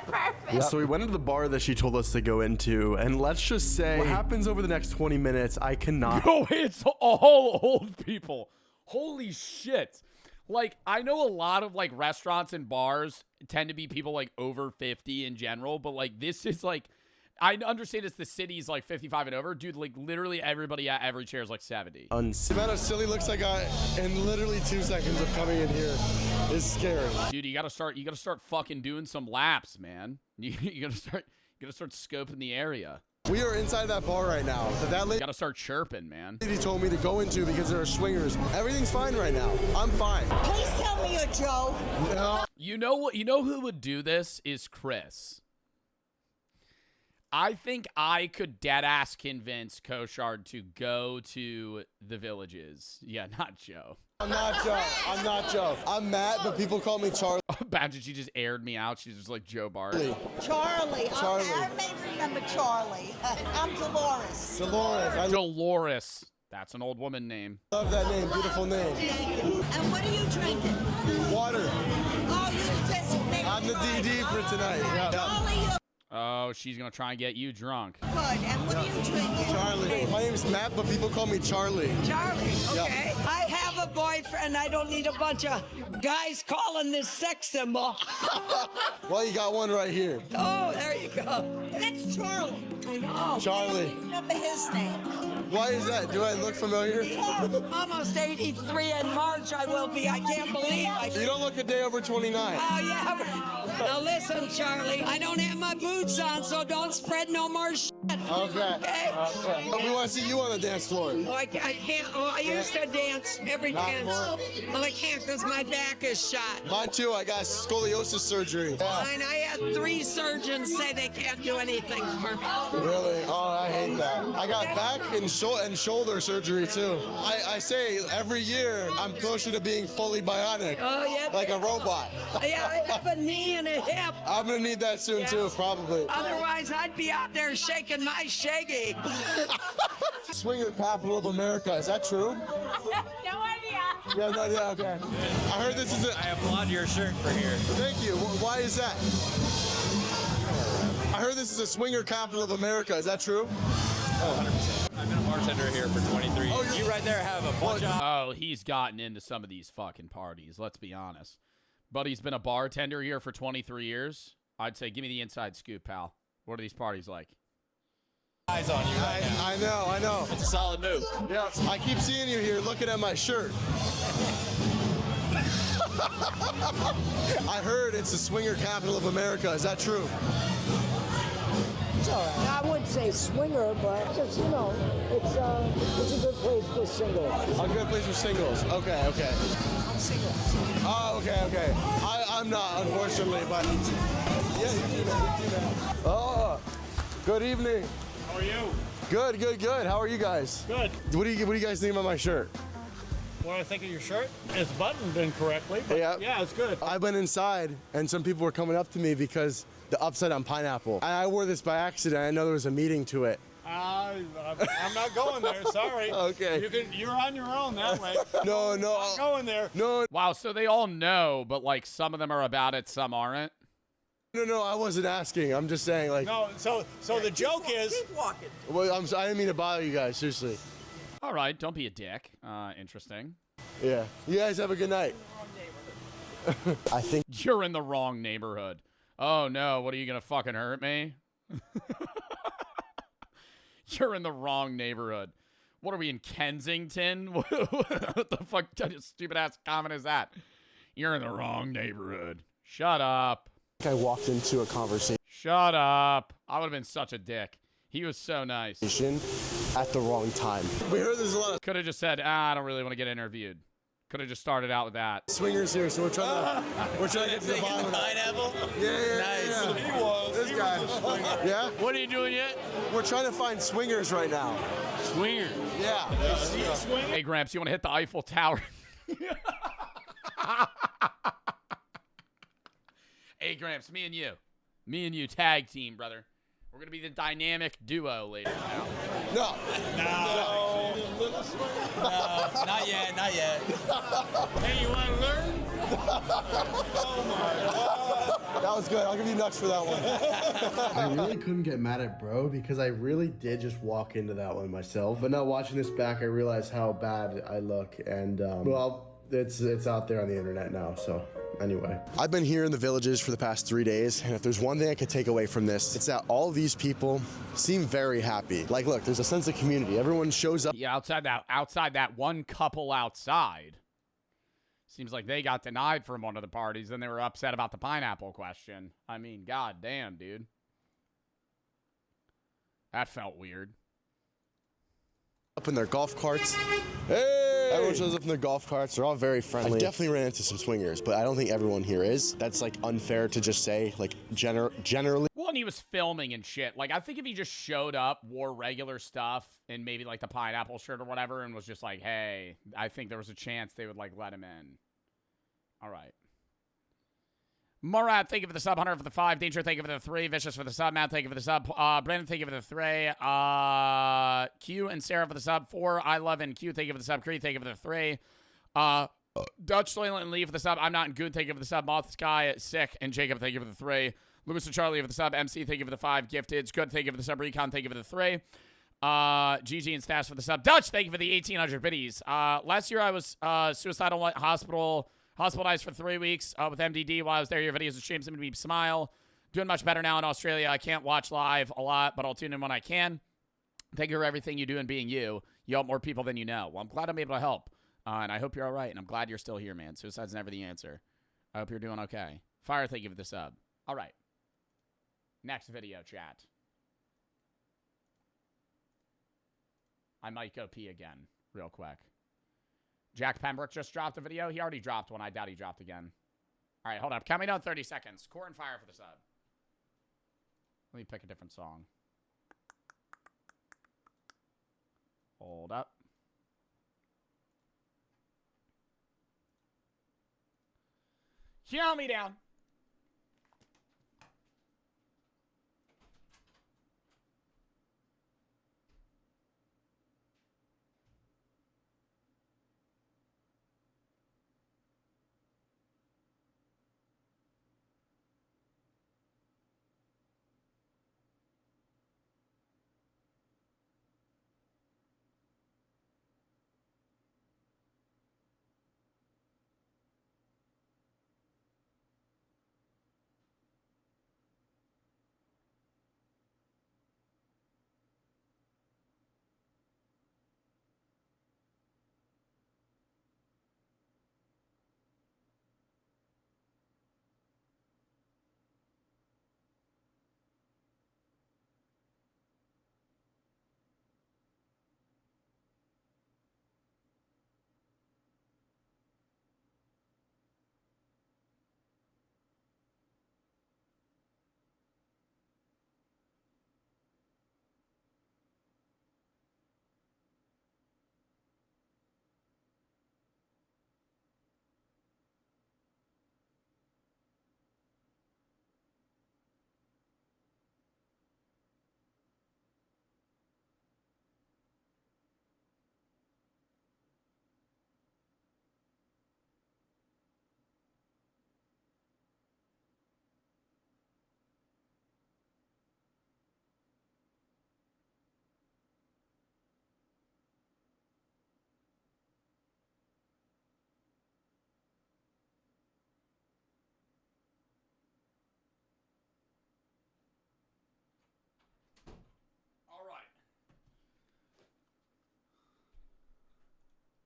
Perfect. Yep. So we went into the bar that she told us to go into, and let's just say what happens over the next 20 minutes, I cannot. Yo, it's all old people. Holy shit. Like, I know a lot of, like, restaurants and bars tend to be people, like, over 50 in general, but, like, this is, like, I understand it's the city's, like, 55 and over. Dude, like, literally everybody at every chair is, like, 70. The amount of silly looks I got in literally 2 seconds of coming in here is scary. Dude, you gotta start fucking doing some laps, man. You gotta start scoping the area. We are inside that bar right now. That lady gotta start chirping, man. Lady told me to go into because there are swingers. Everything's fine right now. I'm fine. Please tell me you're Joe. No. You know who would do this is Chris. I think I could deadass convince Koshard to go to the villages. Yeah, not Joe. I'm not Joe. I'm not Joe. I'm Matt, but people call me Charlie. Imagine she just aired me out. She's just like Joe Bart. Charlie. I may remember Charlie. I'm Dolores. Dolores. Dolores. That's an old woman name. Love that name. Beautiful name. And what are you drinking? Water. Oh, you just I'm the DD for tonight. Yeah. Oh, she's gonna try and get you drunk. Good. And what are you drinking? Charlie. My name's Matt, but people call me Charlie. Charlie. Okay. Yep. I have a boyfriend. I don't need a bunch of guys calling this sex symbol. Well, you got one right here. Oh, there you go. That's Charlie. I know. Charlie. I don't remember his name. Why is that? Do I look familiar? Almost 83 in March I will be. I can't believe I... You don't look a day over 29. Oh, yeah. Now listen, Charlie. I don't have my boots on, so don't spread no more shit. Okay. We want to see you on the dance floor. Oh, I can't. Oh, I used to dance every dance. Well, I can't because my back is shot. Mine too. I got scoliosis surgery. Yeah. And I had 3 surgeons say they can't do anything for me. Really? Oh, I hate that. I got back and shoulder surgery too. I say every year I'm closer to being fully bionic. Oh, yeah. Like a robot. Yeah, I have a knee and a hip. I'm gonna need that soon too, probably. Otherwise, I'd be out there shaking my shaggy. Swinger capital of America. Is that true? No idea. Yeah, no idea. Okay. I heard this is a... I applaud your shirt for here. Thank you. Why is that? I heard this is a swinger capital of America. Is that true? Oh, 100%. I've been a bartender here for 23 years. Oh, you right there have a bunch of... Oh, he's gotten into some of these fucking parties, let's be honest. But he's been a bartender here for 23 years. I'd say, give me the inside scoop, pal. What are these parties like? Eyes on you right now. I know. It's a solid move. Yeah, I keep seeing you here looking at my shirt. I heard it's the swinger capital of America. Is that true? It's all right. I wouldn't say swinger, but just, you know, it's a good place for singles. A good place for singles. Okay. I'm single. Oh, okay. I'm not, unfortunately, but yeah, you do that. Oh, good evening. How are you? Good. How are you guys? Good. What do you guys think about my shirt? What do I think of your shirt? It's buttoned incorrectly, but yeah, it's good. I went inside, and some people were coming up to me because the upside down pineapple. I wore this by accident. I know there was a meeting to it. I'm not going there. Sorry. Okay. You're on your own that way. No. I'm not going there. No. Wow, so they all know, but like some of them are about it, some aren't. No, I wasn't asking. I'm just saying, like. No, so the joke is. Keep walking. Well, I didn't mean to bother you guys. Seriously. All right, don't be a dick. Interesting. Yeah. You guys have a good night. I think you're in the wrong neighborhood. Oh no, what are you gonna fucking hurt me? You're in the wrong neighborhood. What are we in Kensington? What the fuck kind of stupid ass comment is that? You're in the wrong neighborhood. Shut up. I walked into a conversation. Shut up. I would have been such a dick. He was so nice. At the wrong time. We heard there's a lot of... Could have just said, I don't really want to get interviewed. Could have just started out with that. Swingers here, so we're trying to get to the bottom of that. Pineapple? Yeah. Nice. Yeah. He was. This guy. Yeah? What are you doing yet? We're trying to find swingers right now. Swingers? Yeah. Hey, Gramps, you want to hit the Eiffel Tower? Hey, Gramps, me and you, tag team, brother. We're going to be the dynamic duo later. No, not yet. Hey, you want to learn? Oh my God. That was good. I'll give you nuts for that one. I really couldn't get mad at bro because I really did just walk into that one myself. But now watching this back, I realize how bad I look. And, well, it's out there on the internet now, so... Anyway, I've been here in the villages for the past 3 days, and if there's one thing I could take away from this, it's that all these people seem very happy. Like, look, there's a sense of community. Everyone shows up. Yeah, outside that one couple outside. Seems like they got denied from one of the parties, and they were upset about the pineapple question. I mean, god damn, dude. That felt weird. Up in their golf carts. Hey! Everyone shows up in their golf carts. They're all very friendly. I definitely ran into some swingers, but I don't think everyone here is. That's, like, unfair to just say, like, generally. Well, and he was filming and shit. Like, I think if he just showed up, wore regular stuff, and maybe, like, the pineapple shirt or whatever, and was just like, hey, I think there was a chance they would, like, let him in. All right. Morad, thank you for the sub. Hunter for the 5. Danger, thank you for the 3. Vicious for the sub. Matt, thank you for the sub. Brandon, thank you for the 3. Q and Sarah for the sub. 4. I love and Q, thank you for the sub. Creed, thank you for the 3. Dutch, Soylent, and Lee for the sub. I'm not in good, thank you for the sub. Moth Sky, Sick, and Jacob, thank you for the 3. Lewis and Charlie for the sub. MC, thank you for the 5. Gifted, it's good, thank you for the sub. Recon, thank you for the 3. GG and Stas for the sub. Dutch, thank you for the 1,800 biddies. Last year I was suicidal, hospitalized for 3 weeks with MDD. While I was there, your videos and streams made me smile. Doing much better now in Australia. I can't watch live a lot, but I'll tune in when I can. Thank you for everything you do and being you. You help more people than you know. Well, I'm glad I'm able to help. And I hope you're all right, and I'm glad you're still here, man. Suicide's never the answer. I hope you're doing okay. Fire, thank you for the sub. All right. Next video, chat. I might go pee again real quick. Jack Pembroke just dropped a video. He already dropped one. I doubt he dropped again. All right, hold up. Count me down 30 seconds. Core and Fire for the sub. Let me pick a different song. Hold up. Count me down.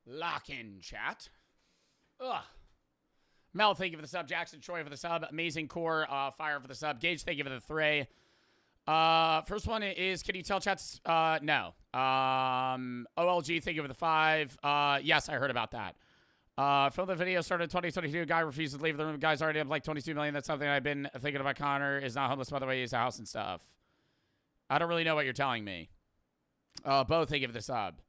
Lock in, chat. Ugh. Mel, thank you for the sub. Jackson, Troy for the sub. Amazing Core, Fire for the sub. Gage, thank you for the 3. First one is, can you tell chats? No. OLG, thank you for the 5. Yes, I heard about that. Film the video started in 2022. Guy refuses to leave the room. Guy's already up like 22 million. That's something I've been thinking about. Connor is not homeless, by the way. He has a house and stuff. I don't really know what you're telling me. Bo, thank you for the sub.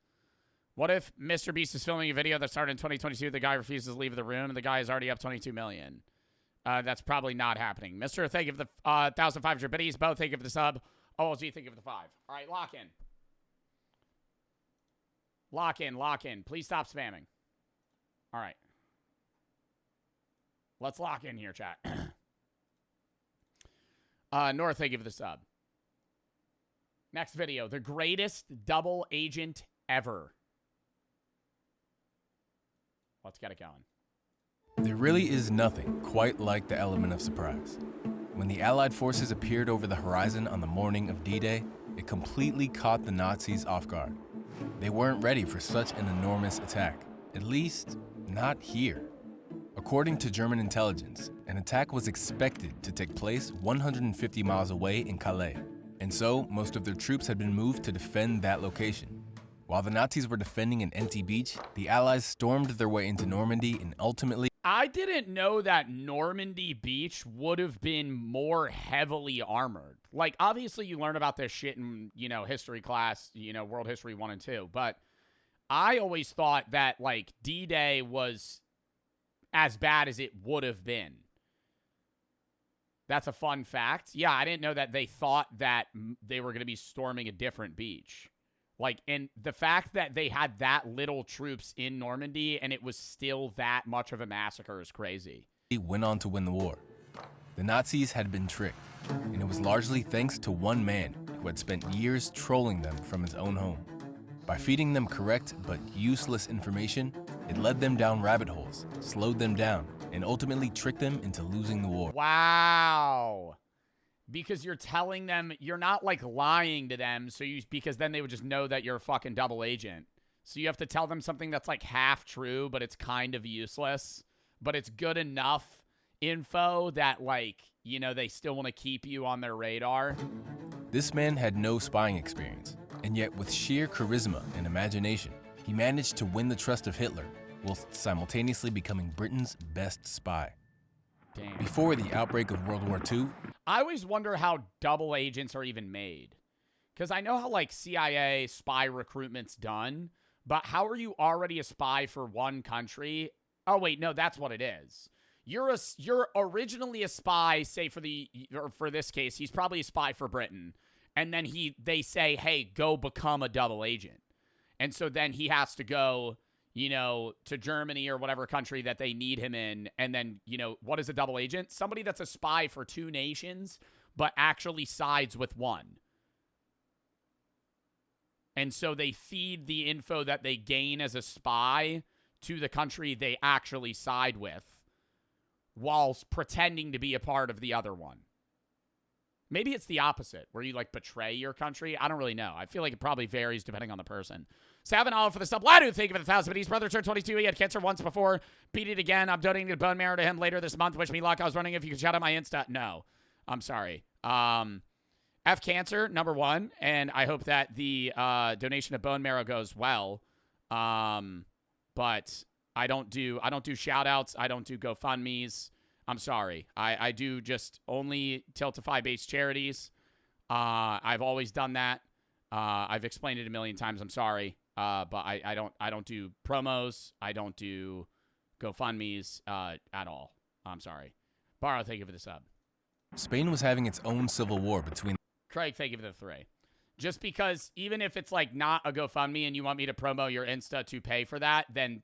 What if Mr. Beast is filming a video that started in 2022, the guy refuses to leave the room, and the guy is already up 22 million? That's probably not happening. Mr. Thank you for the 1,500 biddies. Both thank you for the sub. OLG, thank you for the 5. All right, lock in. Lock in, lock in. Please stop spamming. All right. Let's lock in here, chat. Nora, thank you for the sub. Next video, the greatest double agent ever. Let's get it going. There really is nothing quite like the element of surprise. When the Allied forces appeared over the horizon on the morning of D-Day, it completely caught the Nazis off guard. They weren't ready for such an enormous attack, at least not here. According to German intelligence, an attack was expected to take place 150 miles away in Calais, and so most of their troops had been moved to defend that location. While the Nazis were defending an empty beach, the Allies stormed their way into Normandy and ultimately... I didn't know that Normandy Beach would have been more heavily armored. Like, obviously you learn about this shit in, history class, World History 1 and 2, but I always thought that, like, D-Day was as bad as it would have been. That's a fun fact. Yeah, I didn't know that they thought that they were going to be storming a different beach. Like, and the fact that they had that little troops in Normandy and it was still that much of a massacre is crazy. He went on to win the war. The Nazis had been tricked, and it was largely thanks to one man who had spent years trolling them from his own home. By feeding them correct but useless information, it led them down rabbit holes, slowed them down, and ultimately tricked them into losing the war. Wow. Because you're telling them, you're not like lying to them, because then they would just know that you're a fucking double agent. So you have to tell them something that's like half true, but it's kind of useless, but it's good enough info that, like, you know, they still want to keep you on their radar. This man had no spying experience, and yet with sheer charisma and imagination, he managed to win the trust of Hitler whilst simultaneously becoming Britain's best spy. Damn. Before the outbreak of World War II, I always wonder how double agents are even made. Because I know how, like, CIA spy recruitment's done, but how are you already a spy for one country? Oh, wait, no, that's what it is. You're originally a spy, say for this case, he's probably a spy for Britain. And then they say, hey, go become a double agent. And so then he has to go, you know, to Germany or whatever country that they need him in. And then, you know, what is a double agent? Somebody that's a spy for two nations, but actually sides with one. And so they feed the info that they gain as a spy to the country they actually side with, whilst pretending to be a part of the other one. Maybe it's the opposite, where you, like, betray your country. I don't really know. I feel like it probably varies depending on the person. Savin Olive for the sub. Ladu, thank you for the 1,000. But his brother turned 22. He had cancer once before. Beat it again. I'm donating the bone marrow to him later this month. Wish me luck. I was wondering if you could shout out my Insta. No. I'm sorry. F cancer, number one. And I hope that the donation of bone marrow goes well. But I don't do shout outs. I don't do GoFundMes. I'm sorry. I do just only Tiltify-based charities. I've always done that. I've explained it a million times. I'm sorry. But I don't do promos. I don't do GoFundMes at all. I'm sorry. Barrow, thank you for the sub. Spain was having its own civil war between... Craig, thank you for the 3. Just because even if it's like not a GoFundMe and you want me to promo your Insta to pay for that, then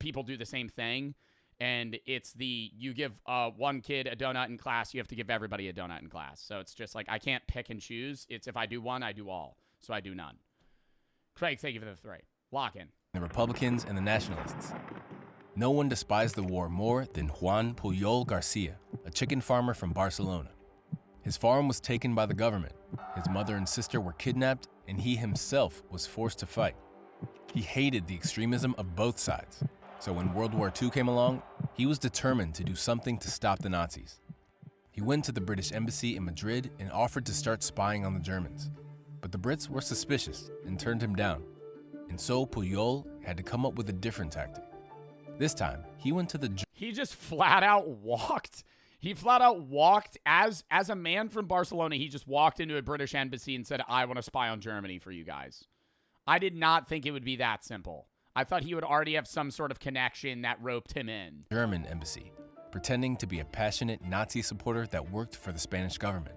people do the same thing. And it's you give one kid a donut in class, you have to give everybody a donut in class. So it's just like, I can't pick and choose. It's if I do one, I do all. So I do none. Craig, thank you for the 3. Lock in. The Republicans and the Nationalists. No one despised the war more than Juan Puyol Garcia, a chicken farmer from Barcelona. His farm was taken by the government. His mother and sister were kidnapped, and he himself was forced to fight. He hated the extremism of both sides. So when World War II came along, he was determined to do something to stop the Nazis. He went to the British embassy in Madrid and offered to start spying on the Germans. But the Brits were suspicious and turned him down. And so Puyol had to come up with a different tactic. This time, he went to the... He just flat out walked. He flat out walked as a man from Barcelona. He just walked into a British embassy and said, I want to spy on Germany for you guys. I did not think it would be that simple. I thought he would already have some sort of connection that roped him in. German embassy, pretending to be a passionate Nazi supporter that worked for the Spanish government.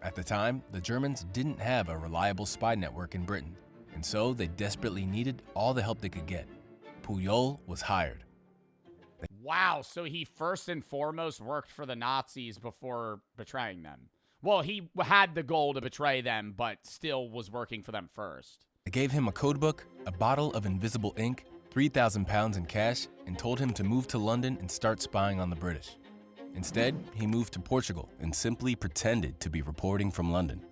At the time, the Germans didn't have a reliable spy network in Britain, and so they desperately needed all the help they could get. Puyol was hired. Wow, so he first and foremost worked for the Nazis before betraying them. Well, he had the goal to betray them, but still was working for them first. They gave him a codebook, a bottle of invisible ink, £3,000 in cash, and told him to move to London and start spying on the British. Instead, he moved to Portugal and simply pretended to be reporting from London.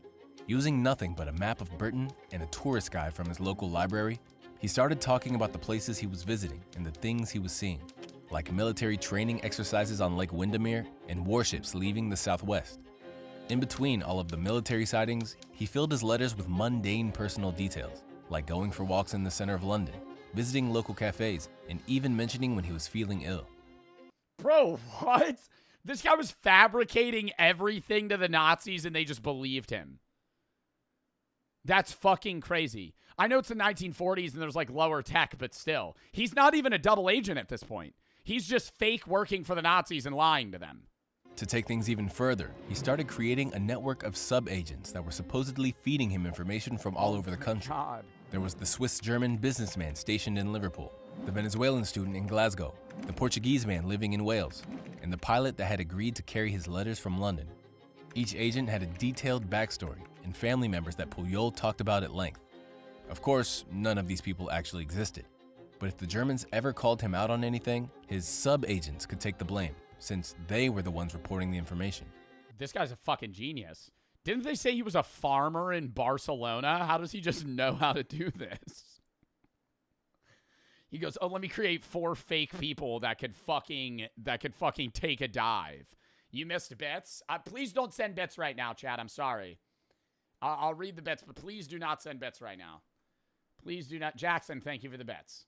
Using nothing but a map of Britain and a tourist guide from his local library, he started talking about the places he was visiting and the things he was seeing, like military training exercises on Lake Windermere and warships leaving the southwest. In between all of the military sightings, he filled his letters with mundane personal details, like going for walks in the center of London, visiting local cafes, and even mentioning when he was feeling ill. Bro, what? This guy was fabricating everything to the Nazis and they just believed him. That's fucking crazy. I know it's the 1940s and there's like lower tech, but still. He's not even a double agent at this point. He's just fake working for the Nazis and lying to them. To take things even further, he started creating a network of sub-agents that were supposedly feeding him information from all over the country. There was the Swiss-German businessman stationed in Liverpool, the Venezuelan student in Glasgow, the Portuguese man living in Wales, and the pilot that had agreed to carry his letters from London. Each agent had a detailed backstory and family members that Puyol talked about at length. Of course, none of these people actually existed, but if the Germans ever called him out on anything, his sub-agents could take the blame, since they were the ones reporting the information. This guy's a fucking genius. Didn't they say he was a farmer in Barcelona? How does he just know how to do this? He goes, oh, let me create 4 fake people that could fucking take a dive. You missed bits? Please don't send bits right now, Chad. I'm sorry. I'll read the bits, but please do not send bits right now. Please do not. Jackson, thank you for the bits.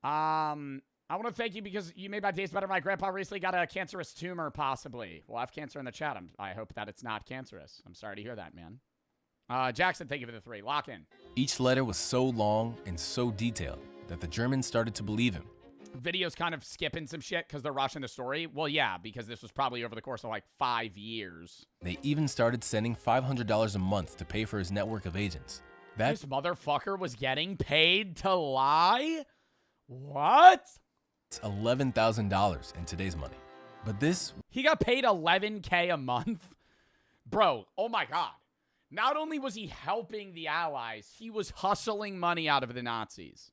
I want to thank you because you made my days better. My grandpa recently got a cancerous tumor, possibly. Well, I have cancer in the chat. I hope that it's not cancerous. I'm sorry to hear that, man. Jackson, thank you for the 3. Lock in. Each letter was so long and so detailed that the Germans started to believe him. Video's kind of skipping some shit because they're rushing the story. Well, yeah, because this was probably over the course of like 5 years. They even started sending $500 a month to pay for his network of agents. This motherfucker was getting paid to lie? What? It's $11,000 in today's money. But this... He got paid $11K a month? Bro, oh my God. Not only was he helping the Allies, he was hustling money out of the Nazis.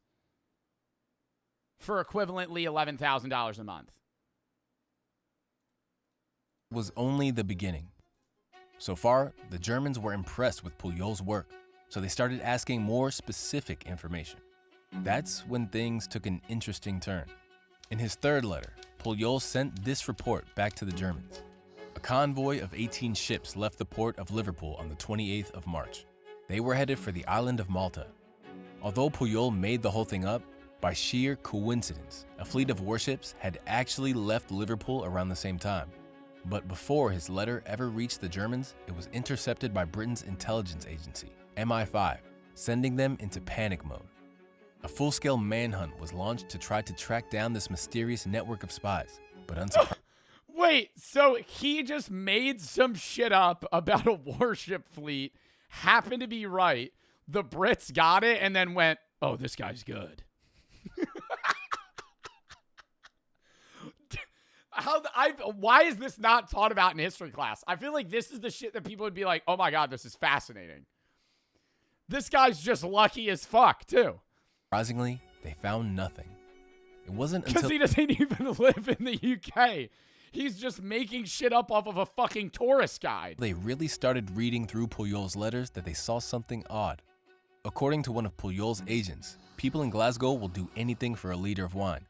For equivalently $11,000 a month. Was only the beginning. So far, the Germans were impressed with Puyol's work, so they started asking more specific information. That's when things took an interesting turn. In his 3rd letter, Puyol sent this report back to the Germans. A convoy of 18 ships left the port of Liverpool on the 28th of March. They were headed for the island of Malta. Although Puyol made the whole thing up, by sheer coincidence, a fleet of warships had actually left Liverpool around the same time. But before his letter ever reached the Germans, it was intercepted by Britain's intelligence agency, MI5, sending them into panic mode. A full-scale manhunt was launched to try to track down this mysterious network of spies, but unsurprisingly... Wait, so he just made some shit up about a warship fleet, happened to be right, the Brits got it, and then went, oh, this guy's good. Why is this not taught about in history class? I feel like this is the shit that people would be like, oh my God, this is fascinating. This guy's just lucky as fuck, too. Surprisingly, they found nothing. It wasn't because until... he doesn't even live in the UK. He's just making shit up off of a fucking tourist guide. They really started reading through Puyol's letters that they saw something odd. According to one of Puyol's agents, people in Glasgow will do anything for a liter of wine.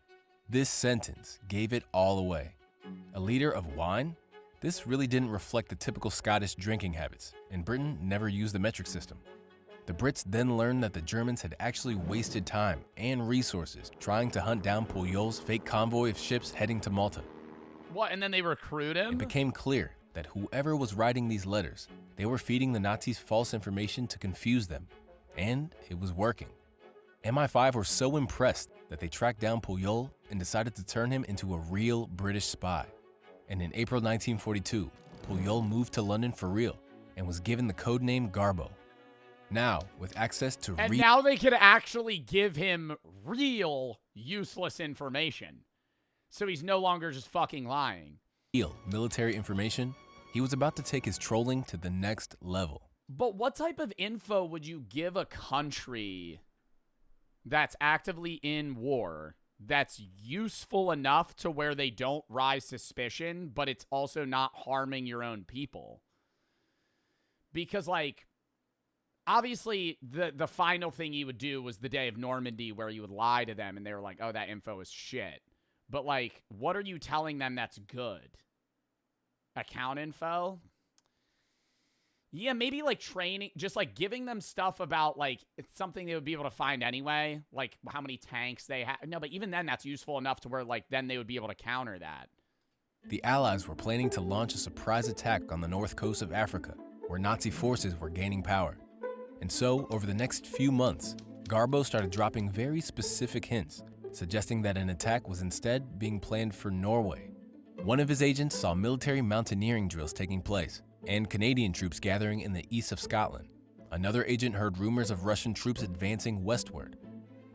This sentence gave it all away. A liter of wine? This really didn't reflect the typical Scottish drinking habits, and Britain never used the metric system. The Brits then learned that the Germans had actually wasted time and resources trying to hunt down Puyol's fake convoy of ships heading to Malta. What, and then they recruit him? It became clear that whoever was writing these letters, they were feeding the Nazis false information to confuse them, and it was working. MI5 were so impressed that they tracked down Puyol and decided to turn him into a real British spy. And in April 1942, Puyol moved to London for real and was given the codename Garbo. Now, with access to And now they could actually give him real useless information. So he's no longer just fucking lying. Real military information, he was about to take his trolling to the next level. But what type of info would you give a country that's actively in war that's useful enough to where they don't rise suspicion, but it's also not harming your own people? Because, like, obviously, the final thing you would do was the day of Normandy where you would lie to them and they were like, oh, that info is shit. But, like, what are you telling them that's good? Account info? Yeah, maybe, like, training, just, like, giving them stuff about, like, it's something they would be able to find anyway. Like, how many tanks they have. No, but even then, that's useful enough to where, like, then they would be able to counter that. The Allies were planning to launch a surprise attack on the north coast of Africa, where Nazi forces were gaining power. And so, over the next few months, Garbo started dropping very specific hints, suggesting that an attack was instead being planned for Norway. One of his agents saw military mountaineering drills taking place and Canadian troops gathering in the east of Scotland. Another agent heard rumors of Russian troops advancing westward.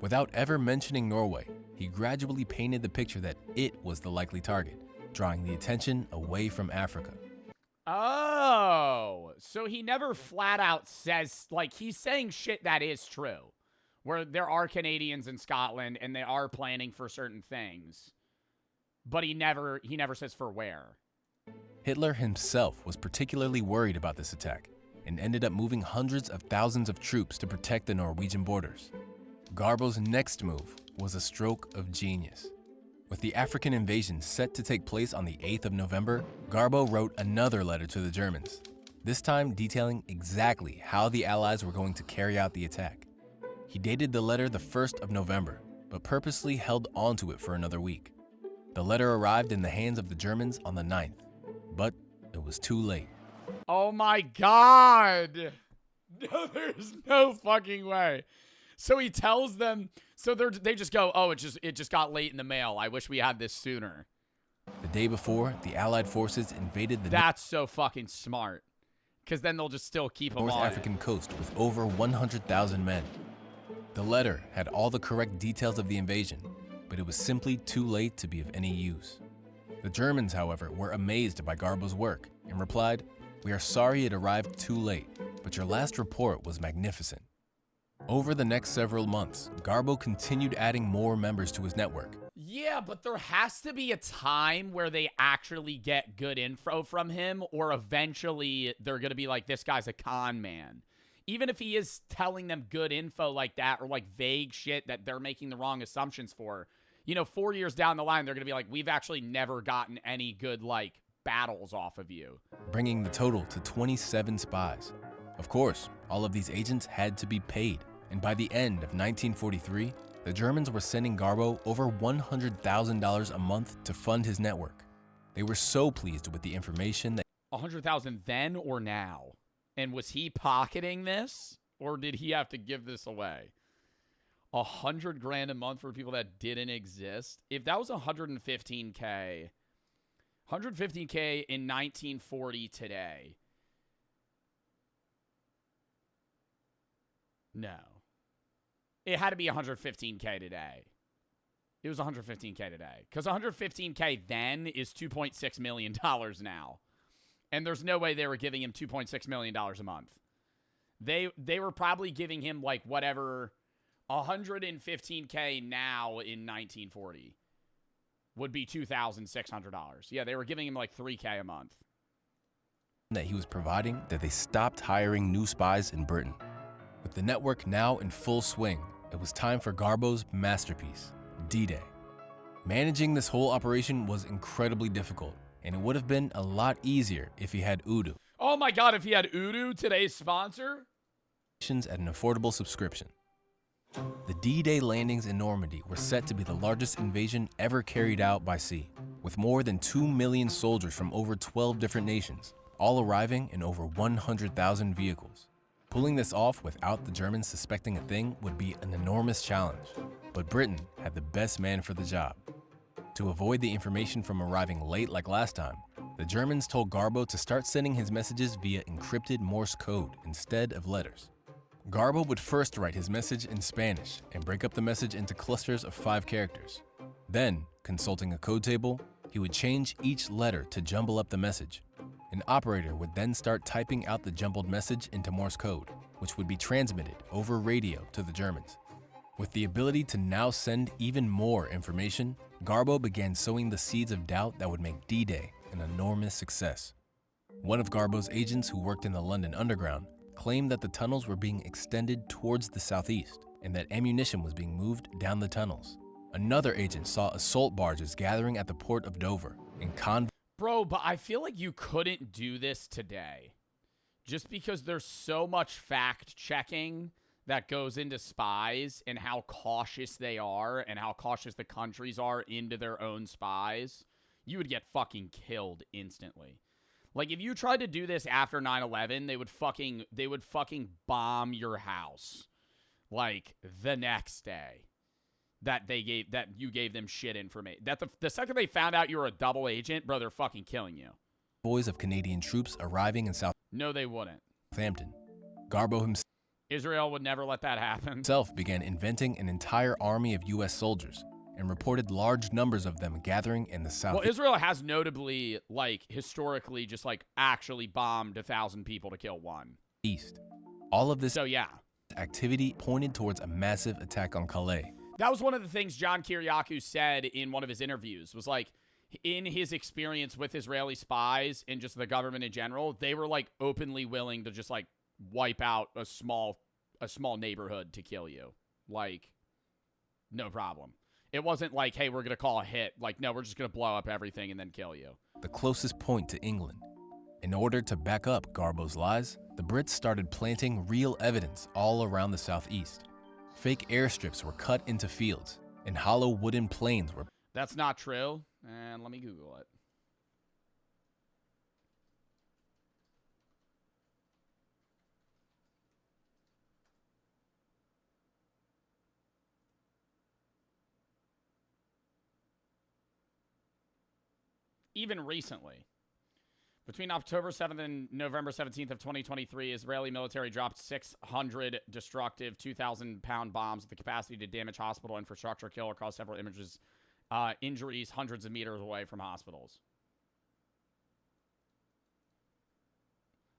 Without ever mentioning Norway, he gradually painted the picture that it was the likely target, drawing the attention away from Africa. Oh, so he never flat out says, like, he's saying shit that is true, where there are Canadians in Scotland and they are planning for certain things, but he never says for where. Hitler himself was particularly worried about this attack and ended up moving hundreds of thousands of troops to protect the Norwegian borders. Garbo's next move was a stroke of genius. With the African invasion set to take place on the 8th of November, Garbo wrote another letter to the Germans, this time detailing exactly how the Allies were going to carry out the attack. He dated the letter the 1st of November, but purposely held onto it for another week. The letter arrived in the hands of the Germans on the 9th, but it was too late. Oh my God! No, there's no fucking way. So he tells them, so they just go, oh, it just got late in the mail. I wish we had this sooner. The day before, the Allied forces invaded the That's so fucking smart. Because then they'll just still keep them North on African coast with over 100,000 men. The letter had all the correct details of the invasion, but it was simply too late to be of any use. The Germans, however, were amazed by Garbo's work and replied, "We are sorry it arrived too late, but your last report was magnificent." Over the next several months, Garbo continued adding more members to his network. Yeah, but there has to be a time where they actually get good info from him, or eventually they're going to be like, this guy's a con man. Even if he is telling them good info like that, or like vague shit that they're making the wrong assumptions for, you know, 4 years down the line, they're going to be like, we've actually never gotten any good, like, battles off of you. Bringing the total to 27 spies. Of course, all of these agents had to be paid, and by the end of 1943, the Germans were sending Garbo over $100,000 a month to fund his network. They were so pleased with the information that 100,000 then or now? And was he pocketing this, or did he have to give this away? 100 grand a month for people that didn't exist? If that was 115K, 115K in 1940 today. No. It had to be 115K today. It was 115K today. Because 115K then is $2.6 million now. And there's no way they were giving him $2.6 million a month. They were probably giving him like whatever 115K now in 1940 would be $2,600. Yeah, they were giving him like $3K a month. That he was providing that they stopped hiring new spies in Britain. With the network now in full swing, it was time for Garbo's masterpiece, D-Day. Managing this whole operation was incredibly difficult, and it would have been a lot easier if he had Udo. Oh my God, if he had Udo, today's sponsor? At an affordable subscription. The D-Day landings in Normandy were set to be the largest invasion ever carried out by sea, with more than 2 million soldiers from over 12 different nations, all arriving in over 100,000 vehicles. Pulling this off without the Germans suspecting a thing would be an enormous challenge, but Britain had the best man for the job. To avoid the information from arriving late like last time, the Germans told Garbo to start sending his messages via encrypted Morse code instead of letters. Garbo would first write his message in Spanish and break up the message into clusters of 5 characters. Then, consulting a code table, he would change each letter to jumble up the message. An operator would then start typing out the jumbled message into Morse code, which would be transmitted over radio to the Germans. With the ability to now send even more information, Garbo began sowing the seeds of doubt that would make D-Day an enormous success. One of Garbo's agents who worked in the London Underground claimed that the tunnels were being extended towards the southeast and that ammunition was being moved down the tunnels. Another agent saw assault barges gathering at the port of Dover and Bro, but I feel like you couldn't do this today. Just because there's so much fact-checking that goes into spies and how cautious they are and how cautious the countries are into their own spies, you would get fucking killed instantly. Like, if you tried to do this after 9/11, they would fucking bomb your house, like, the next day. that you gave them shit information. That the second they found out you were a double agent, bro, they're fucking killing you. Boys of Canadian troops arriving in No, they wouldn't. Southampton. Garbo Israel would never let that happen. himself began inventing an entire army of U.S. soldiers and reported large numbers of them gathering in the south. Well, Israel has notably, like, historically just, like, actually bombed 1,000 people to kill one. East. All of this So, yeah. activity pointed towards a massive attack on Calais. That was one of the things John Kiriakou said in one of his interviews, was like, in his experience with Israeli spies and just the government in general, they were, like, openly willing to just, like, wipe out a small neighborhood to kill you. Like, no problem. It wasn't like, hey, we're going to call a hit. Like, no, we're just going to blow up everything and then kill you. The closest point to England. In order to back up Garbo's lies, the Brits started planting real evidence all around the southeast. Fake airstrips were cut into fields, and hollow wooden planes were... That's not true. And let me Google it. Even recently, between October 7th and November 17th of 2023, Israeli military dropped 600 destructive 2,000-pound bombs with the capacity to damage hospital infrastructure, kill or cause several injuries hundreds of meters away from hospitals.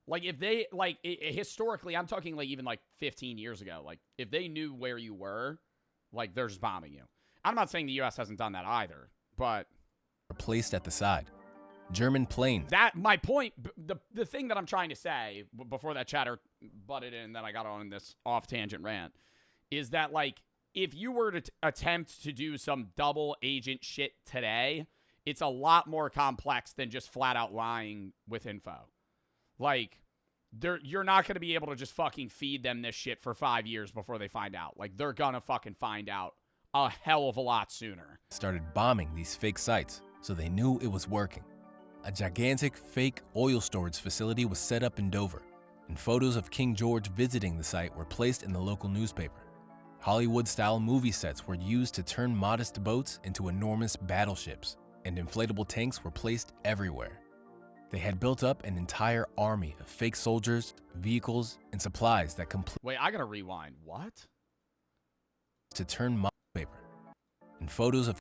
Like, if they, like, historically, I'm talking, like, even, like, 15 years ago, like, if they knew where you were, like, they're just bombing you. I'm not saying the U.S. hasn't done that either, but... placed at the side. German planes. That, my point, the thing that I'm trying to say, before that chatter butted in that I got on this off-tangent rant, is that, like, if you were to attempt to do some double agent shit today, it's a lot more complex than just flat-out lying with info. Like, you're not going to be able to just fucking feed them this shit for 5 years before they find out. Like, they're going to fucking find out a hell of a lot sooner. Started bombing these fake sites, so they knew it was working. A gigantic fake oil storage facility was set up in Dover, and photos of King George visiting the site were placed in the local newspaper. Hollywood-style movie sets were used to turn modest boats into enormous battleships, and inflatable tanks were placed everywhere. They had built up an entire army of fake soldiers, vehicles, and supplies that Wait, I gotta rewind. What? To turn modest paper, and photos of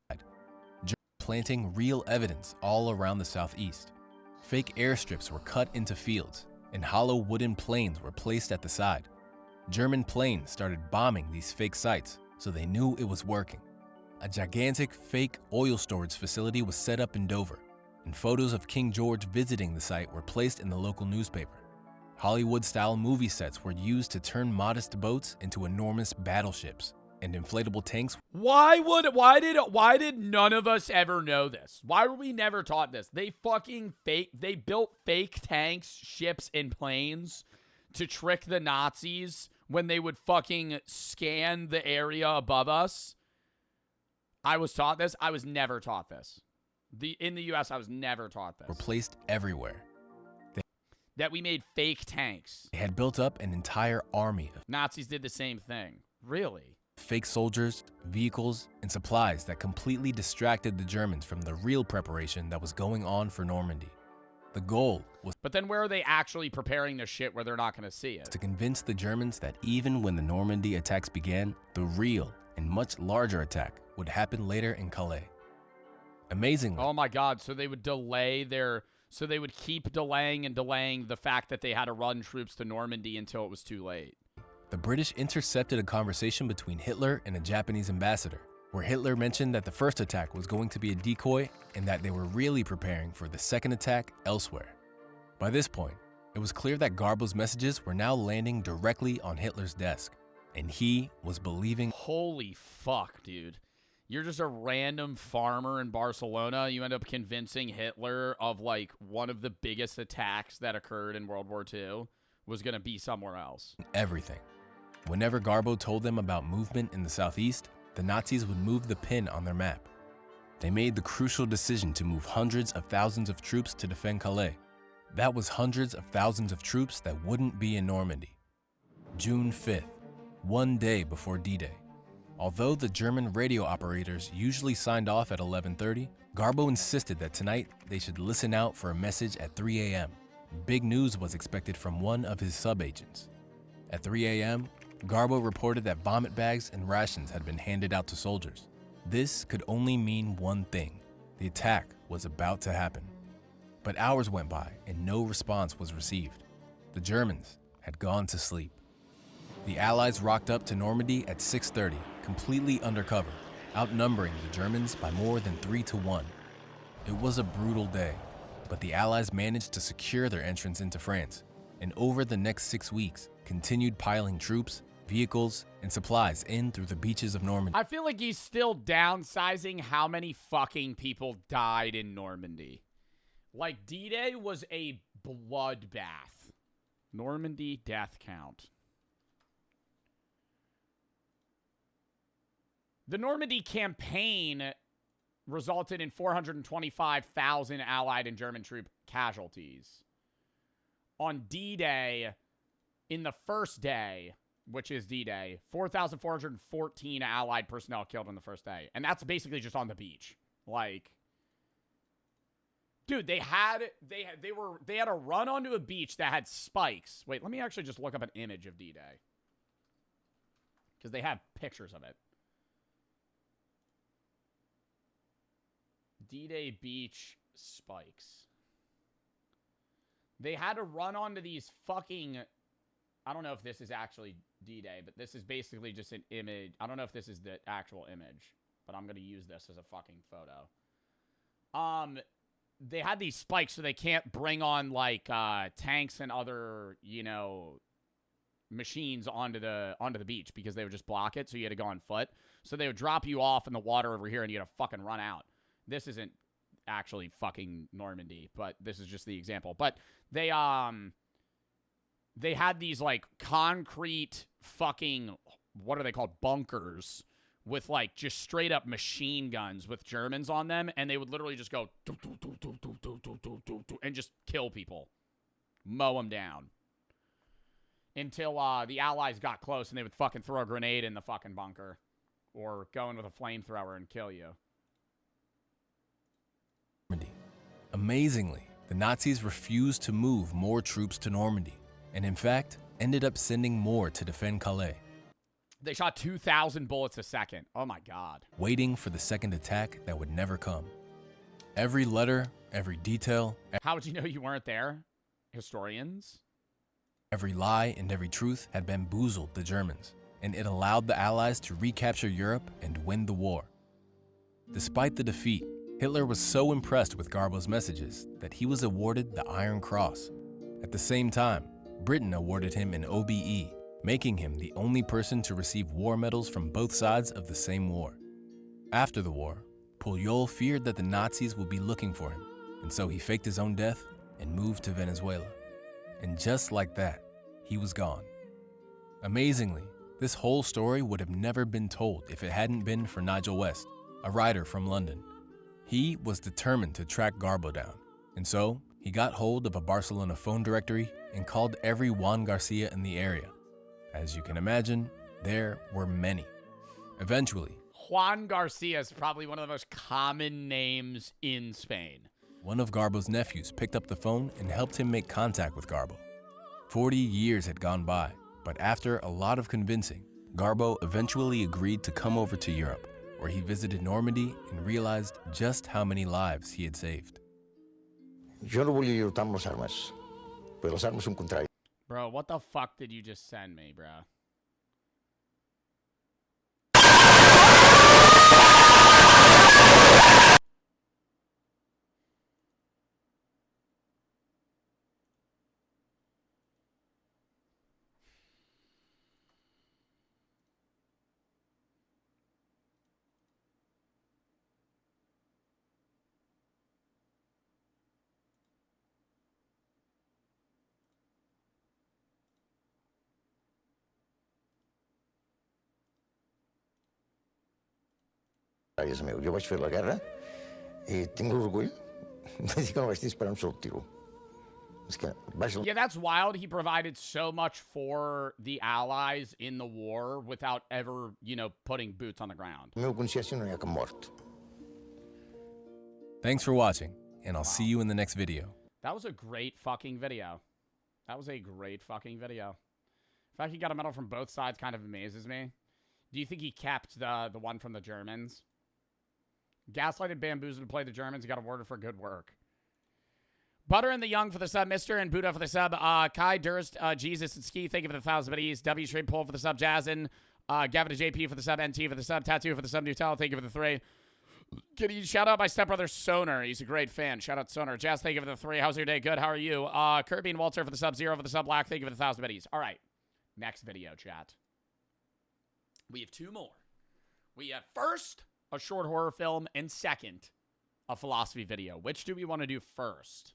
planting real evidence all around the southeast. Fake airstrips were cut into fields, and hollow wooden planes were placed at the side. German planes started bombing these fake sites, so they knew it was working. A gigantic fake oil storage facility was set up in Dover, and photos of King George visiting the site were placed in the local newspaper. Hollywood-style movie sets were used to turn modest boats into enormous battleships, and inflatable tanks. Why did none of us ever know this? Why were we never taught this? They built fake tanks, ships, and planes to trick the Nazis when they would fucking scan the area above us. I was taught this. I was never taught this. In the U.S., I was never taught this. Were placed everywhere. That we made fake tanks. They had built up an entire army of Nazis did the same thing. Really? Fake soldiers, vehicles, and supplies that completely distracted the Germans from the real preparation that was going on for Normandy. The goal was... But then where are they actually preparing their shit where they're not going to see it? To convince the Germans that even when the Normandy attacks began, the real and much larger attack would happen later in Calais. Amazingly... Oh my God, so they would delay their... So they would keep delaying and delaying the fact that they had to run troops to Normandy until it was too late. The British intercepted a conversation between Hitler and a Japanese ambassador, where Hitler mentioned that the first attack was going to be a decoy and that they were really preparing for the second attack elsewhere. By this point, it was clear that Garbo's messages were now landing directly on Hitler's desk, and he was believing. Holy fuck, dude. You're just a random farmer in Barcelona. You end up convincing Hitler of, like, one of the biggest attacks that occurred in World War II was going to be somewhere else. Everything. Whenever Garbo told them about movement in the southeast, the Nazis would move the pin on their map. They made the crucial decision to move hundreds of thousands of troops to defend Calais. That was hundreds of thousands of troops that wouldn't be in Normandy. June 5th, one day before D-Day. Although the German radio operators usually signed off at 11:30, Garbo insisted that tonight they should listen out for a message at 3 a.m. Big news was expected from one of his sub-agents. At 3 a.m., Garbo reported that vomit bags and rations had been handed out to soldiers. This could only mean one thing: the attack was about to happen. But hours went by and no response was received. The Germans had gone to sleep. The Allies rocked up to Normandy at 6:30, completely undercover, outnumbering the Germans by more than 3-1. It was a brutal day, but the Allies managed to secure their entrance into France, and over the next 6 weeks, continued piling troops, vehicles, and supplies in through the beaches of Normandy. I feel like he's still downsizing how many fucking people died in Normandy. Like, D-Day was a bloodbath. Normandy death count. The Normandy campaign resulted in 425,000 Allied and German troop casualties. On D-Day, in the first day, which is D-Day, 4,414 Allied personnel killed on the first day. And that's basically just on the beach. Like, dude, they had a run onto a beach that had spikes. Wait, let me actually just look up an image of D-Day, because they have pictures of it. D-Day beach spikes. They had to run onto these fucking... I don't know if this is actually D-Day, but this is basically just an image. I don't know if this is the actual image, but I'm going to use this as a fucking photo. They had these spikes so they can't bring on, like, tanks and other, you know, machines onto the beach, because they would just block it, so you had to go on foot. So they would drop you off in the water over here, and you had to fucking run out. This isn't actually fucking Normandy, but this is just the example. But they had these, like, concrete fucking, what are they called, bunkers, with, like, just straight up machine guns with Germans on them, and they would literally just go and just kill people, mow them down, until the Allies got close, and they would fucking throw a grenade in the fucking bunker, or go in with a flamethrower and kill you. Amazingly, the Nazis refused to move more troops to Normandy, and in fact, ended up sending more to defend Calais. They shot 2,000 bullets a second. Oh my God. Waiting for the second attack that would never come. Every letter, every detail. How would you know you weren't there? Historians? Every lie and every truth had bamboozled the Germans, and it allowed the Allies to recapture Europe and win the war. Despite the defeat, Hitler was so impressed with Garbo's messages that he was awarded the Iron Cross. At the same time, Britain awarded him an OBE, making him the only person to receive war medals from both sides of the same war. After the war, Puyol feared that the Nazis would be looking for him, and so he faked his own death and moved to Venezuela. And just like that, he was gone. Amazingly, this whole story would have never been told if it hadn't been for Nigel West, a writer from London. He was determined to track Garbo down, and so he got hold of a Barcelona phone directory and called every Juan Garcia in the area. As you can imagine, there were many. Eventually, Juan Garcia is probably one of the most common names in Spain. One of Garbo's nephews picked up the phone and helped him make contact with Garbo. 40 years had gone by, but after a lot of convincing, Garbo eventually agreed to come over to Europe, where he visited Normandy and realized just how many lives he had saved. Yo no voy a ayudar las armas, pero las armas son contrarias. Bro, what the fuck did you just send me, bro? Jo vaig fer la guerra i tinc l'orgull de dir que no vaig disparar un sol tiro. Yeah, that's wild. He provided so much for the Allies in the war without ever, you know, putting boots on the ground. Thanks for watching, and I'll see you in the next video. That was a great fucking video. That was a great fucking video. The fact he got a medal from both sides kind of amazes me. Do you think he kept the one from the Germans? Gaslighted, bamboozled to play the Germans. He got awarded for good work. Butter and the Young for the sub. Mister and Buddha for the sub. Kai Durst, Jesus and Ski, thank you for the 1,000 biddies. W Straight Pull for the sub. Jazzin. Gavin to JP for the sub. NT for the sub. Tattoo for the sub. Nutella, thank you for the 3. Can you shout out my stepbrother Sonar? He's a great fan. Shout out Sonar. Jazz, thank you for the 3. How's your day? Good. How are you? Kirby and Walter for the sub. 0 for the sub. Black, thank you for the 1,000 biddies. All right. Next video, chat. We have 2 more. We have first a short horror film and second a philosophy video. Which do we want to do first?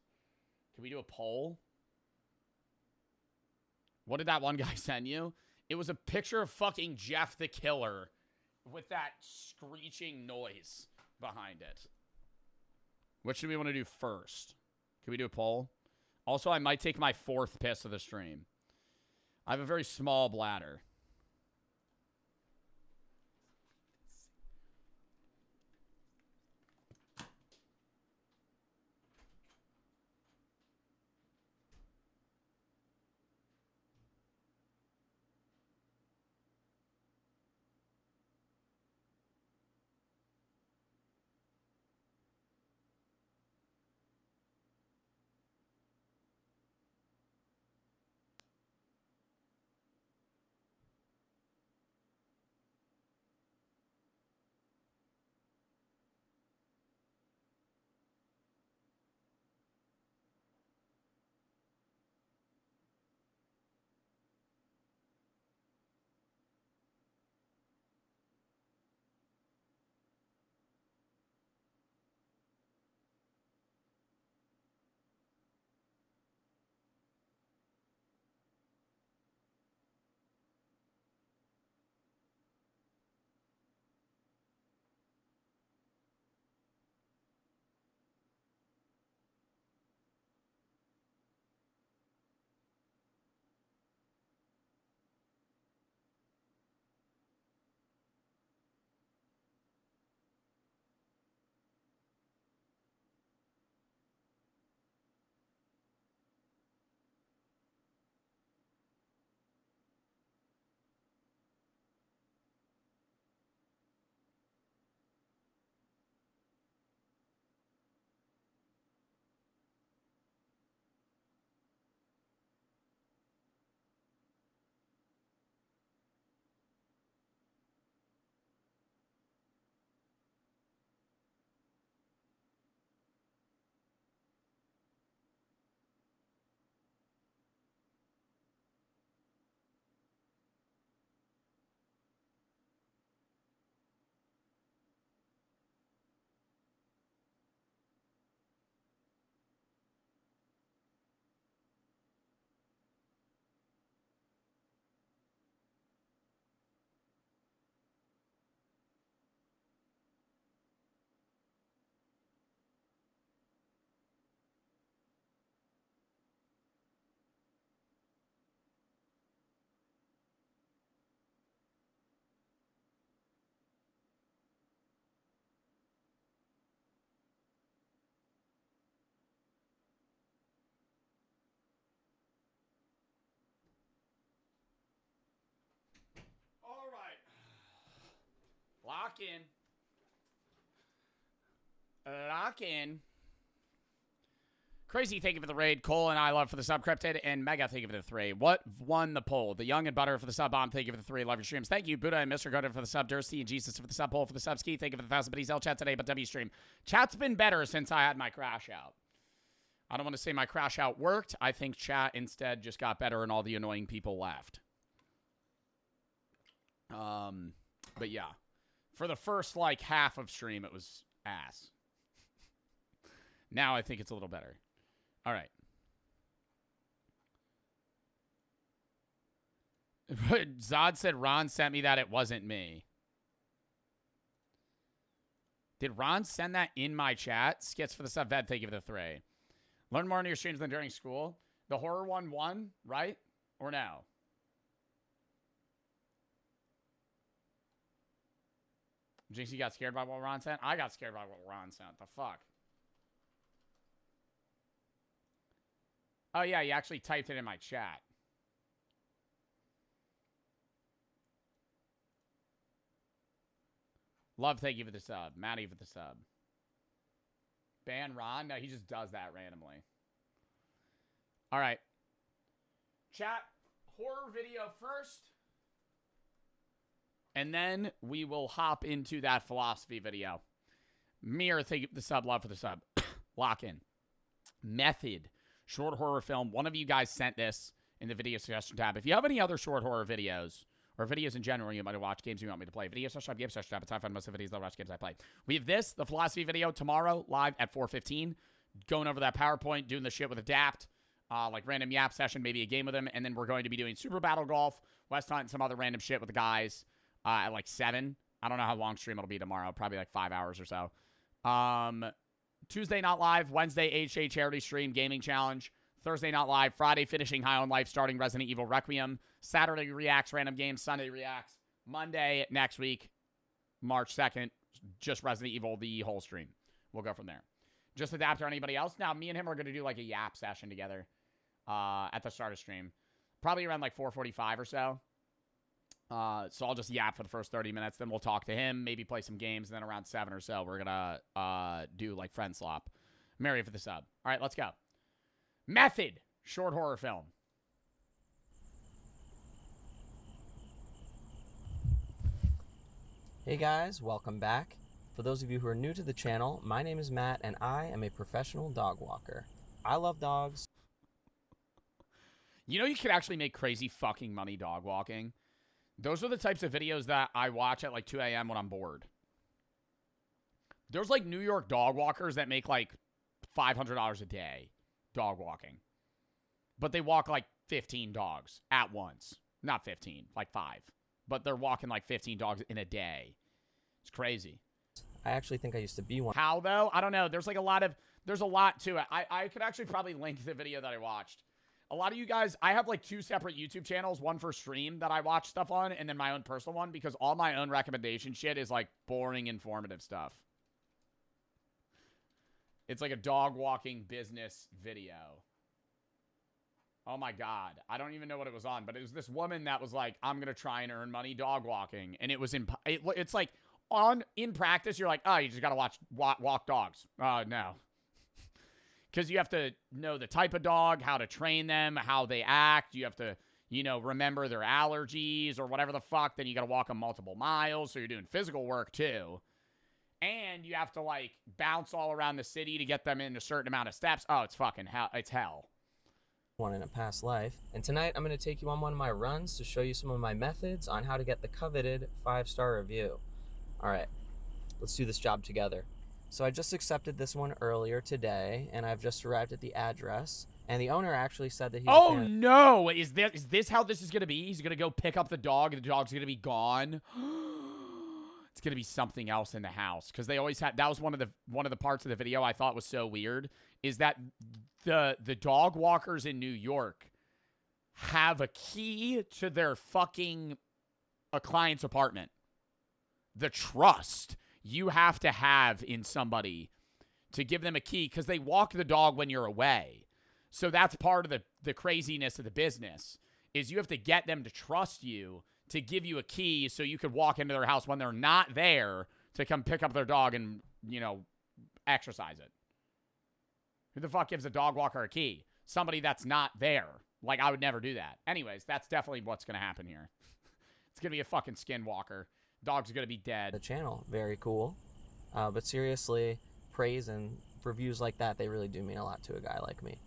Can we do a poll? What did that one guy send you? It was a picture of fucking Jeff the Killer with that screeching noise behind it. Which do we want to do first? Can we do a poll? Also, I might take my 4th piss of the stream. I have a very small bladder. Lock in. Lock in. Crazy, thank you for the raid. Cole and I love for the sub. Cryptid and Mega, thank you for the 3. What won the poll? The Young and Butter for the sub. Bomb, thank you for the 3. Love your streams. Thank you, Buddha and Mr. Godin for the sub. Dursty and Jesus for the sub. Poll for the sub. Ski, thank you for the 1,000 biddies. L chat today, but W stream. Chat's been better since I had my crash out. I don't want to say my crash out worked. I think chat instead just got better and all the annoying people left. But yeah. For the first, like, half of stream, it was ass. Now I think it's a little better. All right. Zod said Ron sent me that. It wasn't me. Did Ron send that in my chat? Skits for the sub. Ved, thank you for the 3. Learn more on your streams than during school. The horror one won, right? Or no? Jynxzi got scared by what Ron sent? I got scared by what Ron sent. The fuck? Oh, yeah, you actually typed it in my chat. Love, thank you for the sub. Maddie for the sub. Ban Ron? No, he just does that randomly. All right. Chat, horror video first. And then we will hop into that philosophy video. Mir, thank you for the sub. Love for the sub. Lock in. Method. Short horror film. One of you guys sent this in the video suggestion tab. If you have any other short horror videos, or videos in general you might watch, games you want me to play, video suggestion tab, game suggestion tab. It's time to find most of the videos that I watch, games I play. We have this, the philosophy video, tomorrow, live at 4:15. Going over that PowerPoint, doing the shit with Adapt. Like random yap session, maybe a game with them. And then we're going to be doing Super Battle Golf, West Hunt, and some other random shit with the guys at like 7. I don't know how long stream it'll be tomorrow. Probably like 5 hours or so. Tuesday, not live. Wednesday, HA Charity Stream, Gaming Challenge. Thursday, not live. Friday, finishing High on Life, starting Resident Evil Requiem. Saturday, Reacts, random games. Sunday, Reacts. Monday, next week, March 2nd, just Resident Evil, the whole stream. We'll go from there. Just Adapt or anybody else. Now, me and him are going to do like a yap session together at the start of stream. Probably around like 4:45 or so. So I'll just yap for the first 30 minutes. Then we'll talk to him, maybe play some games. And then around 7 or so, we're going to do like friend slop. Mary for the sub. All right, let's go. Method. Short horror film. Hey guys, welcome back. For those of you who are new to the channel, my name is Matt and I am a professional dog walker. I love dogs. You know you could actually make crazy fucking money dog walking? Those are the types of videos that I watch at like 2 a.m. when I'm bored. There's like New York dog walkers that make like $500 a day dog walking. But they walk like 15 dogs at once. Not 15, like 5. But they're walking like 15 dogs in a day. It's crazy. I actually think I used to be one. How though? I don't know. There's like there's a lot to it. I could actually probably link the video that I watched. A lot of you guys, I have like 2 separate YouTube channels, one for stream that I watch stuff on, and then my own personal one, because all my own recommendation shit is like boring, informative stuff. It's like a dog walking business video. Oh my God. I don't even know what it was on, but it was this woman that was like, I'm going to try and earn money dog walking. And it was it's like in practice, you're like, oh, you just got to walk dogs. No. Because you have to know the type of dog, how to train them, how they act. You have to, remember their allergies or whatever the fuck. Then you got to walk them multiple miles. So you're doing physical work too. And you have to like bounce all around the city to get them in a certain amount of steps. Oh, it's fucking hell. It's hell. One in a past life. And tonight I'm going to take you on one of my runs to show you some of my methods on how to get the coveted 5-star review. All right, let's do this job together. So I just accepted this one earlier today, and I've just arrived at the address. And the owner actually said that he. Oh no! Is this how this is gonna be? He's gonna go pick up the dog, and the dog's gonna be gone. It's gonna be something else in the house, because they always had. That was one of the parts of the video I thought was so weird. Is that the dog walkers in New York have a key to their fucking client's apartment? The trust you have to have in somebody to give them a key, because they walk the dog when you're away. So that's part of the craziness of the business, is you have to get them to trust you to give you a key so you could walk into their house when they're not there to come pick up their dog and, exercise it. Who the fuck gives a dog walker a key? Somebody that's not there. Like, I would never do that. Anyways, that's definitely what's going to happen here. It's going to be a fucking skinwalker. Dog's going to be dead. The channel, very cool. But seriously, praise and reviews like that, they really do mean a lot to a guy like me.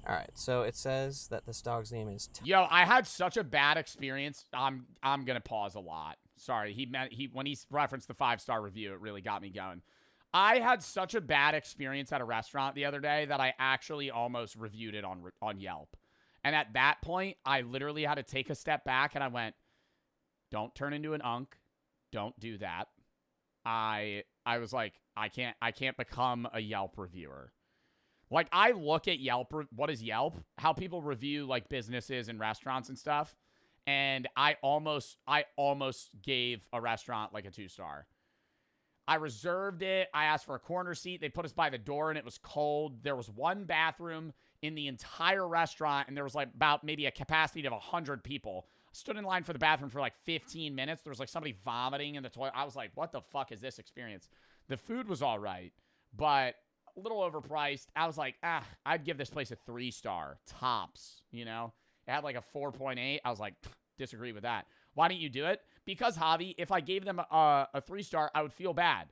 All right, so it says that this dog's name is... Yo, I had such a bad experience. I'm going to pause a lot. Sorry, when he referenced the 5-star review, it really got me going. I had such a bad experience at a restaurant the other day that I actually almost reviewed it on Yelp. And at that point, I literally had to take a step back and I went, don't turn into an unk. Don't do that. I was like, I can't become a Yelp reviewer. Like, I look at Yelp. What is Yelp? How people review, like, businesses and restaurants and stuff. And I almost gave a restaurant, like, a 2-star. I reserved it. I asked for a corner seat. They put us by the door, and it was cold. There was one bathroom in the entire restaurant, and there was, like, about maybe a capacity of 100 people. I stood in line for the bathroom for, like, 15 minutes. There was, like, somebody vomiting in the toilet. I was like, what the fuck is this experience? The food was all right, but a little overpriced. I was like, I'd give this place a 3-star, tops, you know? It had, like, a 4.8. I was like, disagree with that. Why didn't you do it? Because, Javi, if I gave them a 3-star, I would feel bad.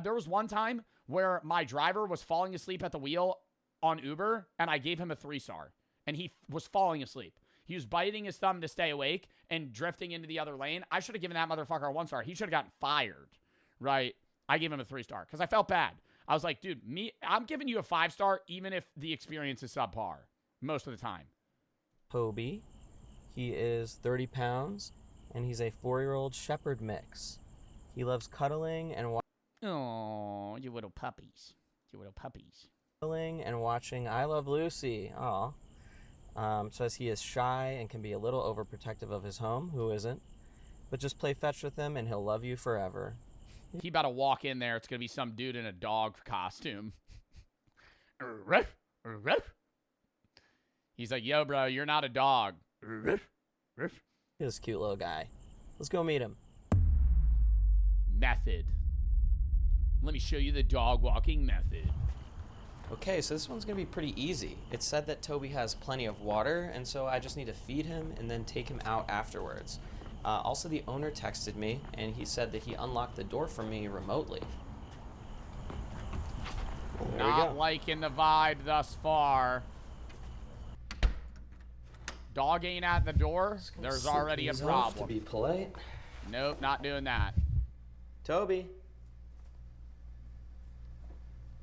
There was one time where my driver was falling asleep at the wheel on Uber, and I gave him a 3-star, and he was falling asleep. He was biting his thumb to stay awake and drifting into the other lane. I should have given that motherfucker a 1-star. He should have gotten fired, right? I gave him a 3-star because I felt bad. I was like, dude, I'm giving you a 5-star even if the experience is subpar most of the time. Toby, he is 30 pounds, and he's a 4-year-old shepherd mix. He loves cuddling and oh, you little puppies. You little puppies. Cuddling and watching I Love Lucy. Aw. Says he is shy and can be a little overprotective of his home. Who isn't? But just play fetch with him and he'll love you forever. He about to walk in there. It's going to be some dude in a dog costume. He's like, yo, bro, you're not a dog. This cute little guy. Let's go meet him. Method. Let me show you the dog walking method. Okay, so this one's gonna be pretty easy. It said that Toby has plenty of water, and so I just need to feed him and then take him out afterwards. Also, the owner texted me, and he said that he unlocked the door for me remotely. Not liking the vibe thus far. Dog ain't at the door. There's already a problem. To be polite. Nope, not doing that. Toby.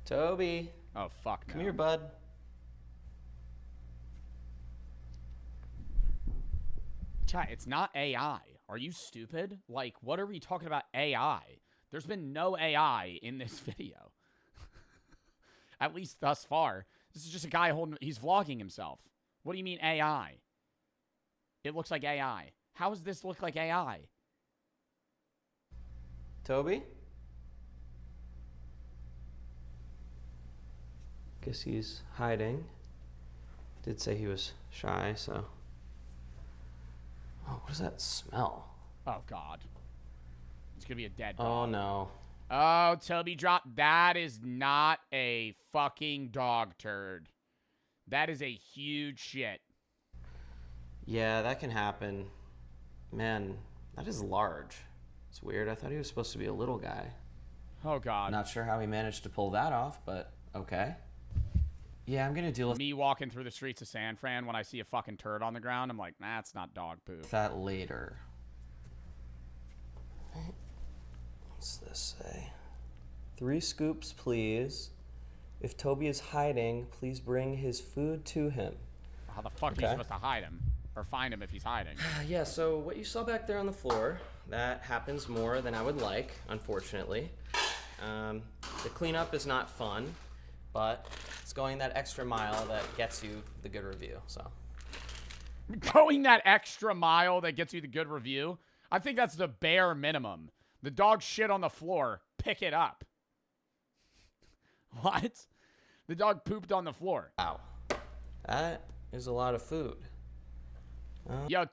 Toby. Oh, fuck no. Come here, bud. Chat, it's not AI. Are you stupid? Like, what are we talking about AI? There's been no AI in this video. At least thus far. This is just a guy he's vlogging himself. What do you mean AI? It looks like AI. How does this look like AI? Toby? Guess he's hiding. Did say he was shy, so. Oh, what does that smell? Oh, God. It's gonna be a dead dog. Oh, no. Oh, Toby dropped. That is not a fucking dog turd. That is a huge shit. Yeah, that can happen. Man, that is large. It's weird. I thought he was supposed to be a little guy. Oh, God. Not sure how he managed to pull that off, but okay. Yeah, I'm gonna deal with me walking through the streets of San Fran when I see a fucking turd on the ground. I'm like, nah, it's not dog poop. That later. What's this say? 3 scoops, please. If Toby is hiding, please bring his food to him. How the fuck are you supposed to hide him? Or find him if he's hiding? Yeah, so what you saw back there on the floor, that happens more than I would like, unfortunately. The cleanup is not fun, but it's going that extra mile that gets you the good review, so. Going that extra mile that gets you the good review? I think that's the bare minimum. The dog shit on the floor. Pick it up. What? The dog pooped on the floor. Wow. That is a lot of food. Yo,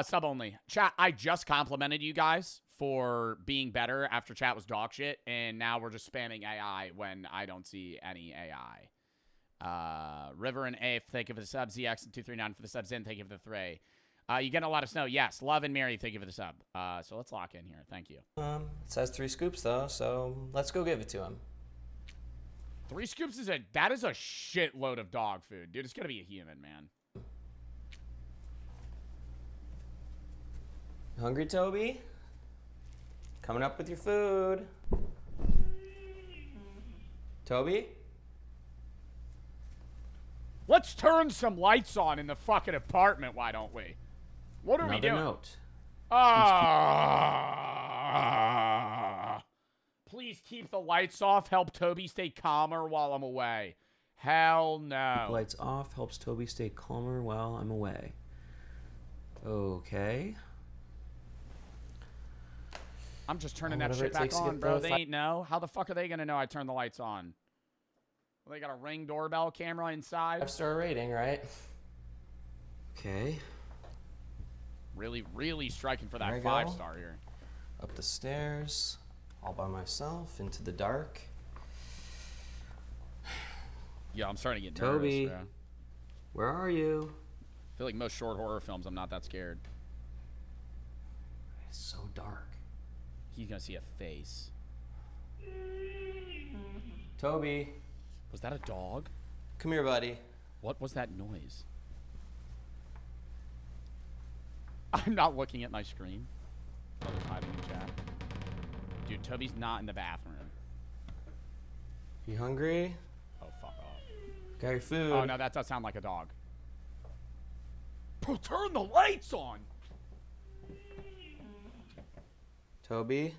sub only. Chat, I just complimented you guys for being better after chat was dog shit, and now we're just spamming AI when I don't see any AI. River and A, thank you for the sub. ZX and 239 for the subs in. Thank you for the 3. You getting a lot of snow? Yes. Love and Mary, thank you for the sub. So let's lock in here. Thank you. It says 3 scoops though, so let's go give it to him. 3 scoops is a shitload of dog food, dude. It's gonna be a human, man. Hungry, Toby? Coming up with your food. Toby? Let's turn some lights on in the fucking apartment, why don't we? What are we doing? Note. Please keep the lights off. Help Toby stay calmer while I'm away. Hell no. Lights off helps Toby stay calmer while I'm away. Okay. I'm just turning that shit back on, bro. They ain't know. How the fuck are they gonna know I turned the lights on? Well, they got a Ring doorbell camera inside. 5-star rating, right? Okay. Really, really striking for that There I go. 5-star here. Up the stairs, all by myself, into the dark. Yeah, I'm starting to get nervous, Toby, bro. where are you? I feel like most short horror films, I'm not that scared. It's so dark. He's gonna see a face. Toby. Was that a dog? Come here, buddy. What was that noise? I'm not looking at my screen. Brother's hiding in chat. Dude, Toby's not in the bathroom. You hungry? Oh, fuck off. Got your food. Oh, no, that does sound like a dog. Bro, turn the lights on! Toby?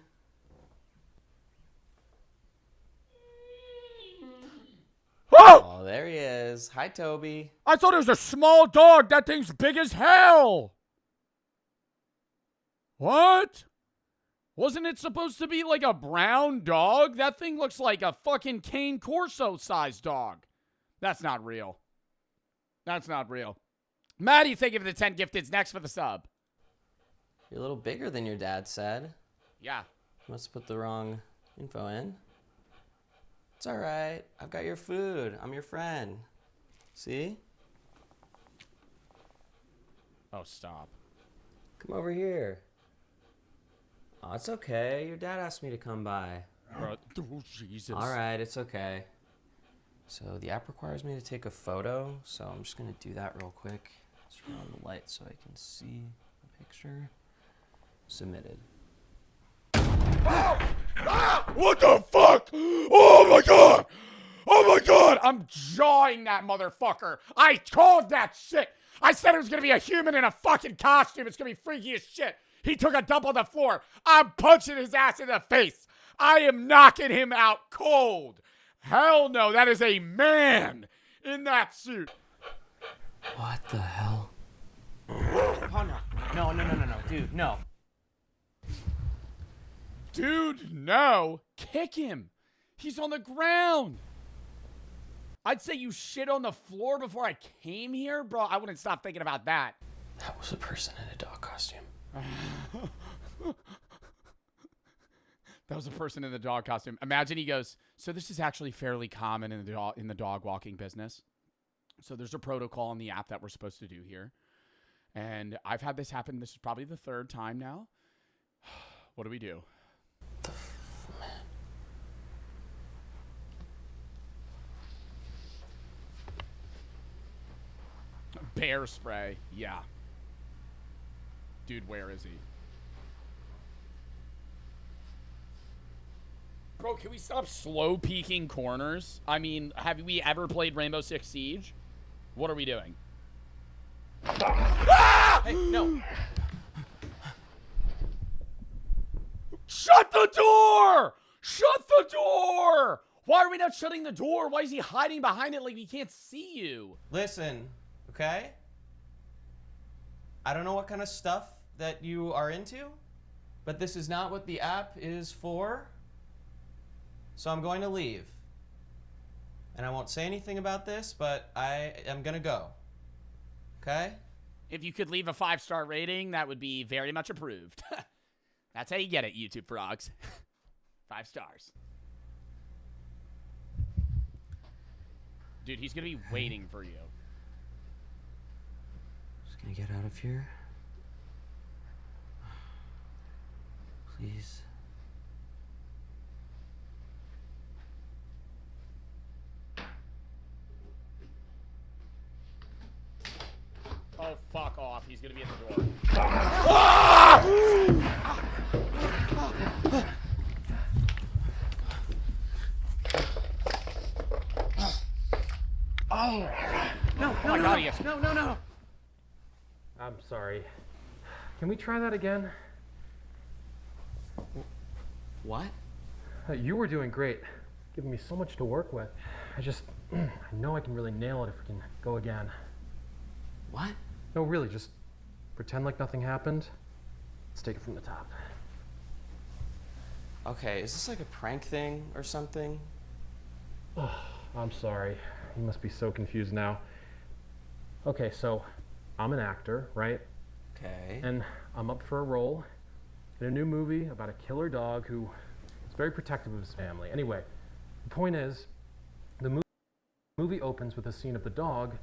Oh, there he is. Hi, Toby. I thought it was a small dog. That thing's big as hell. What? Wasn't it supposed to be like a brown dog? That thing looks like a fucking Cane Corso-sized dog. That's not real. That's not real. Maddie, thank you for the 10 gifteds. Next for the sub. You're a little bigger than your dad said. Yeah. Must put the wrong info in. It's all right. I've got your food. I'm your friend. See? Oh, stop. Come over here. Oh, it's okay. Your dad asked me to come by. Bro, oh, Jesus. All right, it's okay. So the app requires me to take a photo, so I'm just going to do that real quick. Let's turn on the light so I can see the picture. Submitted. What the fuck? Oh my god! Oh my god! I'm jawing that motherfucker. I called that shit. I said it was gonna be a human in a fucking costume. It's gonna be freaky as shit. He took a dump on the floor. I'm punching his ass in the face. I am knocking him out cold. Hell no, that is a man in that suit. What the hell? Oh no. No, dude, no. Dude, no. Kick him. He's on the ground. I'd say you shit on the floor before I came here, bro. I wouldn't stop thinking about that. That was a person in a dog costume. That was a person in the dog costume. Imagine he goes, so this is actually fairly common in the dog walking business. So there's a protocol in the app that we're supposed to do here. And I've had this happen. This is probably the 3rd time now. What do we do? Bear spray. Yeah. Dude, where is he? Bro, can we stop slow peeking corners? I mean, have we ever played Rainbow Six Siege? What are we doing? Ah! Hey, no. Shut the door! Shut the door! Why are we not shutting the door? Why is he hiding behind it like he can't see you? Listen, okay? I don't know what kind of stuff that you are into, but this is not what the app is for. So I'm going to leave. And I won't say anything about this, but I am going to go. Okay? If you could leave a 5-star rating, that would be very much approved. That's how you get it, YouTube frogs. 5 stars. Dude, he's going to be waiting for you. Just going to get out of here. Please. Oh, fuck off. He's going to be at the door. Ah! Oh! No, Oh my God, yes. no. I'm sorry. Can we try that again? What? You were doing great. giving me so much to work with. I know I can really nail it if we can go again. What? No, really, just pretend like nothing happened. Let's take it from the top. Okay, is this like a prank thing or something? Oh, I'm sorry. You must be so confused now. Okay, so I'm an actor, right? Okay. And I'm up for a role in a new movie about a killer dog who is very protective of his family. Anyway, the point is, the movie opens with a scene of the dog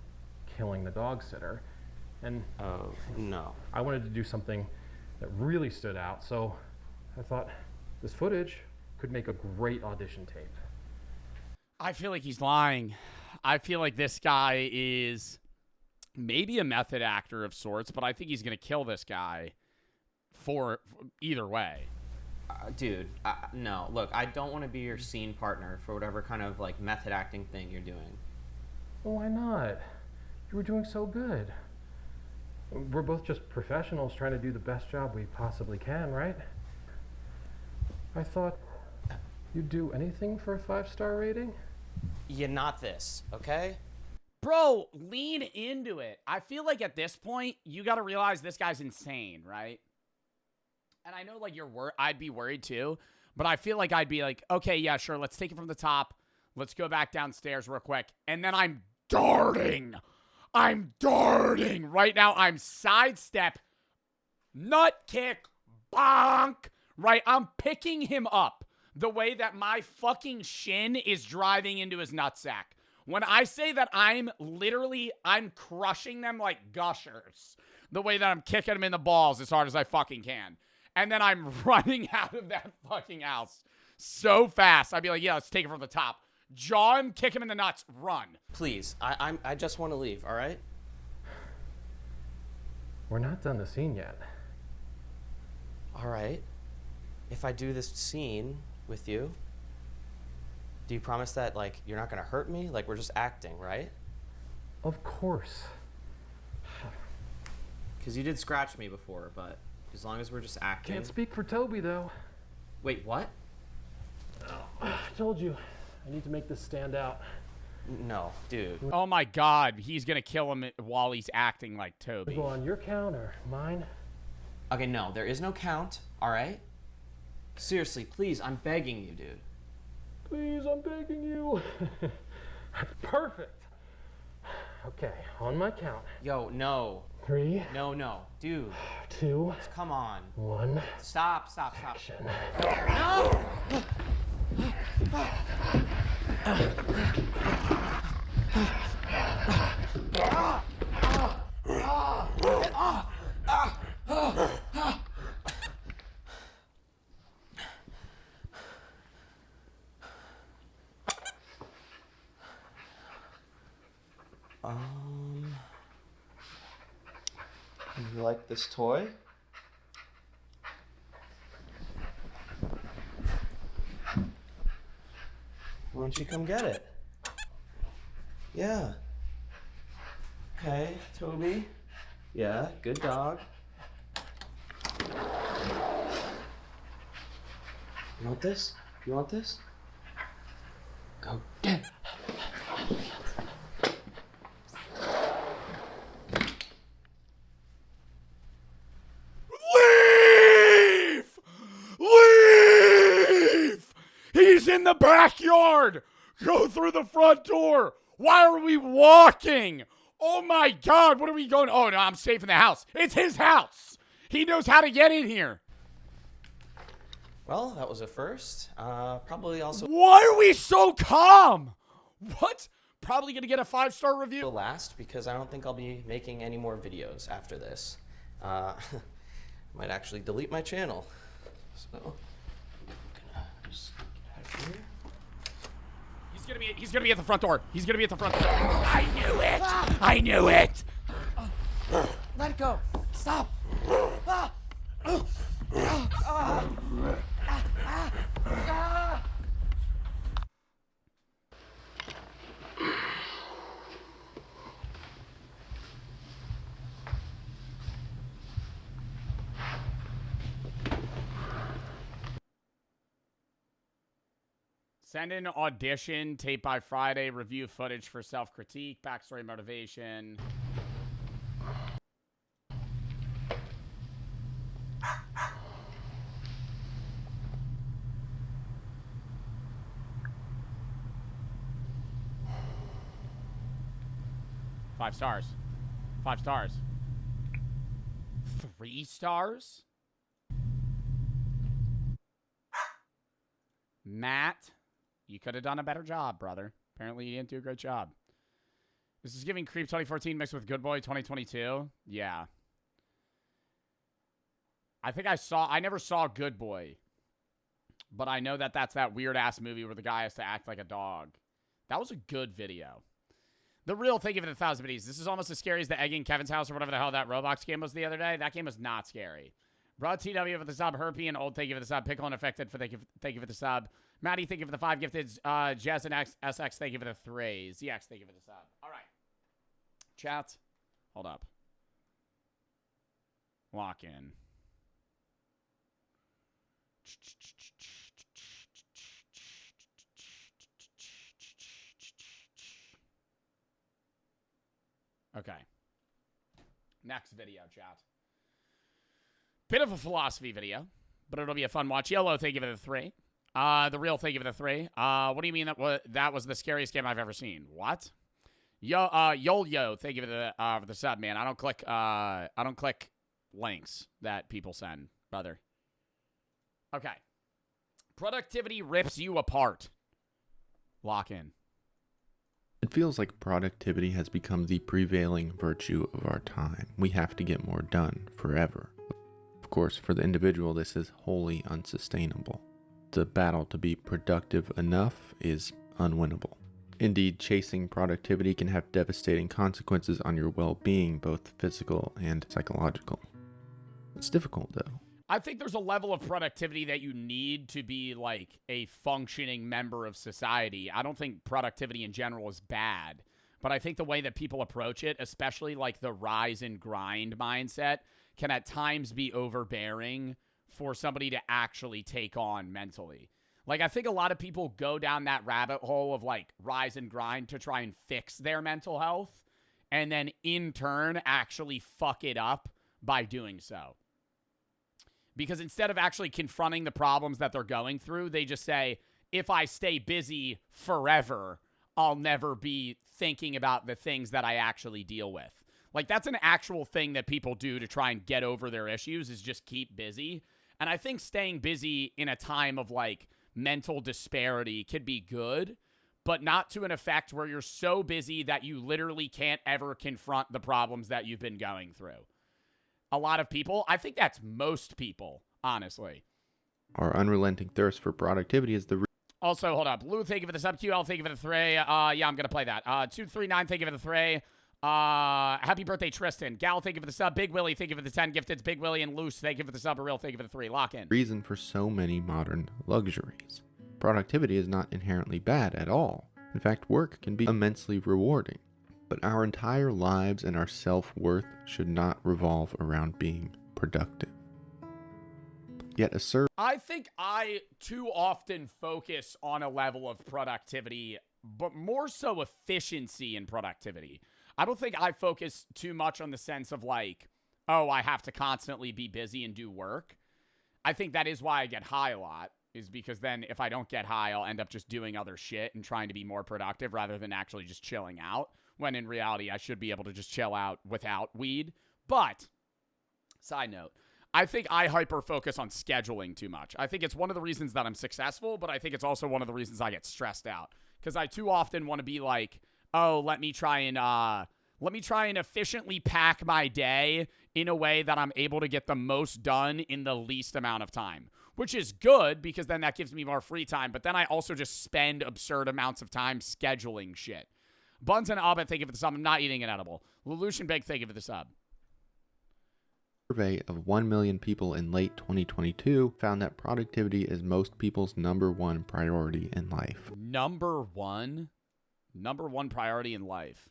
killing the dog sitter. And oh, no. I wanted to do something that really stood out, so I thought this footage could make a great audition tape. I feel like he's lying. I feel like this guy is maybe a method actor of sorts, but I think he's going to kill this guy for either way. Dude, no. Look, I don't want to be your scene partner for whatever kind of like method acting thing you're doing. Well, why not? You were doing so good. We're both just professionals trying to do the best job we possibly can, right? I thought you'd do anything for a 5-star rating. Yeah, not this, okay? Bro, lean into it. I feel like at this point, you got to realize this guy's insane, right? And I know, like, I'd be worried too, but I feel like I'd be like, okay, yeah, sure, let's take it from the top. Let's go back downstairs real quick. And then I'm darting. Right now, I'm sidestep, nut kick, bonk. Right, I'm picking him up the way that my fucking shin is driving into his nutsack. When I say that I'm crushing them like gushers. The way that I'm kicking them in the balls as hard as I fucking can. And then I'm running out of that fucking house so fast. I'd be like, yeah, let's take it from the top. Jaw him, kick him in the nuts, run. Please, I just want to leave, all right? We're not done the scene yet. All right. If I do this scene with you, do you promise that, like, you're not going to hurt me? Like, we're just acting, right? Of course. Because you did scratch me before, but as long as we're just acting. Can't speak for Toby, though. Wait, what? I told you. I need to make this stand out. No, dude. Oh my God, he's going to kill him while he's acting like Toby. Go on your count or mine? Okay, no, there is no count, all right? Seriously, please, I'm begging you, dude. Please, I'm begging you. That's perfect. Okay, on my count. Yo, no. 3. No, dude. 2. Come on. 1. Stop. Action. No! You like this toy? Why don't you come get it? Yeah. Okay, Toby. Yeah, good dog. You want this? You want this? Go get it. Leave! He's in the backyard! Go through the front door! Why are we walking? Oh my God, what are we going? Oh no, I'm safe in the house. It's his house! He knows how to get in here. Well, that was a first. Probably also... Why are we so calm? What? Probably gonna get a 5-star review. Last, because I don't think I'll be making any more videos after this. Might actually delete my channel. So, I'm gonna just get out of here. He's gonna be at the front door. He's gonna be at the front door. I knew it! I knew it! Let it go. Stop. Send in audition, tape by Friday, review footage for self-critique, backstory motivation. Five stars. 5 stars. 3 stars? Matt, you could have done a better job, brother. Apparently you didn't do a great job. This is giving Creep 2014 mixed with Good Boy 2022. Yeah. I never saw Good Boy. But I know that that's that weird-ass movie where the guy has to act like a dog. That was a good video. The real thank you for the 1,000 biddies. This is almost as scary as the egg in Kevin's house or whatever the hell that Roblox game was the other day. That game was not scary. Broad TW for the sub. Herpy and Old thank you for the sub. Pickle and Affected for thank you for the sub. Maddie, thank you for the 5 gifted. Jazz and SX, thank you for the 3. ZX, thank you for the sub. All right. Chat. Hold up. Lock in. Okay. Next video, chat. Bit of a philosophy video, but it'll be a fun watch. Yellow, thank you for the 3. The real thank you for the 3. What do you mean that was the scariest game I've ever seen? What? Yo, thank you for the sub, man. I don't click links that people send, brother. Okay. Productivity rips you apart. Lock in. It feels like productivity has become the prevailing virtue of our time. We have to get more done forever. Of course, for the individual, this is wholly unsustainable. The battle to be productive enough is unwinnable. Indeed, chasing productivity can have devastating consequences on your well-being, both physical and psychological. It's difficult, though. I think there's a level of productivity that you need to be like a functioning member of society. I don't think productivity in general is bad, but I think the way that people approach it, especially like the rise and grind mindset, can at times be overbearing for somebody to actually take on mentally. Like, I think a lot of people go down that rabbit hole of like rise and grind to try and fix their mental health, and then in turn actually fuck it up by doing so. Because instead of actually confronting the problems that they're going through, they just say, if I stay busy forever, I'll never be thinking about the things that I actually deal with. Like, that's an actual thing that people do to try and get over their issues, is just keep busy. And I think staying busy in a time of, like, mental disparity could be good, but not to an effect where you're so busy that you literally can't ever confront the problems that you've been going through. A lot of people, I think that's most people, honestly. Our unrelenting thirst for productivity is the Also, hold up. Lou, thank you for the sub. QL, thank you for the 3. Yeah, I'm going to play that. 239, thank you for the 3. Happy birthday, Tristan. Gal, thank you for the sub. Big Willie, thank you for the 10 gifteds. Big Willie and Loose, thank you for the sub. A real, thank you for the 3. Lock in. reason for so many modern luxuries. Productivity is not inherently bad at all. In fact, work can be immensely rewarding. But our entire lives and our self-worth should not revolve around being productive. Yet I think I too often focus on a level of productivity, but more so efficiency in productivity. I don't think I focus too much on the sense of like, oh, I have to constantly be busy and do work. I think that is why I get high a lot, is because then if I don't get high, I'll end up just doing other shit and trying to be more productive rather than actually just chilling out. When in reality, I should be able to just chill out without weed. But, side note, I think I hyper-focus on scheduling too much. I think it's one of the reasons that I'm successful, but I think it's also one of the reasons I get stressed out. Because I too often want to be like, oh, let me try and efficiently pack my day in a way that I'm able to get the most done in the least amount of time. Which is good, because then that gives me more free time. But then I also just spend absurd amounts of time scheduling shit. Buns and Abed, thank you for the sub. I'm not eating an edible. Lelouch Big, thank you for the sub. survey of 1 million people in late 2022 found that productivity is most people's #1 priority in life. Number one priority in life.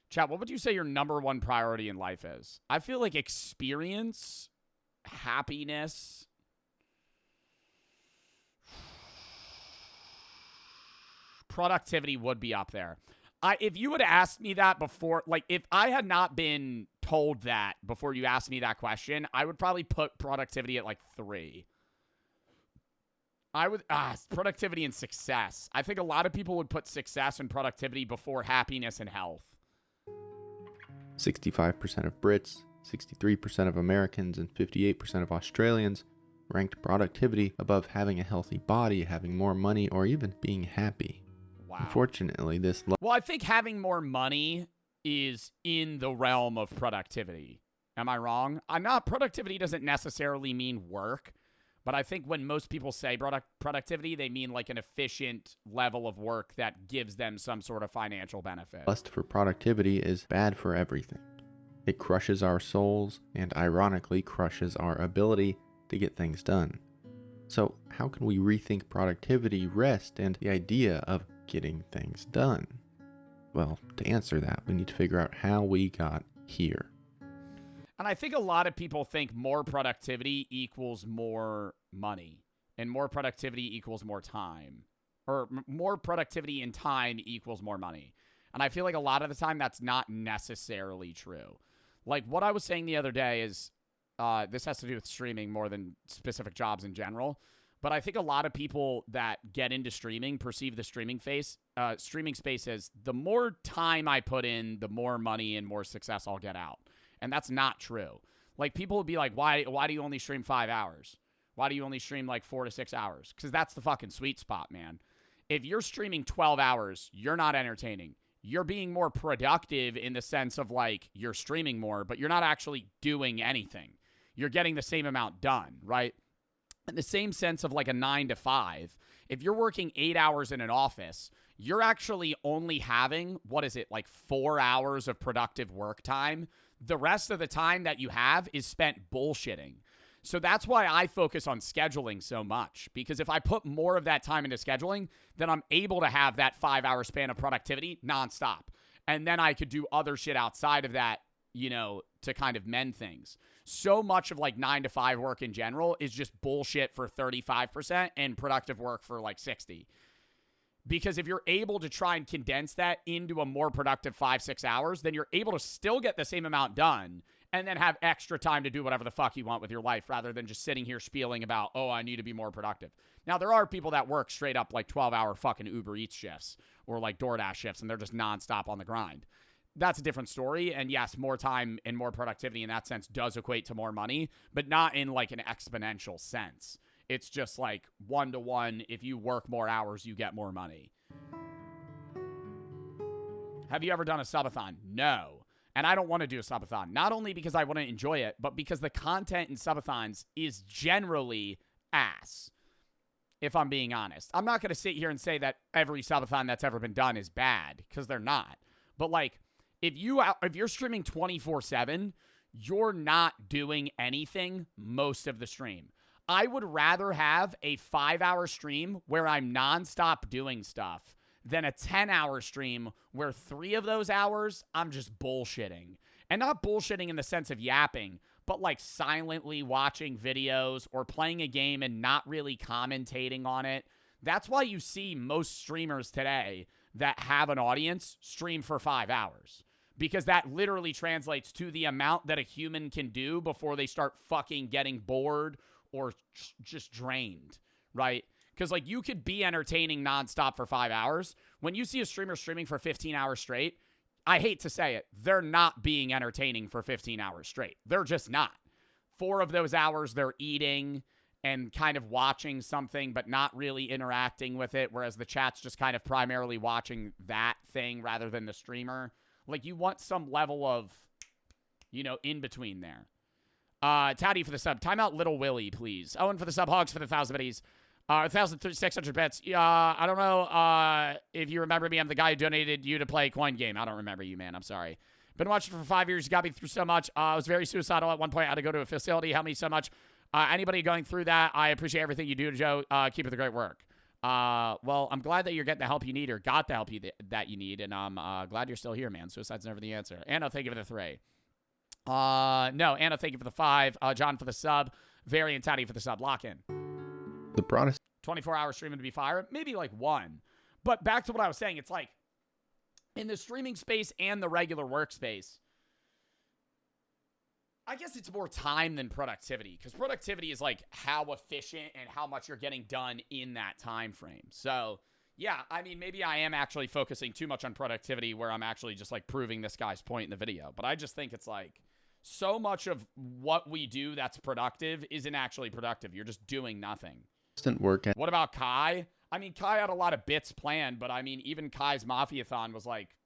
Chat, what would you say your #1 priority in life is? I feel like experience, happiness. productivity would be up there. If you would have asked me that before, like if I had not been told that before you asked me that question, I would probably put productivity at like 3. I would, productivity and success. I think a lot of people would put success and productivity before happiness and health. 65% of Brits, 63% of Americans, and 58% of Australians ranked productivity above having a healthy body, having more money, or even being happy. Wow. Unfortunately, this... Well, I think having more money is in the realm of productivity. Am I wrong? Productivity doesn't necessarily mean work, but I think when most people say productivity, they mean like an efficient level of work that gives them some sort of financial benefit. Lust for productivity is bad for everything. It crushes our souls and ironically crushes our ability to get things done. So how can we rethink productivity, rest, and the idea of getting things done? Well, to answer that, we need to figure out how we got here. And I think a lot of people think more productivity equals more money, and more productivity equals more time, or more productivity in time equals more money. And I feel like a lot of the time that's not necessarily true. Like what I was saying the other day is, this has to do with streaming more than specific jobs in general. But I think a lot of people that get into streaming perceive the streaming space as the more time I put in, the more money and more success I'll get out. And that's not true. Like people will be like, why do you only stream 5 hours? Why do you only stream like 4 to 6 hours? Because that's the fucking sweet spot, man. If you're streaming 12 hours, you're not entertaining. You're being more productive in the sense of like you're streaming more, but you're not actually doing anything. You're getting the same amount done, right? In the same sense of like a 9 to 5, if you're working 8 hours in an office, you're actually only having, like 4 hours of productive work time. The rest of the time that you have is spent bullshitting. So that's why I focus on scheduling so much, because if I put more of that time into scheduling, then I'm able to have that 5-hour span of productivity nonstop. And then I could do other shit outside of that, to kind of mend things. So much of like 9 to 5 work in general is just bullshit for 35% and productive work for like 60. Because if you're able to try and condense that into a more productive 5-6 hours, then you're able to still get the same amount done and then have extra time to do whatever the fuck you want with your life rather than just sitting here spieling about, oh, I need to be more productive. Now, there are people that work straight up like 12-hour fucking Uber Eats shifts or like DoorDash shifts and they're just nonstop on the grind. That's a different story. And yes, more time and more productivity in that sense does equate to more money, but not in like an exponential sense. It's just like 1-to-1. If you work more hours, you get more money. Have you ever done a subathon? No. And I don't want to do a subathon. Not only because I want to enjoy it, but because the content in subathons is generally ass. If I'm being honest. I'm not going to sit here and say that every subathon that's ever been done is bad, because they're not. But like, if you're streaming 24/7, you're not doing anything most of the stream. I would rather have a 5-hour stream where I'm nonstop doing stuff than a 10-hour stream where 3 of those hours I'm just bullshitting. And not bullshitting in the sense of yapping, but like silently watching videos or playing a game and not really commentating on it. That's why you see most streamers today that have an audience stream for 5 hours. Because that literally translates to the amount that a human can do before they start fucking getting bored or just drained, right? Because like you could be entertaining nonstop for 5 hours. When you see a streamer streaming for 15 hours straight, I hate to say it, they're not being entertaining for 15 hours straight. They're just not. 4 of those hours they're eating and kind of watching something, but not really interacting with it, whereas the chat's just kind of primarily watching that thing rather than the streamer. Like, you want some level of, in between there. Taddy for the sub. Timeout Little Willie, please. Owen for the sub. Hogs for the 1,000 biddies. 1,600 bets. I don't know if you remember me. I'm the guy who donated you to play Coin Game. I don't remember you, man. I'm sorry. Been watching for 5 years. You got me through so much. I was very suicidal at one point. I had to go to a facility. Helped me so much. Anybody going through that, I appreciate everything you do, Joe. Keep up the great work. Well, I'm glad that you're getting the help you need or got the help that you need, and I'm glad you're still here, man. Suicide's never the answer. Anna, thank you for the 3. No, Anna, thank you for the 5. John for the sub. Very and Taddy for the sub. Lock in. The Protestant 24-hour streaming to be fire, maybe like 1. But back to what I was saying, it's like in the streaming space and the regular workspace, I guess it's more time than productivity, because productivity is like how efficient and how much you're getting done in that time frame. So yeah, I mean, maybe I am actually focusing too much on productivity where I'm actually just like proving this guy's point in the video. But I just think it's like so much of what we do that's productive isn't actually productive. You're just doing nothing. What about Kai? I mean, Kai had a lot of bits planned, but I mean, even Kai's Mafia-thon was like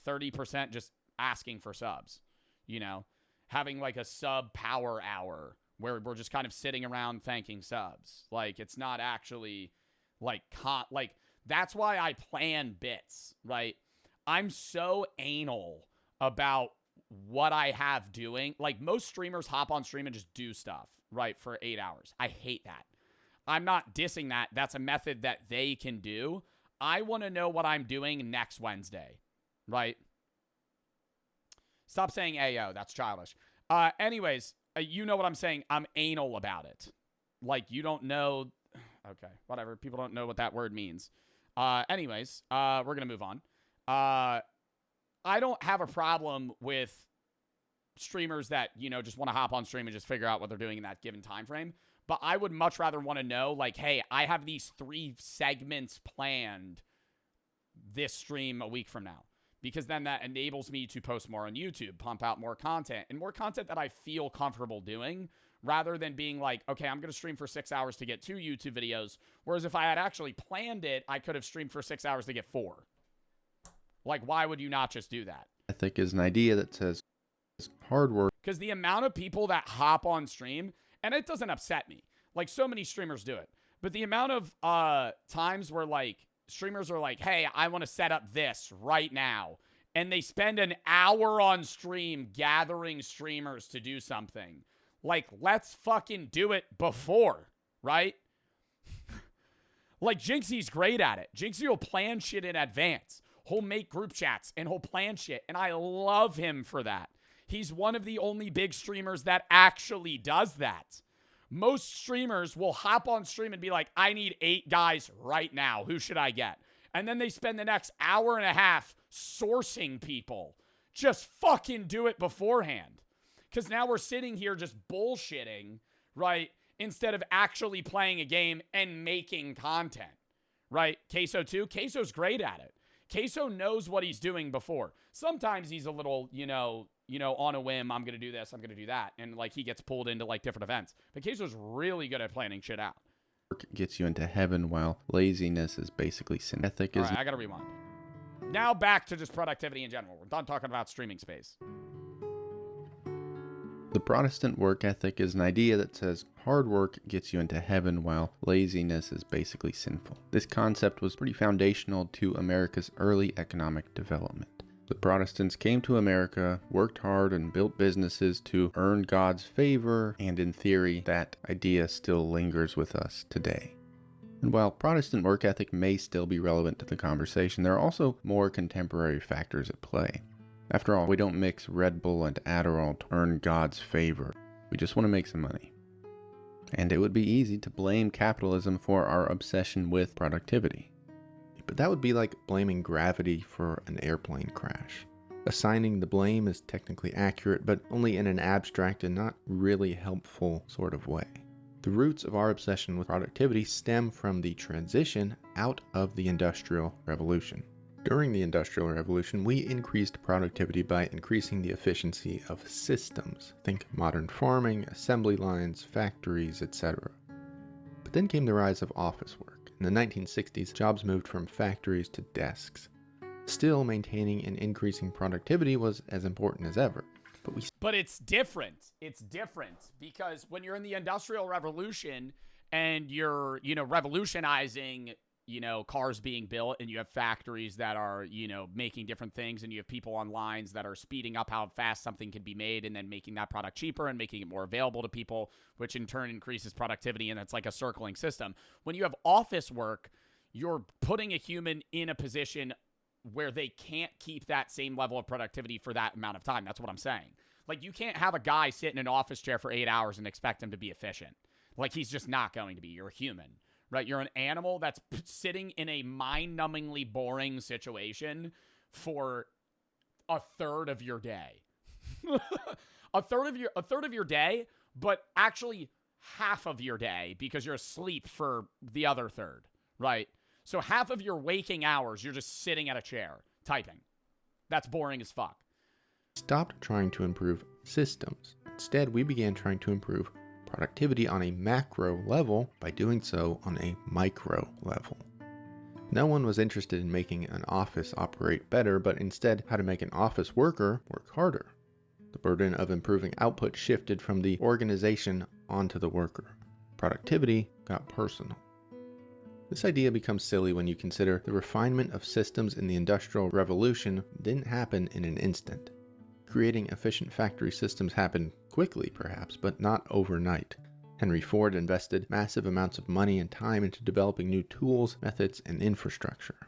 30% just asking for subs, you know, having like a sub power hour where we're just kind of sitting around thanking subs. Like, it's not actually like, that's why I plan bits, right? I'm so anal about what I have doing. Like, most streamers hop on stream and just do stuff, right, for 8 hours. I hate that. I'm not dissing that. That's a method that they can do. I want to know what I'm doing next Wednesday, right? Stop saying AO. That's childish. Anyways, you know what I'm saying. I'm anal about it. Like, you don't know. Okay, whatever. People don't know what that word means. Anyways, we're going to move on. I don't have a problem with streamers that, you know, just want to hop on stream and just figure out what they're doing in that given time frame. But I would much rather want to know, like, hey, I have these 3 segments planned this stream a week from now. Because then that enables me to post more on YouTube, pump out more content, and more content that I feel comfortable doing, rather than being like, okay, I'm going to stream for 6 hours to get 2 YouTube videos. Whereas if I had actually planned it, I could have streamed for 6 hours to get 4. Like, why would you not just do that? Ethic is an idea that says hard work. Because the amount of people that hop on stream, and it doesn't upset me. Like, so many streamers do it. But the amount of times where, like, streamers are like, hey, I want to set up this right now. And they spend an hour on stream gathering streamers to do something. Like, let's fucking do it before, right? Like, Jynxzi's great at it. Jynxzi will plan shit in advance. He'll make group chats and he'll plan shit. And I love him for that. He's one of the only big streamers that actually does that. Most streamers will hop on stream and be like, I need 8 guys right now. Who should I get? And then they spend the next hour and a half sourcing people. Just fucking do it beforehand. Because now we're sitting here just bullshitting, right? Instead of actually playing a game and making content, right? Queso too. Queso's great at it. Queso knows what he's doing before. Sometimes he's a little, you know, on a whim, I'm going to do this, I'm going to do that. And, like, he gets pulled into, like, different events. But Queso's really good at planning shit out. Work gets you into heaven, while laziness is basically sin. Ethic is... All right, I got to rewind. Now back to just productivity in general. We're done talking about streaming space. The Protestant work ethic is an idea that says hard work gets you into heaven, while laziness is basically sinful. This concept was pretty foundational to America's early economic development. The Protestants came to America, worked hard, and built businesses to earn God's favor, and in theory, that idea still lingers with us today. And while Protestant work ethic may still be relevant to the conversation, there are also more contemporary factors at play. After all, we don't mix Red Bull and Adderall to earn God's favor. We just want to make some money. And it would be easy to blame capitalism for our obsession with productivity. But that would be like blaming gravity for an airplane crash. Assigning the blame is technically accurate, but only in an abstract and not really helpful sort of way. The roots of our obsession with productivity stem from the transition out of the Industrial Revolution. During the Industrial Revolution, we increased productivity by increasing the efficiency of systems. Think modern farming, assembly lines, factories, etc. But then came the rise of office work. In the 1960s, jobs moved from factories to desks. Still, maintaining and increasing productivity was as important as ever. But it's different. It's different because when you're in the Industrial Revolution and you're, revolutionizing, cars being built, and you have factories that are, making different things, and you have people on lines that are speeding up how fast something can be made and then making that product cheaper and making it more available to people, which in turn increases productivity, and it's like a circling system. When you have office work, you're putting a human in a position where they can't keep that same level of productivity for that amount of time. That's what I'm saying. Like, you can't have a guy sit in an office chair for 8 hours and expect him to be efficient. Like, he's just not going to be. You're a human, right? You're an animal that's sitting in a mind-numbingly boring situation for a third of your day. a third of your day, but actually half of your day because you're asleep for the other third, right? So half of your waking hours, you're just sitting at a chair typing. That's boring as fuck. Stopped trying to improve systems. Instead, we began trying to improve productivity on a macro level by doing so on a micro level. No one was interested in making an office operate better, but instead how to make an office worker work harder. The burden of improving output shifted from the organization onto the worker. Productivity got personal. This idea becomes silly when you consider the refinement of systems in the Industrial Revolution didn't happen in an instant. Creating efficient factory systems happened quickly, perhaps, but not overnight. Henry Ford invested massive amounts of money and time into developing new tools, methods, and infrastructure.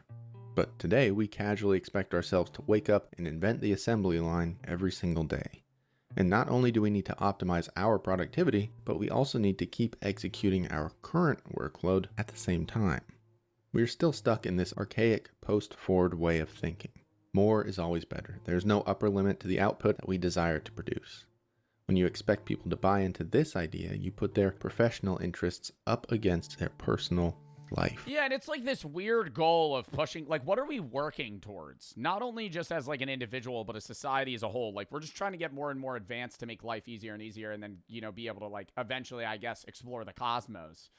But today, we casually expect ourselves to wake up and invent the assembly line every single day. And not only do we need to optimize our productivity, but we also need to keep executing our current workload at the same time. We are still stuck in this archaic post-Ford way of thinking. More is always better. There's no upper limit to the output that we desire to produce. When you expect people to buy into this idea, you put their professional interests up against their personal life. Yeah, and it's like this weird goal of pushing, like, what are we working towards? Not only just as, like, an individual, but a society as a whole. Like, we're just trying to get more and more advanced to make life easier and easier and then, you know, be able to, like, eventually, I guess, explore the cosmos.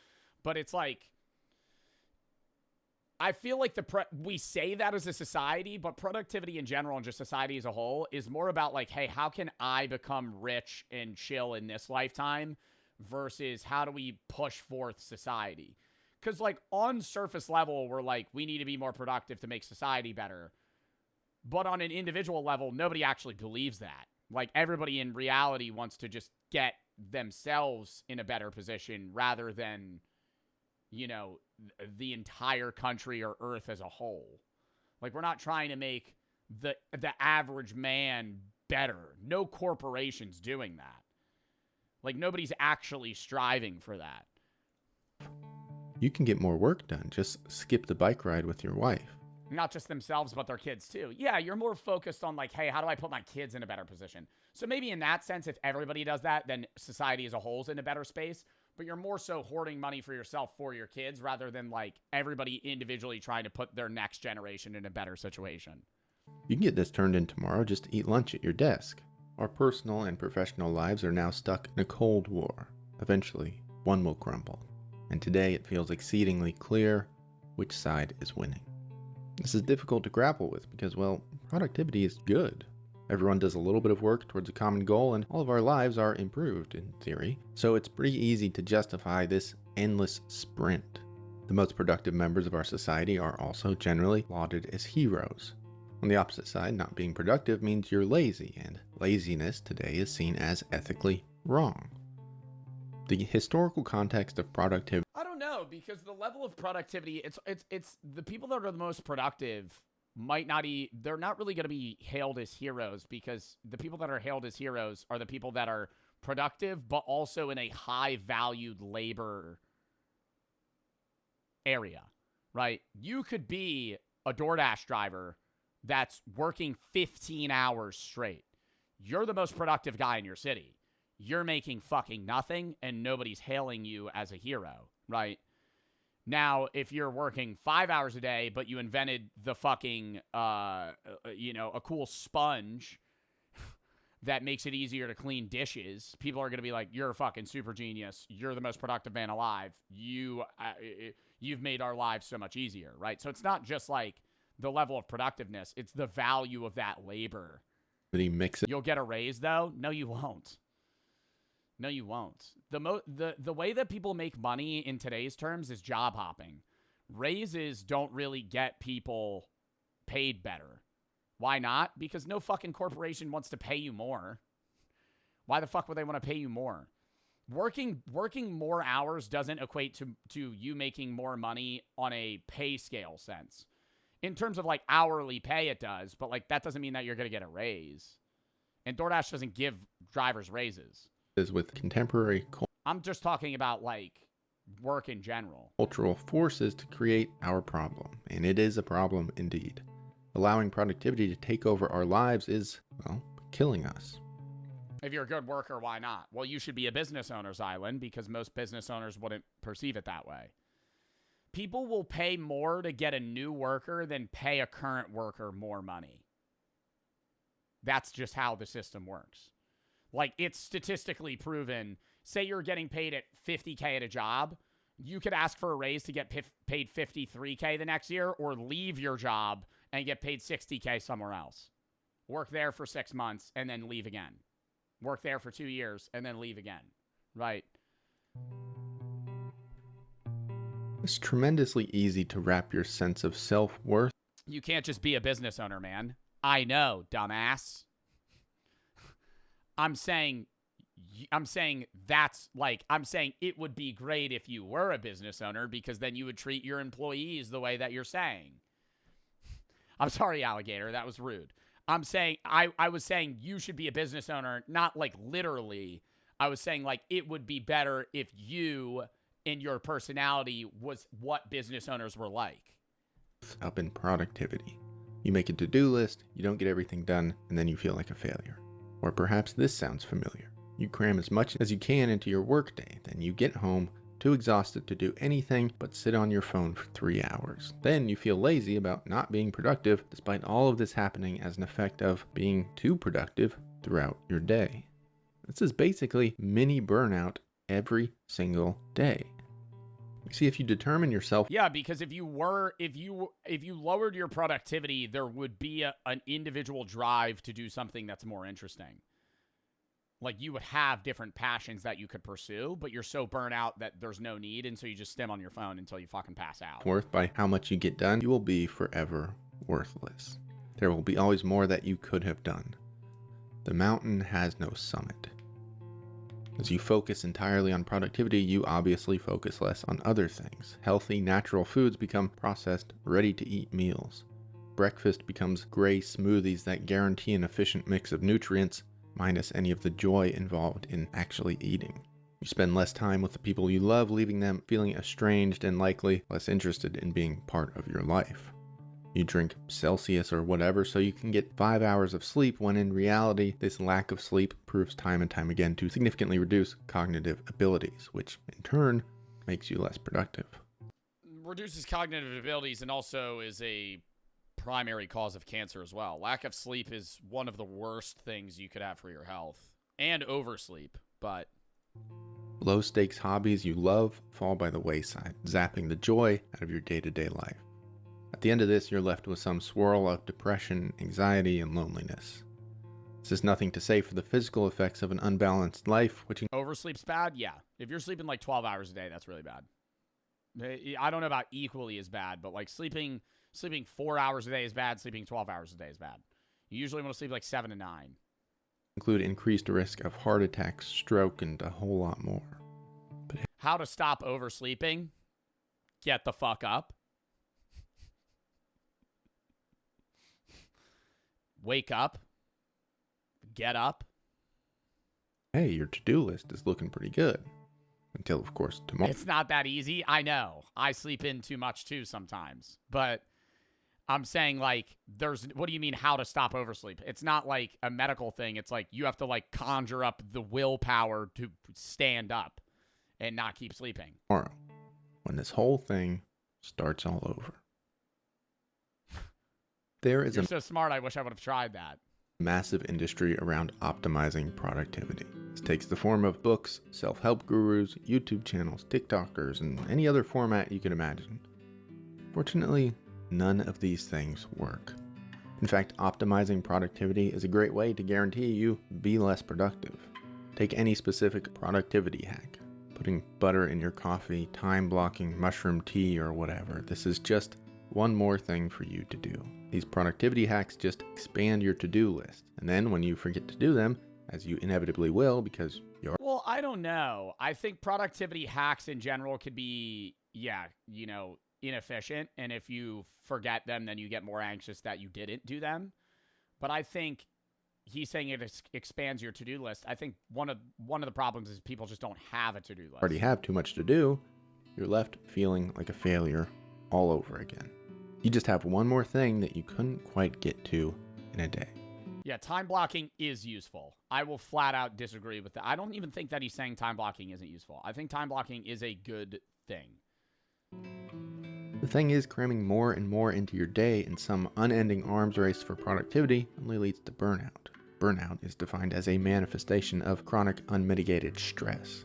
But it's like, I feel like we say that as a society, but productivity in general and just society as a whole is more about, like, hey, how can I become rich and chill in this lifetime versus how do we push forth society? Because, like, on surface level, we're like, we need to be more productive to make society better. But on an individual level, nobody actually believes that. Like, everybody in reality wants to just get themselves in a better position rather than, you know, the entire country or earth as a whole. Like, we're not trying to make the average man better. No corporation's doing that. Like, nobody's actually striving for that. You can get more work done. Just skip the bike ride with your wife. Not just themselves, but their kids too. Yeah, you're more focused on, like, hey, how do I put my kids in a better position? So maybe in that sense, if everybody does that, then society as a whole is in a better space. But you're more so hoarding money for yourself for your kids rather than, like, everybody individually trying to put their next generation in a better situation. You can get this turned in tomorrow. Just eat lunch at your desk. Our personal and professional lives are now stuck in a cold war. Eventually, one will crumble. And today it feels exceedingly clear which side is winning. This is difficult to grapple with because, well, productivity is good. Everyone does a little bit of work towards a common goal and all of our lives are improved in theory. So it's pretty easy to justify this endless sprint. The most productive members of our society are also generally lauded as heroes. On the opposite side, not being productive means you're lazy, and laziness today is seen as ethically wrong. The historical context of productivity. I don't know, because the level of productivity, it's the people that are the most productive might not they're not really going to be hailed as heroes, because the people that are hailed as heroes are the people that are productive but also in a high valued labor area, right? You could be a DoorDash driver that's working 15 hours straight. You're the most productive guy in your city. You're making fucking nothing and nobody's hailing you as a hero, right? Now, if you're working 5 hours a day, but you invented the fucking, a cool sponge that makes it easier to clean dishes, people are going to be like, you're a fucking super genius. You're the most productive man alive. You've made our lives so much easier, right? So it's not just like the level of productiveness. It's the value of that labor. You'll get a raise, though? No, you won't. No, you won't. The way that people make money in today's terms is job hopping. Raises don't really get people paid better. Why not? Because no fucking corporation wants to pay you more. Why the fuck would they want to pay you more? Working more hours doesn't equate to you making more money on a pay scale sense. In terms of, like, hourly pay, it does, but, like, that doesn't mean that you're going to get a raise. And DoorDash doesn't give drivers raises. With contemporary. I'm just talking about, like, work in general. Cultural forces to create our problem, and it is a problem indeed. Allowing productivity to take over our lives is, well, killing us. If you're a good worker, why not? Well, you should be a business owner's island because most business owners wouldn't perceive it that way. People will pay more to get a new worker than pay a current worker more money. That's just how the system works. Like, it's statistically proven. Say you're getting paid at $50K at a job. You could ask for a raise to get paid $53K the next year, or leave your job and get paid $60K somewhere else. Work there for 6 months and then leave again. Work there for 2 years and then leave again. Right? It's tremendously easy to wrap your sense of self-worth. You can't just be a business owner, man. I know, dumbass. I'm saying it would be great if you were a business owner, because then you would treat your employees the way that you're saying. I'm sorry, alligator. That was rude. I'm saying, I was saying you should be a business owner, not like literally. I was saying like it would be better if you, in your personality, was what business owners were like. Up in productivity. You make a to-do list, you don't get everything done, and then you feel like a failure. Or perhaps this sounds familiar. You cram as much as you can into your workday, then you get home, too exhausted to do anything but sit on your phone for 3 hours. Then you feel lazy about not being productive, despite all of this happening as an effect of being too productive throughout your day. This is basically mini burnout every single day. You see, if you determine yourself... Yeah, because if you lowered your productivity, there would be an individual drive to do something that's more interesting. Like, you would have different passions that you could pursue, but you're so burnt out that there's no need, and so you just stim on your phone until you fucking pass out. Worth by how much you get done, you will be forever worthless. There will be always more that you could have done. The mountain has no summit. As you focus entirely on productivity, you obviously focus less on other things. Healthy, natural foods become processed, ready-to-eat meals. Breakfast becomes gray smoothies that guarantee an efficient mix of nutrients, minus any of the joy involved in actually eating. You spend less time with the people you love, leaving them feeling estranged and likely less interested in being part of your life. You drink Celsius or whatever so you can get 5 hours of sleep, when in reality, this lack of sleep proves time and time again to significantly reduce cognitive abilities, which in turn makes you less productive. Reduces cognitive abilities and also is a primary cause of cancer as well. Lack of sleep is one of the worst things you could have for your health, and oversleep, but... Low stakes hobbies you love fall by the wayside, zapping the joy out of your day-to-day life. At the end of this, you're left with some swirl of depression, anxiety, and loneliness. This is nothing to say for the physical effects of an unbalanced life, which... Oversleep's bad? Yeah. If you're sleeping like 12 hours a day, that's really bad. I don't know about equally as bad, but like sleeping 4 hours a day is bad. Sleeping 12 hours a day is bad. You usually want to sleep like 7 to 9. Include increased risk of heart attack, stroke, and a whole lot more. But how to stop oversleeping? Get the fuck up. Wake up. Get up. Hey, your to-do list is looking pretty good. Until, of course, tomorrow. It's not that easy. I know. I sleep in too much, too, sometimes. But I'm saying, like, what do you mean how to stop oversleep? It's not like a medical thing. It's like you have to, like, conjure up the willpower to stand up and not keep sleeping. Tomorrow, when this whole thing starts all over. You're so smart, I wish I would have tried that. Massive industry around optimizing productivity. This takes the form of books, self-help gurus, YouTube channels, TikTokers, and any other format you can imagine. Fortunately, none of these things work. In fact, optimizing productivity is a great way to guarantee you be less productive. Take any specific productivity hack. Putting butter in your coffee, time blocking, mushroom tea, or whatever. This is just one more thing for you to do. These productivity hacks just expand your to-do list. And then when you forget to do them, as you inevitably will because you're... Well, I don't know. I think productivity hacks in general could be, inefficient. And if you forget them, then you get more anxious that you didn't do them. But I think he's saying it expands your to-do list. I think one of the problems is people just don't have a to-do list. Already have too much to do. you're left feeling like a failure all over again. You just have one more thing that you couldn't quite get to in a day. Yeah, time blocking is useful. I will flat out disagree with that. I don't even think that he's saying time blocking isn't useful. I think time blocking is a good thing. The thing is, cramming more and more into your day in some unending arms race for productivity only leads to burnout. Burnout is defined as a manifestation of chronic unmitigated stress.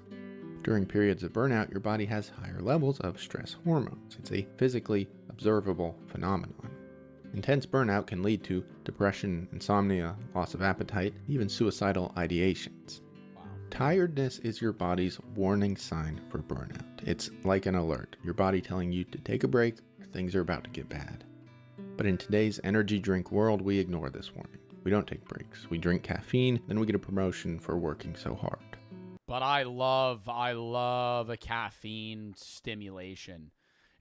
During periods of burnout, your body has higher levels of stress hormones. It's a physically observable phenomenon. Intense burnout can lead to depression, insomnia, loss of appetite, even suicidal ideations. Tiredness is your body's warning sign for burnout. It's like an alert, your body telling you to take a break or things are about to get bad. But in today's energy drink world, we ignore this warning. We don't take breaks. We drink caffeine, then we get a promotion for working so hard. But I love a caffeine stimulation.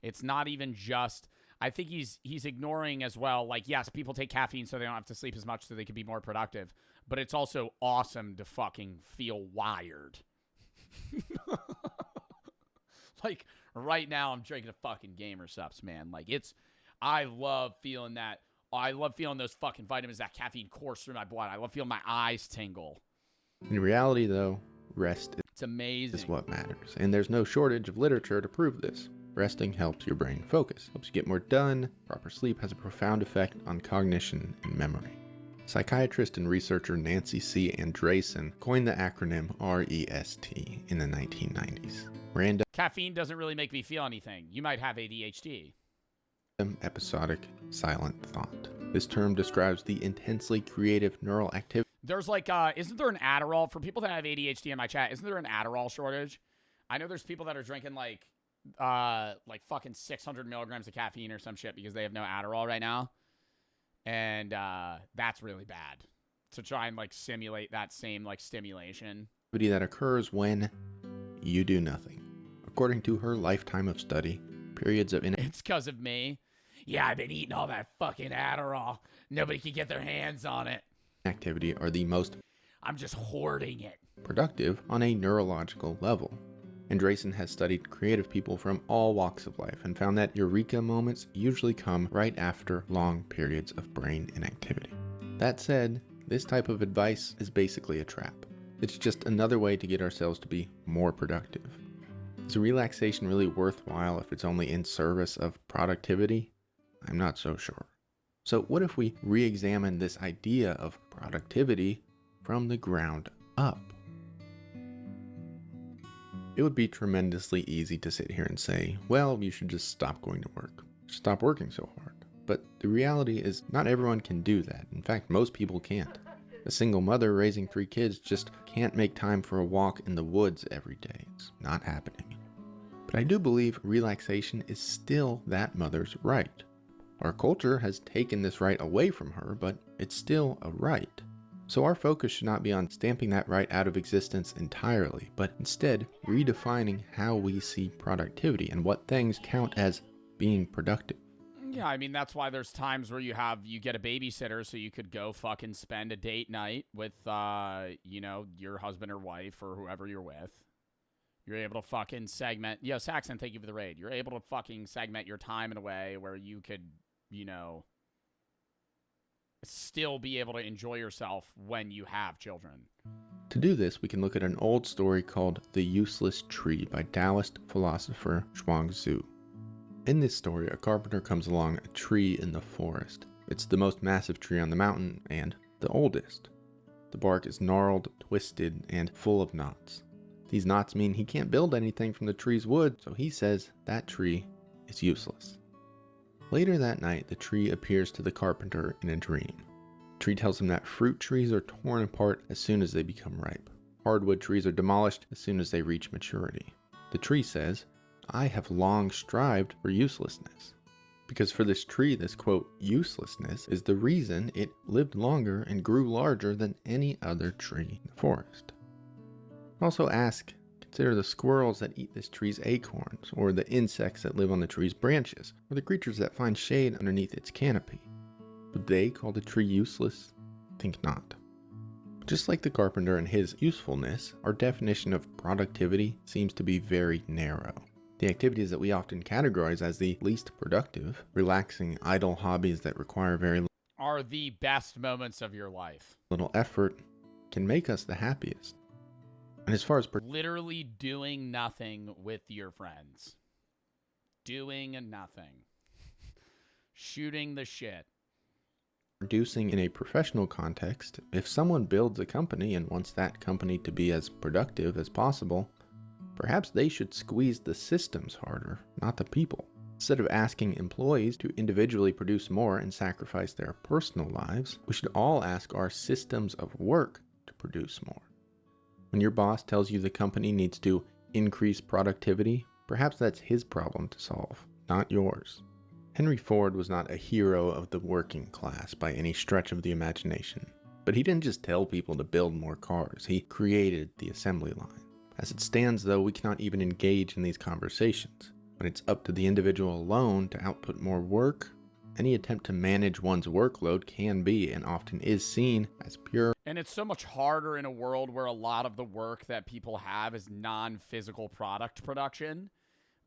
It's not even just, I think he's ignoring as well, like, yes, people take caffeine so they don't have to sleep as much so they can be more productive. But it's also awesome to fucking feel wired. Like, right now, I'm drinking a fucking Gamer Subs, man. Like, I love feeling that. I love feeling those fucking vitamins, that caffeine course through my blood. I love feeling my eyes tingle. In reality, though, rest It's amazing. is what matters. And there's no shortage of literature to prove this. Resting helps your brain focus, helps you get more done. Proper sleep has a profound effect on cognition and memory. Psychiatrist and researcher C. Andreessen coined the acronym REST in the 1990s. Random, Caffeine doesn't really make me feel anything. You might have ADHD. episodic, silent thought. This term describes the intensely creative neural activity. There's like, isn't there an Adderall for people that have ADHD in my chat? Isn't there an Adderall shortage? I know there's people that are drinking like fucking 600 milligrams of caffeine or some shit because they have no Adderall right now. And that's really bad to try and like simulate that same like stimulation. That occurs when you do nothing. According to her lifetime of study, periods of It's because of me. Yeah, I've been eating all that fucking Adderall. Nobody can get their hands on it. Inactivity are the most I'm just hoarding it. Productive on a neurological level. Andreessen has studied creative people from all walks of life and found that eureka moments usually come right after long periods of brain inactivity. That said, this type of advice is basically a trap. It's just another way to get ourselves to be more productive. Is relaxation really worthwhile if it's only in service of productivity? I'm not so sure. So what if we re-examine this idea of productivity from the ground up? It would be tremendously easy to sit here and say, well, you should just stop going to work. Stop working so hard. But the reality is not everyone can do that. In fact, most people can't. A single mother raising 3 kids just can't make time for a walk in the woods every day. It's not happening. But I do believe relaxation is still that mother's right. Our culture has taken this right away from her, but it's still a right. So our focus should not be on stamping that right out of existence entirely, but instead redefining how we see productivity and what things count as being productive. Yeah, I mean, that's why there's times where you get a babysitter so you could go fucking spend a date night with, your husband or wife or whoever you're with. You're able to fucking segment. Yo, Saxon, thank you for the raid. You're able to fucking segment your time in a way where you could, still be able to enjoy yourself when you have children. To do this, we can look at an old story called The Useless Tree by Taoist philosopher Jynxzi. In this story, a carpenter comes along a tree in the forest. It's the most massive tree on the mountain and the oldest. The bark is gnarled, twisted, and full of knots. These knots mean he can't build anything from the tree's wood, so he says that tree is useless. Later that night, the tree appears to the carpenter in a dream. The tree tells him that fruit trees are torn apart as soon as they become ripe. Hardwood trees are demolished as soon as they reach maturity. The tree says, I have long strived for uselessness. Because for this tree, this quote, uselessness is the reason it lived longer and grew larger than any other tree in the forest. Also consider the squirrels that eat this tree's acorns, or the insects that live on the tree's branches, or the creatures that find shade underneath its canopy. Would they call the tree useless? Think not. Just like the carpenter and his usefulness, our definition of productivity seems to be very narrow. The activities that we often categorize as the least productive, relaxing, idle hobbies that require very are the best moments of your life. little effort, can make us the happiest. And as far as Literally doing nothing with your friends. Doing nothing. Shooting the shit. producing in a professional context, if someone builds a company and wants that company to be as productive as possible, perhaps they should squeeze the systems harder, not the people. Instead of asking employees to individually produce more and sacrifice their personal lives, we should all ask our systems of work to produce more. When your boss tells you the company needs to increase productivity, perhaps that's his problem to solve, not yours. Henry Ford was not a hero of the working class by any stretch of the imagination, but he didn't just tell people to build more cars, he created the assembly line. As it stands, though, we cannot even engage in these conversations. When it's up to the individual alone to output more work, any attempt to manage one's workload can be and often is seen as pure. And it's so much harder in a world where a lot of the work that people have is non-physical product production,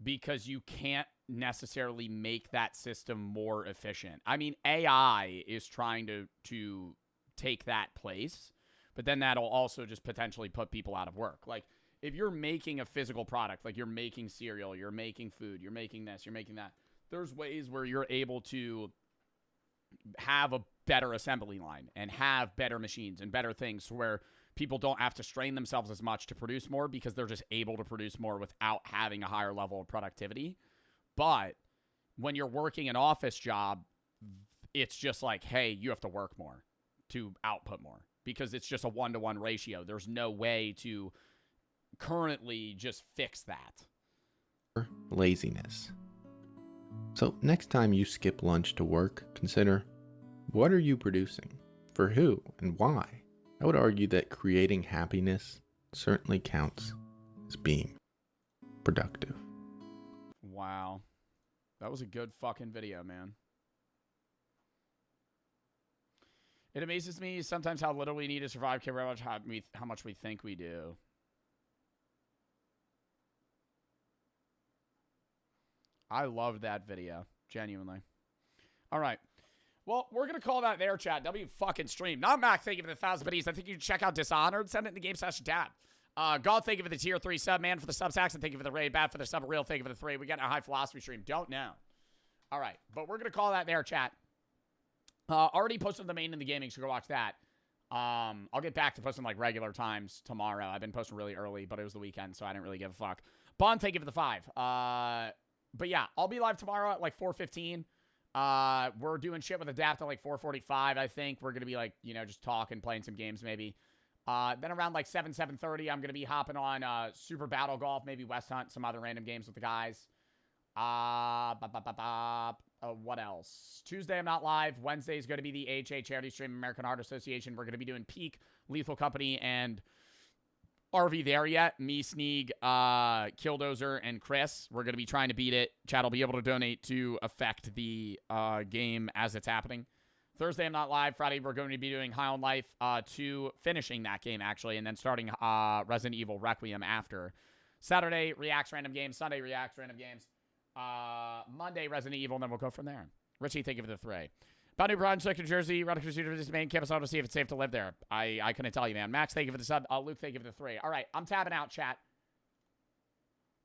because you can't necessarily make that system more efficient. I mean, AI is trying to take that place, but then that'll also just potentially put people out of work. Like, if you're making a physical product, like you're making cereal, you're making food, you're making this, you're making that, there's ways where you're able to have a better assembly line and have better machines and better things where people don't have to strain themselves as much to produce more because they're just able to produce more without having a higher level of productivity. But when you're working an office job, it's just like, hey, you have to work more to output more because it's just a 1-to-1 ratio. There's no way to currently just fix that. Laziness. So next time you skip lunch to work, consider, what are you producing? For who and why? I would argue that creating happiness certainly counts as being productive. Wow. That was a good fucking video, man. It amazes me sometimes how little we need to survive compared to how much we think we do. I loved that video, genuinely. All right. Well, we're going to call that there, chat. W fucking stream. Not Mac, thank you for the 1,000 biddies. I think you should check out Dishonored. Send it in the game session tab. God, thank you for the tier 3 sub. Man for the sub. Saxon, thank you for the raid. Bad for the sub. Real, thank you for the 3. We got a high philosophy stream. Don't know. All right. But we're going to call that there, chat. Already posted the main in the gaming, so go watch that. I'll get back to posting like regular times tomorrow. I've been posting really early, but it was the weekend, so I didn't really give a fuck. Bond, thank you for the 5. But yeah, I'll be live tomorrow at like 4:15. We're doing shit with Adapt at like 4:45, I think. We're going to be like, you know, just talking, playing some games maybe. Then around like 7:30, I'm going to be hopping on Super Battle Golf, maybe West Hunt, some other random games with the guys. What else? Tuesday, I'm not live. Wednesday is going to be the AHA Charity Stream, American Heart Association. We're going to be doing Peak, Lethal Company, and RV there yet. Me, Sneeg, Killdozer, and Chris. We're going to be trying to beat it. Chad will be able to donate to affect the game as it's happening. Thursday, I'm not live. Friday, we're going to be doing High on Life 2, finishing that game, actually, and then starting Resident Evil Requiem after. Saturday, Reacts Random Games. Sunday, Reacts Random Games. Monday, Resident Evil, and then we'll go from there. Richie, thank you for the 3. Bounty Brown, New Jersey, Radical Crusader, this main campus. I want to see if it's safe to live there. I couldn't tell you, man. Max, thank you for the sub. Luke, thank you for the 3. All right, I'm tabbing out, chat.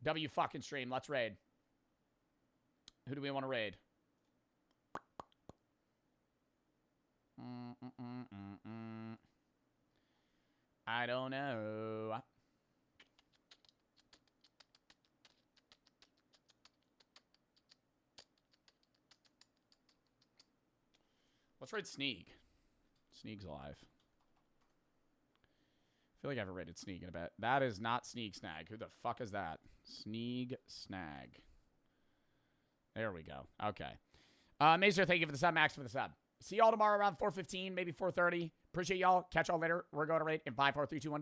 W fucking stream. Let's raid. Who do we want to raid? I don't know. Let's raid Sneeg. Sneeg's alive. I feel like I haven't raided Sneeg in a bit. That is not Sneeg Snag. Who the fuck is that? Sneeg Snag. There we go. Okay. Mazer, thank you for the sub. Max for the sub. See y'all tomorrow around 4:15, maybe 4:30. Appreciate y'all. Catch y'all later. We're going to raid in 5, 4, 3, 2, 1. Good.